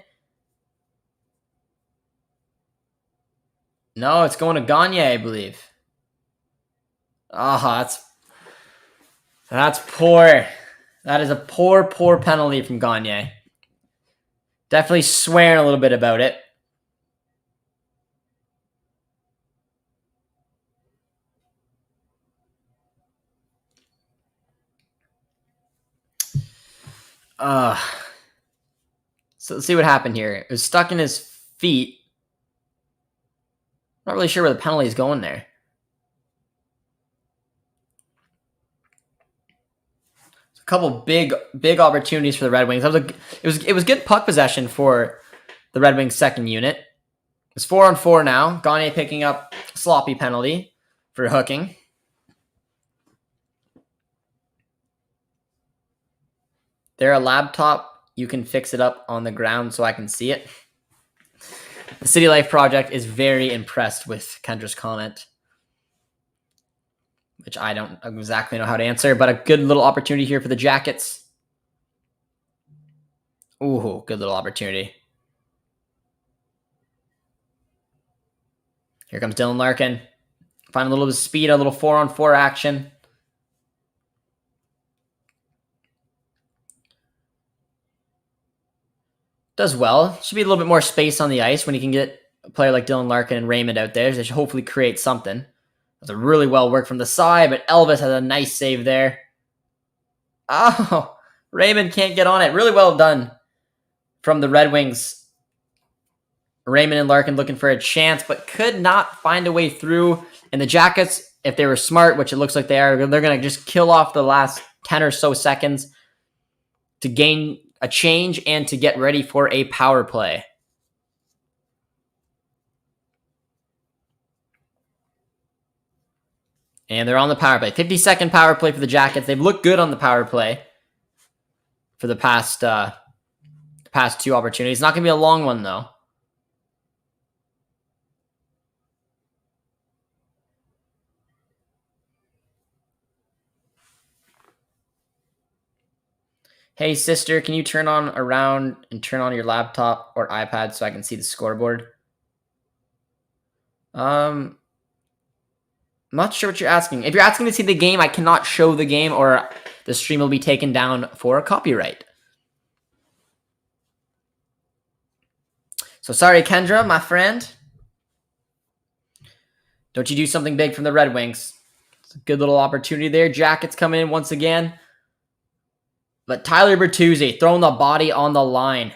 No, it's going to Gagne, I believe. Ah, that's poor. That is a poor penalty from Gagne. Definitely swearing a little bit about it. So let's see what happened here. It was stuck in his feet. Not really sure where the penalty is going there. A couple big opportunities for the Red Wings. It was good puck possession for the Red Wings second unit. It's 4-on-4 now. Gagne picking up a sloppy penalty for hooking. There, a laptop. You can fix it up on the ground so I can see it. The City Life Project is very impressed with Kendra's comment, which I don't exactly know how to answer, but a good little opportunity here for the Jackets. Ooh, good little opportunity. Here comes Dylan Larkin. Find a little bit of speed, a little 4-on-4 action. Does well. Should be a little bit more space on the ice when you can get a player like Dylan Larkin and Raymond out there. They should hopefully create something. That's a really well work from the side, but Elvis has a nice save there. Oh, Raymond can't get on it. Really well done from the Red Wings. Raymond and Larkin looking for a chance, but could not find a way through. And the Jackets, if they were smart, which it looks like they are, they're going to just kill off the last 10 or so seconds to gain a change and to get ready for a power play. And they're on the power play. 50-second power play for the Jackets. They've looked good on the power play for the past two opportunities. It's not going to be a long one, though. Hey, sister, can you turn on around and turn on your laptop or iPad so I can see the scoreboard? I'm not sure what you're asking. If you're asking to see the game, I cannot show the game or the stream will be taken down for copyright. So sorry, Kendra, my friend. Don't you do something big from the Red Wings. It's a good little opportunity there. Jackets coming in once again. But Tyler Bertuzzi throwing the body on the line.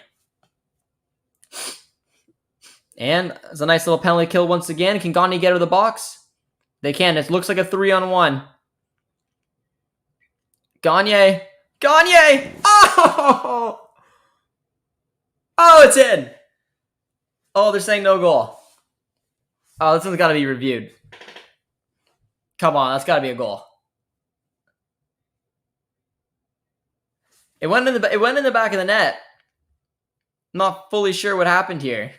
And it's a nice little penalty kill once again. Can Gagne get out of the box? They can. It looks like a 3-on-1. Gagne. Gagne! Oh! Oh, it's in. Oh, they're saying no goal. Oh, this one's got to be reviewed. Come on, that's got to be a goal. It went in the back of the net. I'm not fully sure what happened here.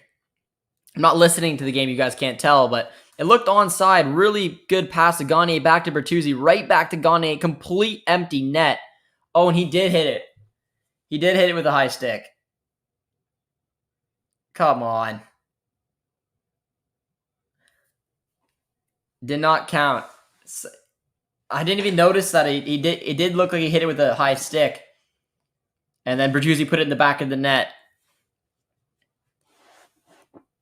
I'm not listening to the game, you guys can't tell, but it looked onside. Really good pass to Gagne, back to Bertuzzi, right back to Gagne, complete empty net. Oh, and he did hit it. He did hit it with a high stick. Come on. Did not count. I didn't even notice that it did look like he hit it with a high stick. And then Bertuzzi put it in the back of the net.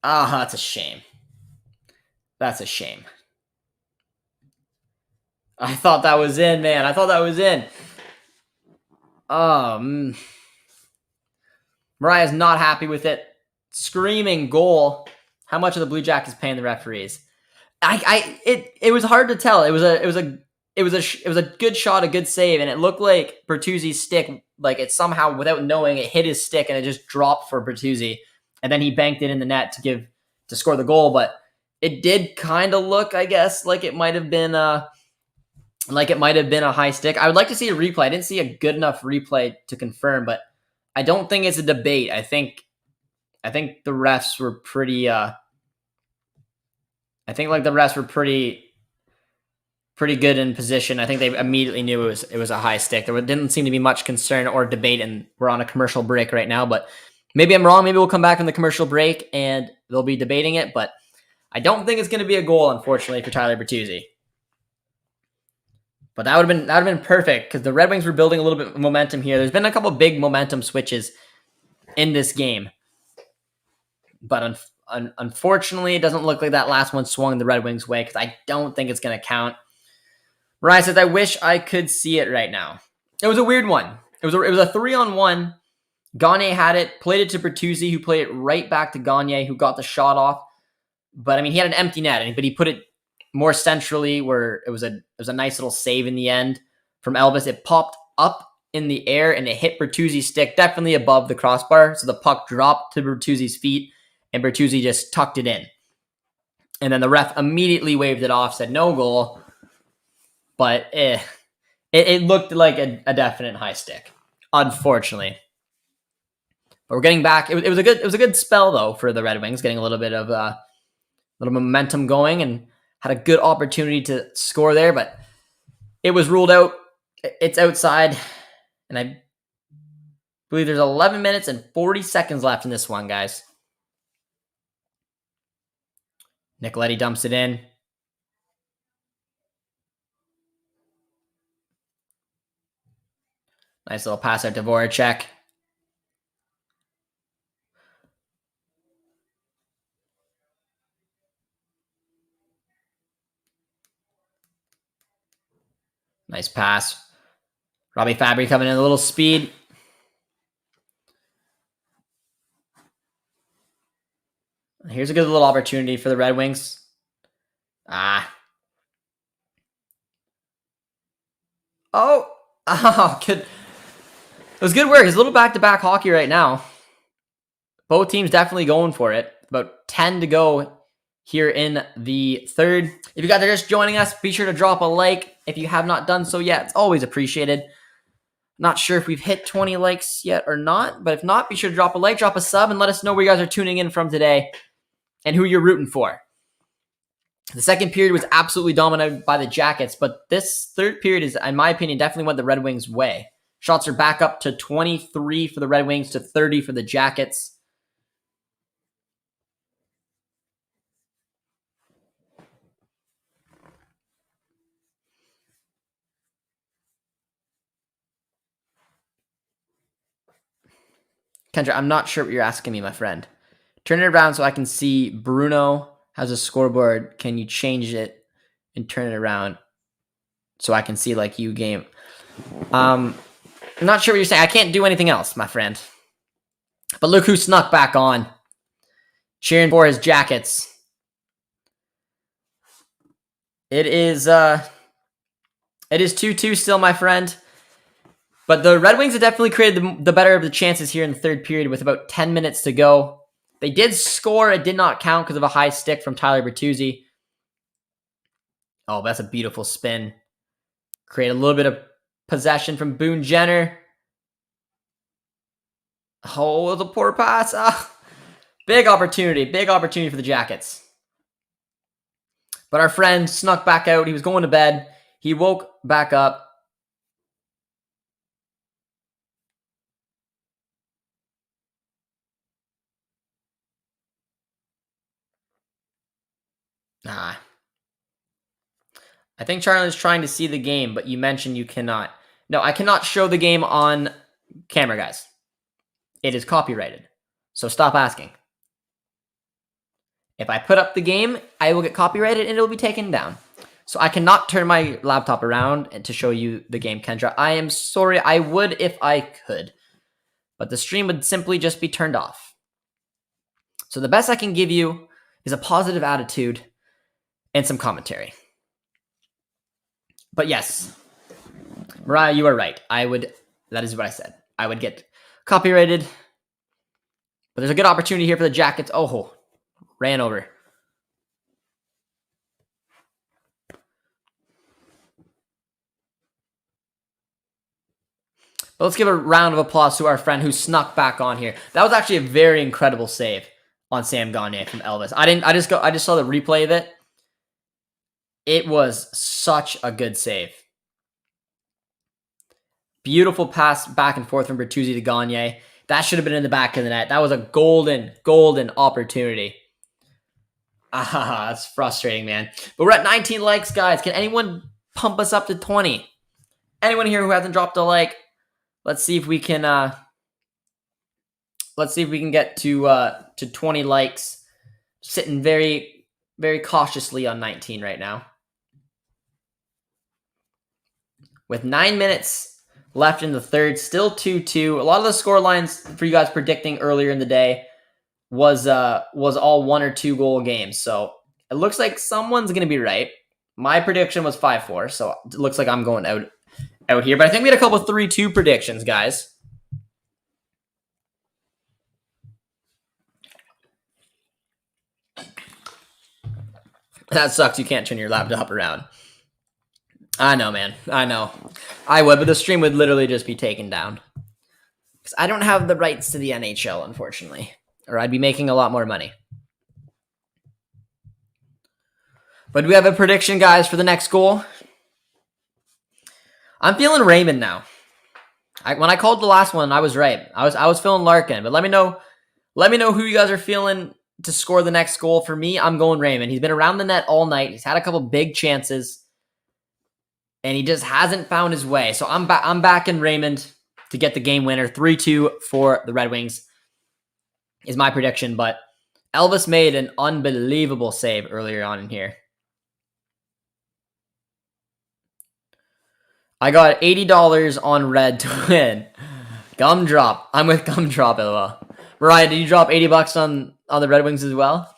Ah, that's a shame. That's a shame. I thought that was in, man. I thought that was in. Mariah's not happy with it. Screaming goal. How much of the Blue Jackets paying the referees? It was hard to tell. It was a good shot, a good save, and it looked like Bertuzzi's stick, like it somehow, without knowing, it hit his stick and it just dropped for Bertuzzi, and then he banked it in the net to score the goal. But it did kind of look, I guess, like it might have been a high stick. I would like to see a replay. I didn't see a good enough replay to confirm, but I don't think it's a debate. I think the refs were pretty. I think the refs were pretty good in position. I think they immediately knew it was a high stick. There didn't seem to be much concern or debate, and we're on a commercial break right now. But maybe I'm wrong. Maybe we'll come back from the commercial break and they'll be debating it. But I don't think it's going to be a goal, unfortunately, for Tyler Bertuzzi. But that would have been perfect because the Red Wings were building a little bit of momentum here. There's been a couple big momentum switches in this game. But unfortunately, it doesn't look like that last one swung the Red Wings' way because I don't think it's going to count. Mariah says, I wish I could see it right now. It was a weird one. It was a 3-on-1. Gagne had it, played it to Bertuzzi, who played it right back to Gagne, who got the shot off. But, I mean, he had an empty net, but he put it more centrally where it was a nice little save in the end from Elvis. It popped up in the air and it hit Bertuzzi's stick, definitely above the crossbar. So the puck dropped to Bertuzzi's feet and Bertuzzi just tucked it in. And then the ref immediately waved it off, said no goal. But it looked like a definite high stick, unfortunately. But we're getting back. It was a good spell though for the Red Wings, getting a little bit of little momentum going and had a good opportunity to score there, but it was ruled out. It's outside, and I believe there's 11 minutes and 40 seconds left in this one, guys. Nicoletti dumps it in. Nice little pass out to Voracek. Nice pass. Robbie Fabry coming in a little speed. Here's a good little opportunity for the Red Wings. Good. It was good work. It's a little back-to-back hockey right now. Both teams definitely going for it. About 10 to go here in the third. If you guys are just joining us, be sure to drop a like. If you have not done so yet, it's always appreciated. Not sure if we've hit 20 likes yet or not, but if not, be sure to drop a like, drop a sub, and let us know where you guys are tuning in from today and who you're rooting for. The second period was absolutely dominated by the Jackets, but this third period is, in my opinion, definitely went the Red Wings' way. Shots are back up to 23 for the Red Wings to 30 for the Jackets. Kendra, I'm not sure what you're asking me, my friend. Turn it around so I can see Bruno has a scoreboard. Can you change it and turn it around so I can see like you game? I'm not sure what you're saying. I can't do anything else, my friend. But look who snuck back on. Cheering for his Jackets. It is 2-2 still, my friend. But the Red Wings have definitely created the better of the chances here in the third period with about 10 minutes to go. They did score. It did not count because of a high stick from Tyler Bertuzzi. Oh, that's a beautiful spin. Create a little bit of possession from Boone Jenner. Oh, the poor pass. Big opportunity for the Jackets. But our friend snuck back out. He was going to bed. He woke back up. I think Charlie's trying to see the game, but you mentioned you cannot. No, I cannot show the game on camera, guys. It is copyrighted. So stop asking. If I put up the game, I will get copyrighted and it will be taken down. So I cannot turn my laptop around to show you the game, Kendra. I am sorry. I would if I could. But the stream would simply just be turned off. So the best I can give you is a positive attitude and some commentary. But yes, Mariah, you are right. That is what I said. I would get copyrighted. But there's a good opportunity here for the Jackets. Oh, ran over. But let's give a round of applause to our friend who snuck back on here. That was actually a very incredible save on Sam Gagne from Elvis. I just saw the replay of it. It was such a good save. Beautiful pass back and forth from Bertuzzi to Gagne. That should have been in the back of the net. That was a golden opportunity. Ah, that's frustrating, man. But we're at 19 likes, guys. Can anyone pump us up to 20? Anyone here who hasn't dropped a like? Let's see if we can get to 20 likes. Sitting very, very cautiously on 19 right now. With 9 minutes left in the third, still 2-2. A lot of the score lines for you guys predicting earlier in the day was all 1 or 2 goal games. So it looks like someone's gonna be right. My prediction was 5-4, so it looks like I'm going out here. But I think we had a couple 3-2 predictions, guys. That sucks. You can't turn your laptop around. I know, man. I know. I would, but the stream would literally just be taken down. Because I don't have the rights to the NHL, unfortunately. Or I'd be making a lot more money. But do we have a prediction, guys, for the next goal? I'm feeling Raymond now. When I called the last one, I was right. I was feeling Larkin, but let me know who you guys are feeling to score the next goal. For me, I'm going Raymond. He's been around the net all night. He's had a couple big chances, and he just hasn't found his way. So I'm backing Raymond to get the game winner. 3-2 for the Red Wings is my prediction, but Elvis made an unbelievable save earlier on in here. I got $80 on red to win. Gumdrop. I'm with Gumdrop, LOL. Mariah, did you drop $80 on the Red Wings as well?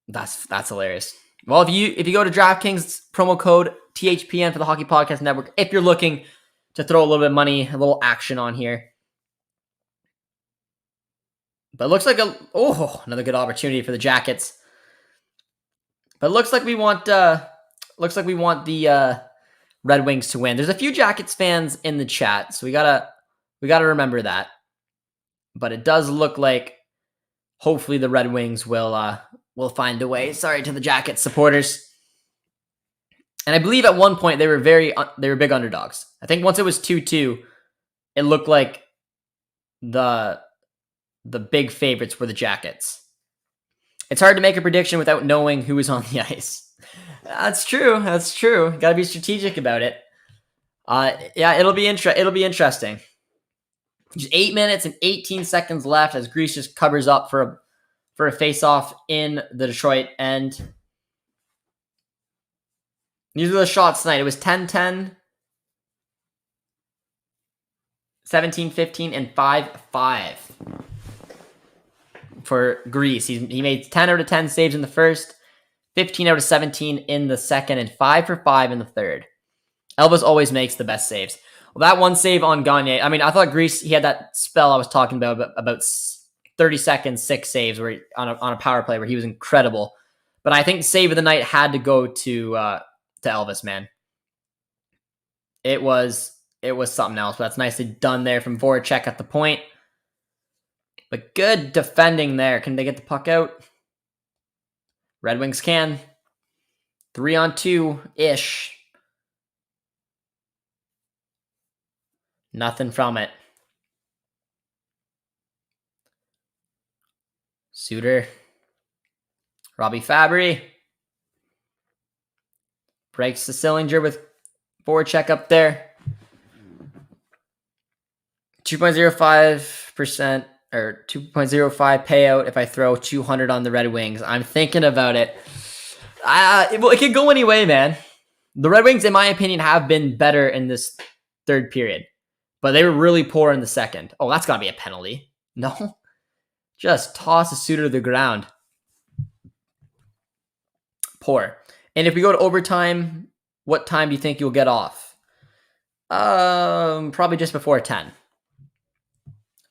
That's hilarious. Well, if you go to DraftKings, promo code THPN for the Hockey Podcast Network, if you're looking to throw a little bit of money, a little action on here. But it looks like another good opportunity for the Jackets. But it looks like we want the Red Wings to win. There's a few Jackets fans in the chat, so we gotta remember that. But it does look like hopefully the Red Wings will find a way. Sorry to the Jackets supporters. And I believe at one point they were big underdogs. I think once it was 2-2, it looked like the big favorites were the Jackets. It's hard to make a prediction without knowing who is on the ice. That's true. Got to be strategic about it. Yeah, it'll be interesting. Just 8 minutes and 18 seconds left as Greece just covers up for a face-off in the Detroit end. These are the shots tonight. It was 10-10, 17-15, and 5-5 for Greece. He made 10 out of 10 saves in the first, 15 out of 17 in the second, and 5 for 5 in the third. Elvis always makes the best saves. Well, that one save on Gagne, I mean, I thought Greece, he had that spell I was talking about 30 seconds, 6 saves where on a power play where he was incredible. But I think save of the night had to go to Elvis, man. It was something else. But that's nicely done there from Voracek at the point. But good defending there. Can they get the puck out? Red Wings can. 3-on-2-ish. Nothing from it. Suter. Robbie Fabry. Breaks the Sillinger with Voracek up there. 2.05% or 2.05 payout if I throw 200 on the Red Wings. I'm thinking about it. It could go any way, man. The Red Wings, in my opinion, have been better in this third period, but they were really poor in the second. Oh, that's got to be a penalty. No? Just toss a Suter to the ground. Poor. And if we go to overtime, what time do you think you'll get off? Probably just before 10.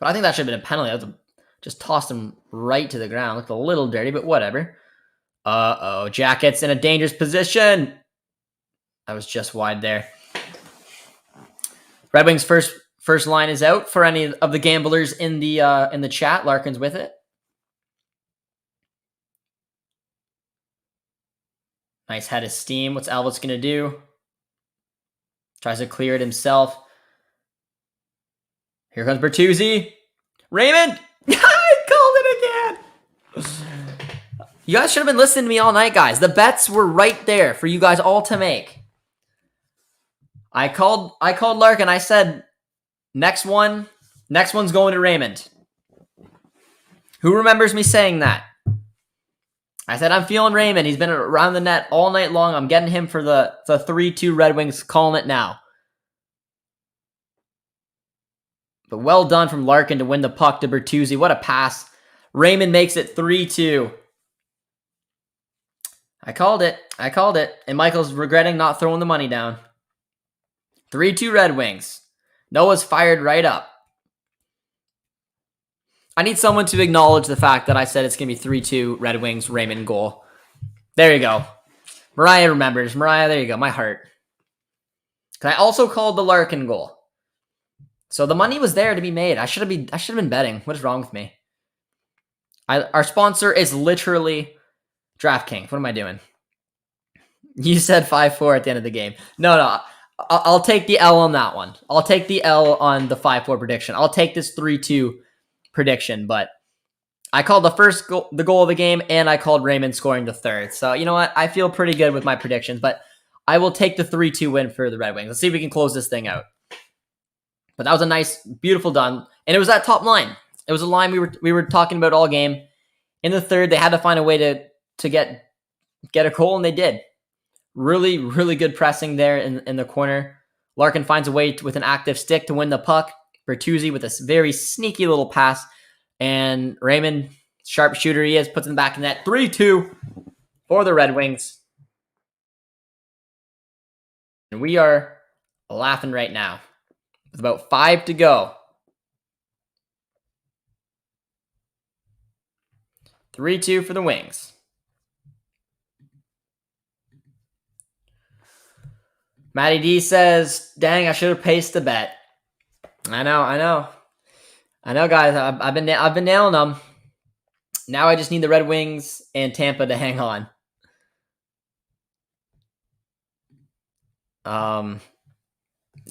But I think that should have been a penalty. That was just tossed him right to the ground. Looked a little dirty, but whatever. Uh-oh. Jackets in a dangerous position. That was just wide there. Red Wings first line is out for any of the gamblers in the chat. Larkin's with it. Nice head of steam. What's Elvis going to do? Tries to clear it himself. Here comes Bertuzzi. Raymond! I called it again! You guys should have been listening to me all night, guys. The bets were right there for you guys all to make. I called Lark and I said, next one's going to Raymond. Who remembers me saying that? I said, I'm feeling Raymond. He's been around the net all night long. I'm getting him for the 3-2 Red Wings, calling it now. But well done from Larkin to win the puck to Bertuzzi. What a pass. Raymond makes it 3-2. I called it. And Michael's regretting not throwing the money down. 3-2 Red Wings. Noah's fired right up. I need someone to acknowledge the fact that I said it's going to be 3-2 Red Wings, Raymond goal. There you go. Mariah remembers. Mariah, there you go. My heart. I also called the Larkin goal. So the money was there to be made. I should have been betting. What is wrong with me? Our sponsor is literally DraftKings. What am I doing? You said 5-4 at the end of the game. No. I'll take the L on that one. I'll take the L on the 5-4 prediction. I'll take this 3-2 prediction, but I called the first goal, the goal of the game, and I called Raymond scoring the third. So you know what? I feel pretty good with my predictions, but I will take the 3-2 win for the Red Wings. Let's see if we can close this thing out. But that was a nice, beautiful done. And it was that top line. It was a line we were talking about all game. In the third, they had to find a way to get a goal, and they did. Really, really good pressing there in the corner. Larkin finds a way with an active stick to win the puck. Bertuzzi with a very sneaky little pass. And Raymond, sharpshooter he is, puts in the back of the net. 3-2 for the Red Wings. And we are laughing right now. With about 5 to go. 3-2 for the Wings. Matty D says, dang, I should have placed the bet. I know, guys. I've been nailing them. Now I just need the Red Wings and Tampa to hang on.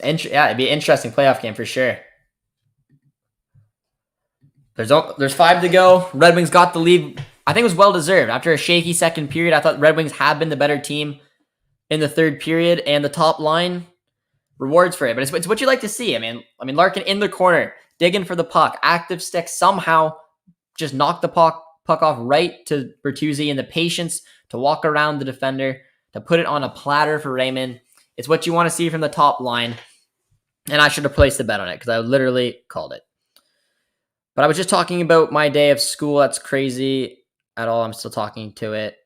It'd be an interesting playoff game for sure. There's 5 to go. Red Wings got the lead. I think it was well deserved. After a shaky second period, I thought Red Wings had been the better team in the third period, and the top line rewards for it. But it's what you like to see. I mean, Larkin in the corner, digging for the puck, active stick, somehow just knocked the puck off right to Bertuzzi, and the patience to walk around the defender, to put it on a platter for Raymond. It's what you want to see from the top line. And I should have placed the bet on it because I literally called it. But I was just talking about my day of school. That's crazy at all. I'm still talking to it.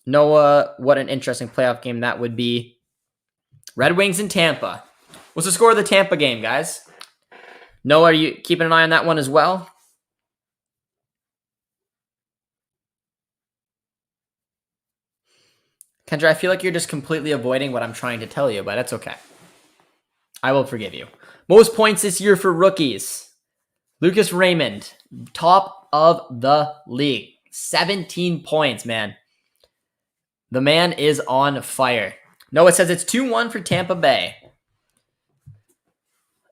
Noah, what an interesting playoff game that would be. Red Wings in Tampa. What's the score of the Tampa game, guys? Noah, are you keeping an eye on that one as well? Kendra, I feel like you're just completely avoiding what I'm trying to tell you, but it's okay. I will forgive you. Most points this year for rookies. Lucas Raymond, top of the league. 17 points, man. The man is on fire. Noah says it's 2-1 for Tampa Bay.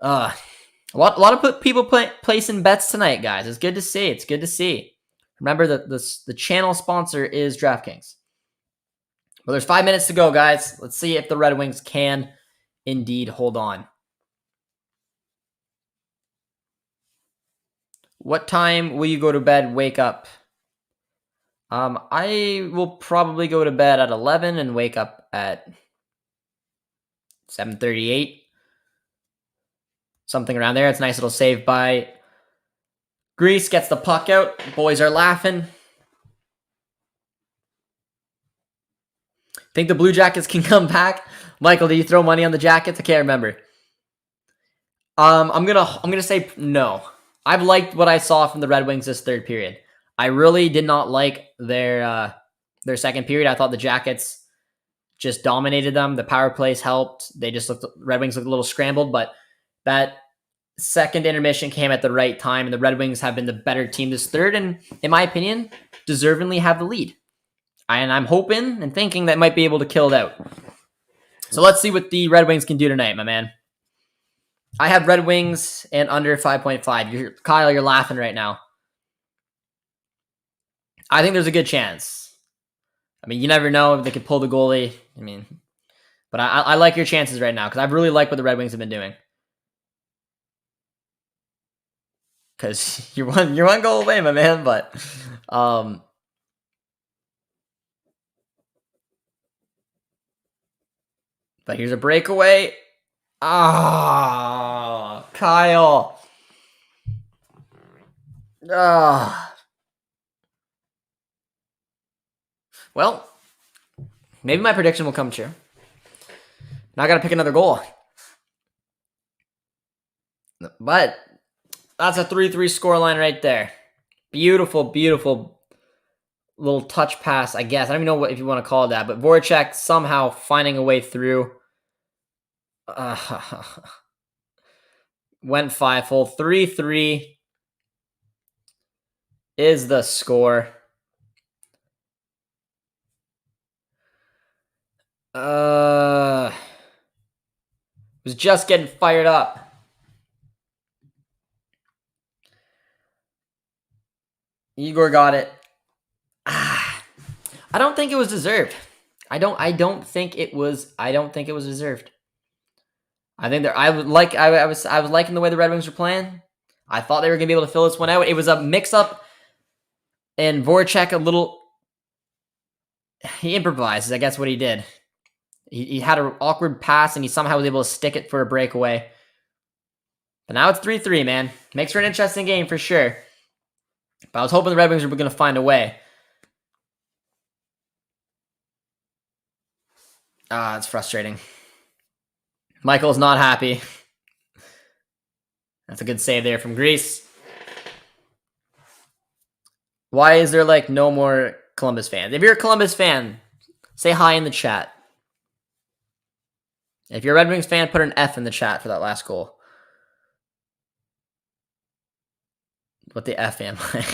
A lot of people placing bets tonight, guys. It's good to see. Remember that the channel sponsor is DraftKings. Well, there's 5 minutes to go, guys. Let's see if the Red Wings can indeed hold on. What time will you go to bed, wake up? I will probably go to bed at 11 and wake up at 7:38. Something around there. It's a nice little save by Grease. Gets the puck out. Boys are laughing. Think the Blue Jackets can come back? Michael, did you throw money on the Jackets? I can't remember. I'm gonna say no. I've liked what I saw from the Red Wings this third period. I really did not like their second period. I thought the Jackets just dominated them. The power plays helped. Red Wings looked a little scrambled, but that second intermission came at the right time, and the Red Wings have been the better team this third, and in my opinion, deservingly have the lead. And I'm hoping and thinking that might be able to kill it out. So let's see what the Red Wings can do tonight, my man. I have Red Wings and under 5.5. Kyle, you're laughing right now. I think there's a good chance. I mean, you never know if they could pull the goalie. I mean, but I like your chances right now because I really like what the Red Wings have been doing. Because you're one goal away, my man. But here's a breakaway. Ah, Kyle. Ah. Well, maybe my prediction will come true. Now I got to pick another goal. But that's a 3-3 scoreline right there. Beautiful, beautiful little touch pass, I guess. I don't even know if you want to call it that, but Voracek somehow finding a way through. Went 5-hole. 3-3 is the score. Was just getting fired up. Igor got it. I don't think it was deserved. I don't think it was deserved. I think I was liking the way the Red Wings were playing. I thought they were gonna be able to fill this one out. It was a mix up, and Voracek he improvised. I guess what he did. He had an awkward pass, and he somehow was able to stick it for a breakaway. But now it's 3-3, man. Makes for an interesting game for sure. But I was hoping the Red Wings were going to find a way. It's frustrating. Michael's not happy. That's a good save there from Greece. Why is there no more Columbus fans? If you're a Columbus fan, say hi in the chat. If you're a Red Wings fan, put an F in the chat for that last goal. What the F am I?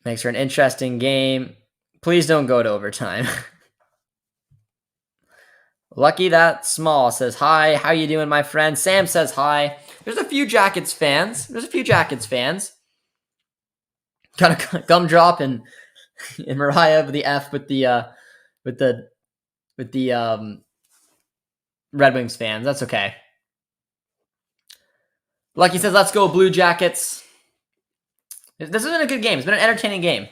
Makes for an interesting game. Please don't go to overtime. Lucky That Small says, hi, how you doing, my friend? Sam says hi. There's a few Jackets fans. Got a gumdrop and Mariah with the F with the Red Wings fans. That's okay. Lucky says, let's go Blue Jackets. This has been a good game. It's been an entertaining game.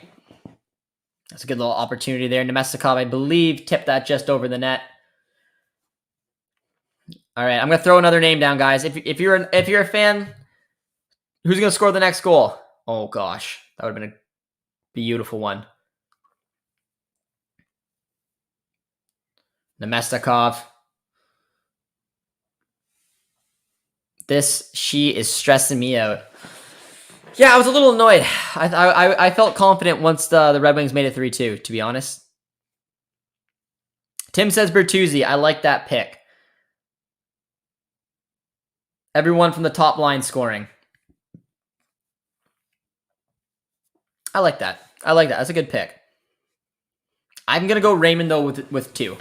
That's a good little opportunity there. Nemestikov, I believe, tipped that just over the net. All right, I'm gonna throw another name down, guys. If you're a fan, who's gonna score the next goal? Oh gosh, that would have been a beautiful one. Nemestikov. She is stressing me out. Yeah, I was a little annoyed. I felt confident once the Red Wings made it 3-2, to be honest. Tim says Bertuzzi. I like that pick. Everyone from the top line scoring. I like that. That's a good pick. I'm going to go Raymond, though, with 2.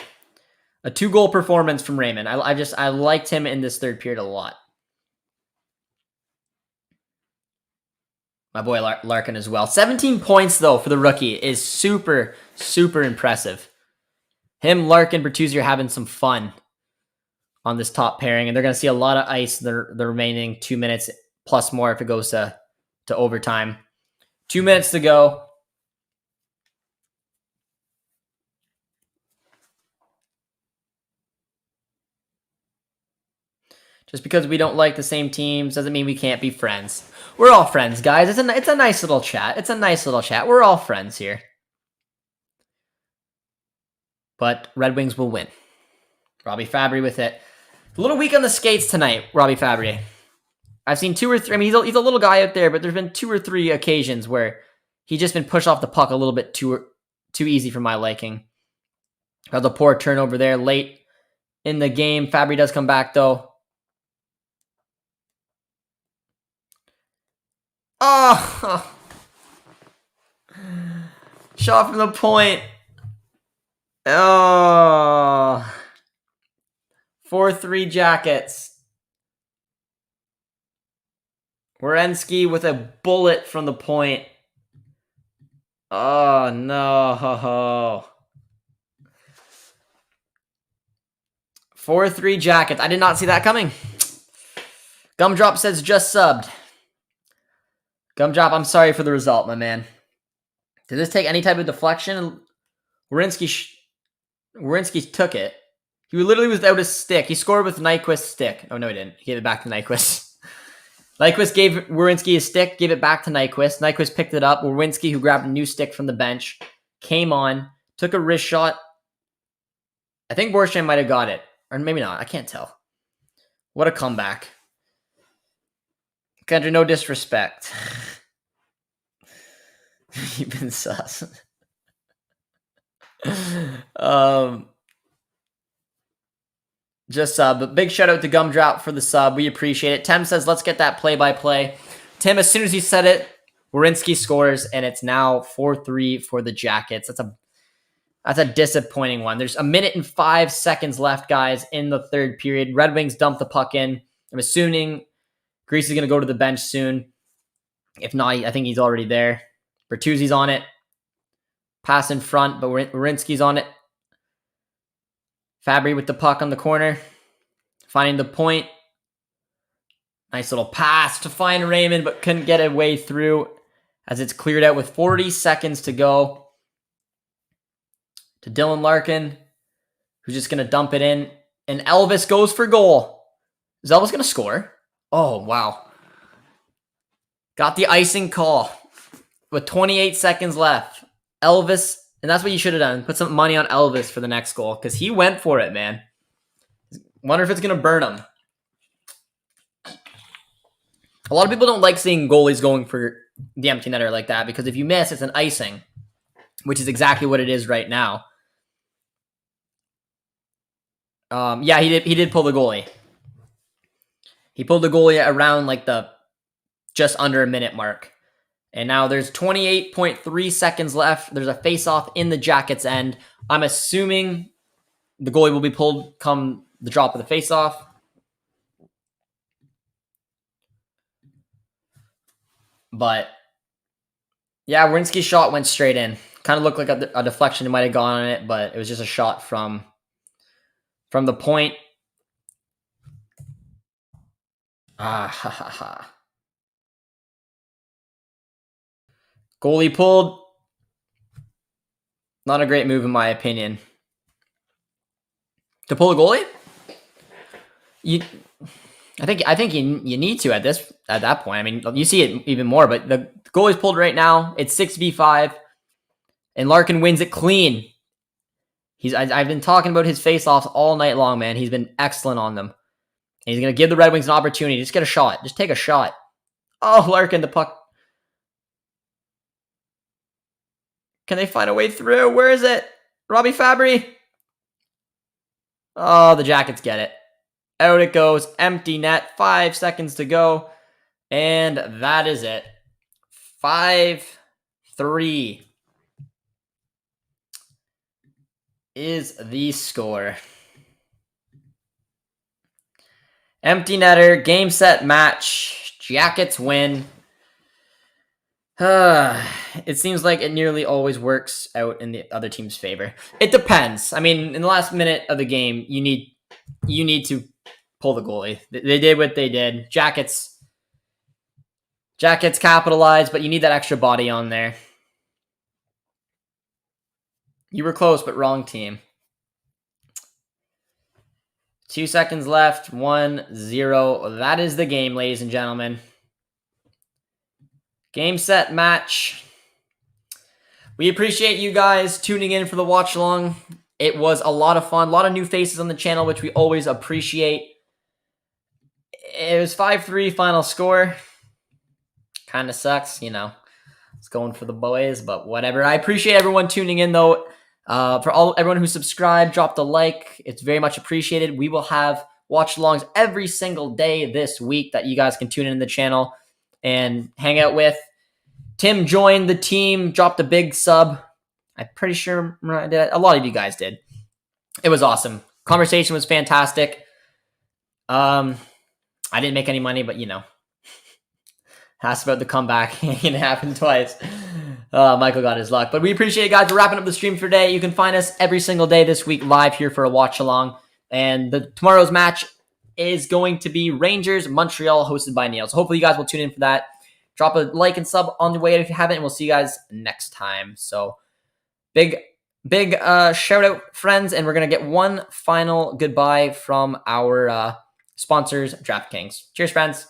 A 2-goal performance from Raymond. I liked him in this third period a lot. My boy Larkin as well. 17 points, though, for the rookie is super, super impressive. Him, Larkin, Bertuzzi are having some fun on this top pairing, and they're going to see a lot of ice the remaining 2 minutes plus more if it goes to overtime. 2 minutes to go. Just because we don't like the same teams doesn't mean we can't be friends. We're all friends, guys. It's a nice little chat. We're all friends here. But Red Wings will win. Robbie Fabry with it. A little weak on the skates tonight, Robbie Fabry. I've seen 2 or 3. I mean, he's a little guy out there, but there's been 2 or 3 occasions where he's just been pushed off the puck a little bit too easy for my liking. Got the poor turnover there late in the game. Fabry does come back, though. Oh! Shot from the point. Oh! 4-3 Jackets. Werenski with a bullet from the point. Oh, no. 4-3 Jackets. I did not see that coming. Gumdrop says just subbed. Gumdrop, I'm sorry for the result, my man. Did this take any type of deflection? Werenski took it. He literally was without his stick. He scored with Nyquist's stick. Oh, no, he didn't. He gave it back to Nyquist. Nyquist gave Werenski his stick, gave it back to Nyquist. Nyquist picked it up. Werenski, who grabbed a new stick from the bench, came on, took a wrist shot. I think Borstein might have got it. Or maybe not. I can't tell. What a comeback. Kendra, no disrespect. You've been sus. Just sub. But big shout out to Gumdrop for the sub. We appreciate it. Tim says, let's get that play-by-play. Tim, as soon as he said it, Werenski scores, and it's now 4-3 for the Jackets. That's a disappointing one. There's 1 minute and 5 seconds left, guys, in the third period. Red Wings dump the puck in. I'm assuming Grease is going to go to the bench soon. If not, I think he's already there. Bertuzzi's on it. Pass in front, but Werenski's on it. Fabry with the puck on the corner. Finding the point. Nice little pass to find Raymond, but couldn't get a way through as it's cleared out with 40 seconds to go. To Dylan Larkin, who's just going to dump it in. And Elvis goes for goal. Is Elvis going to score? Oh, wow. Got the icing call with 28 seconds left. Elvis, and that's what you should have done. Put some money on Elvis for the next goal because he went for it, man. Wonder if it's going to burn him. A lot of people don't like seeing goalies going for the empty netter like that because if you miss, it's an icing, which is exactly what it is right now. Yeah, he did pull the goalie. He pulled the goalie around like the just under a minute mark. And now there's 28.3 seconds left. There's a face-off in the Jackets' end. I'm assuming the goalie will be pulled come the drop of the face-off. But yeah, Werenski's shot went straight in. Kind of looked like a deflection. It might have gone on it, but it was just a shot from the point. Goalie pulled. Not a great move in my opinion. To pull a goalie? I think you need to at that point. I mean, you see it even more, but the goalie's pulled right now. It's 6v5, and Larkin wins it clean. I've been talking about his face-offs all night long, man. He's been excellent on them. And he's going to give the Red Wings an opportunity. Just get a shot. Just take a shot. Oh, Larkin, the puck. Can they find a way through? Where is it? Robbie Fabry. Oh, the Jackets get it. Out it goes. Empty net. 5 seconds to go. And that is it. 5-3 is the score. Empty netter. Game, set, match. Jackets win. It seems like it nearly always works out in the other team's favor. It depends. I mean, in the last minute of the game, you need to pull the goalie. They did what they did. Jackets capitalized, but you need that extra body on there. You were close, but wrong team. 2 seconds left. 1-0. That is the game, ladies and gentlemen. Game, set, match. We appreciate you guys tuning in for the watch along. It was a lot of fun. A lot of new faces on the channel, which we always appreciate. It was 5-3 final score. Kind of sucks, you know. It's going for the boys, but whatever. I appreciate everyone tuning in, though. For everyone who subscribed, dropped a like. It's very much appreciated. We will have watch-alongs every single day this week that you guys can tune in the channel and hang out with. Tim joined the team, dropped a big sub. I'm pretty sure I did. A lot of you guys did. It was awesome. Conversation was fantastic. I didn't make any money, but you know. Asked about the comeback. It happened twice. Michael got his luck. But we appreciate it, guys. We're wrapping up the stream for today. You can find us every single day this week live here for a watch along. And tomorrow's match is going to be Rangers Montreal, hosted by Neil. So hopefully you guys will tune in for that. Drop a like and sub on the way if you haven't, and we'll see you guys next time. So big shout out, friends, and we're going to get one final goodbye from our sponsors, DraftKings. Cheers, friends.